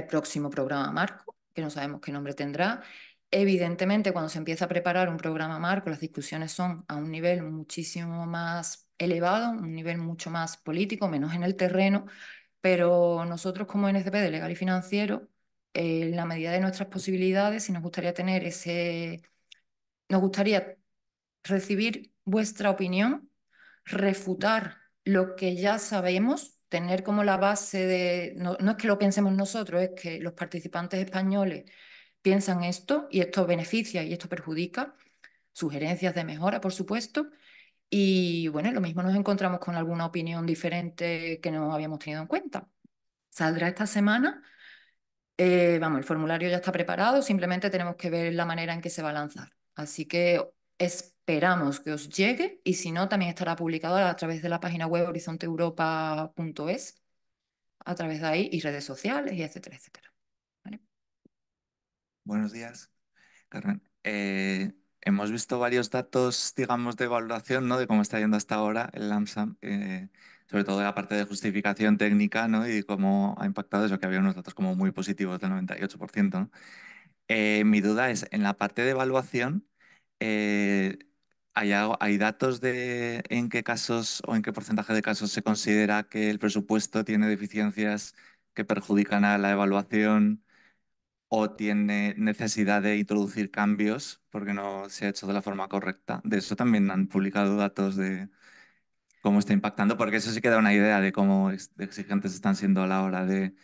Speaker 2: próximo programa marco, que no sabemos qué nombre tendrá. Evidentemente, cuando se empieza a preparar un programa marco, las discusiones son a un nivel muchísimo más elevado, un nivel mucho más político, menos en el terreno, pero nosotros como NCP de Legal y Financiero, en la medida de nuestras posibilidades, si nos gustaría nos gustaría recibir vuestra opinión, refutar lo que ya sabemos, tener como la base de, no es que lo pensemos nosotros, es que los participantes españoles piensan esto y esto beneficia y esto perjudica, sugerencias de mejora, por supuesto, y bueno, lo mismo nos encontramos con alguna opinión diferente que no habíamos tenido en cuenta. Saldrá esta semana. Vamos, el formulario ya está preparado, simplemente tenemos que ver la manera en que se va a lanzar. Así que esperamos que os llegue y si no, también estará publicado a través de la página web horizonteeuropa.es, a través de ahí y redes sociales y etcétera, etcétera. ¿Vale?
Speaker 8: Buenos días, Carmen. Hemos visto varios datos, digamos, de evaluación, ¿no? De cómo está yendo hasta ahora el LAMSAM, sobre todo de la parte de justificación técnica, ¿no? Y cómo ha impactado eso, que había unos datos como muy positivos del 98%, ¿no? Mi duda es, en la parte de evaluación, eh, ¿hay datos de en qué casos o en qué porcentaje de casos se considera que el presupuesto tiene deficiencias que perjudican a la evaluación o tiene necesidad de introducir cambios porque no se ha hecho de la forma correcta? De eso también han publicado datos de cómo está impactando, porque eso sí que da una idea de cómo de exigentes están siendo a la hora de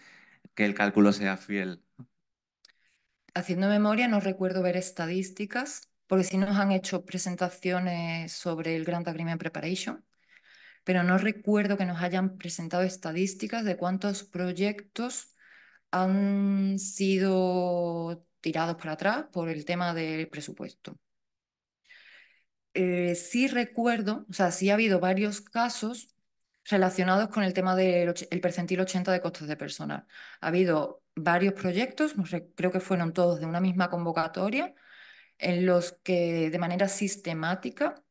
Speaker 8: que el cálculo sea fiel.
Speaker 2: Haciendo memoria, no recuerdo ver estadísticas, porque sí nos han hecho presentaciones sobre el Grant Agreement Preparation, pero no recuerdo que nos hayan presentado estadísticas de cuántos proyectos han sido tirados para atrás por el tema del presupuesto. Sí recuerdo, o sea, sí ha habido varios casos relacionados con el tema del percentil 80 de costes de personal. Ha habido varios proyectos, creo que fueron todos de una misma convocatoria, en los que de manera sistemática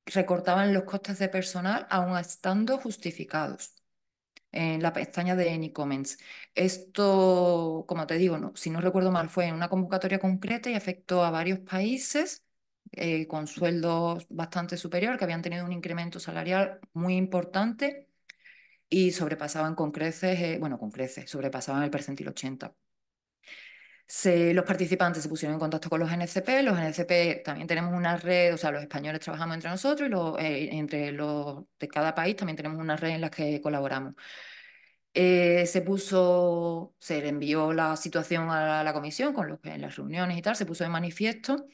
Speaker 2: recortaban los costes de personal aún estando justificados en la pestaña de Any Comments. Esto, como te digo, si no recuerdo mal, fue en una convocatoria concreta y afectó a varios países con sueldos bastante superiores, que habían tenido un incremento salarial muy importante y sobrepasaban con creces, sobrepasaban el percentil 80. Los participantes se pusieron en contacto con los NCP. Los NCP también tenemos una red, o sea, los españoles trabajamos entre nosotros y entre los de cada país también tenemos una red en la que colaboramos. Se le envió la situación a la comisión en las reuniones y tal, se puso de manifiesto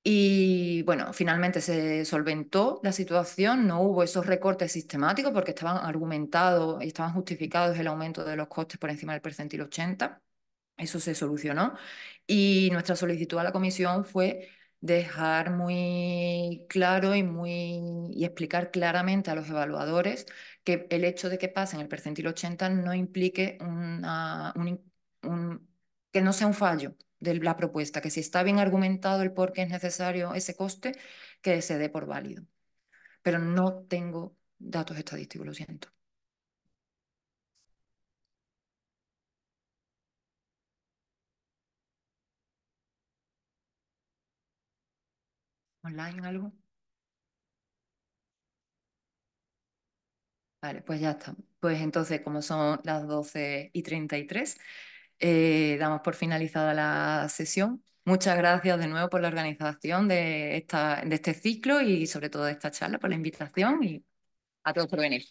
Speaker 2: y bueno, finalmente se solventó la situación, no hubo esos recortes sistemáticos porque estaban argumentados y estaban justificados el aumento de los costes por encima del percentil 80. Eso se solucionó y nuestra solicitud a la comisión fue dejar muy claro y explicar claramente a los evaluadores que el hecho de que pasen el percentil 80 no implique que no sea un fallo de la propuesta, que si está bien argumentado el por qué es necesario ese coste, que se dé por válido. Pero no tengo datos estadísticos, lo siento. ¿Online algo? Vale, pues ya está. Pues entonces, como son las 12:33, damos por finalizada la sesión. Muchas gracias de nuevo por la organización de este ciclo y sobre todo de esta charla, por la invitación y a todos por venir.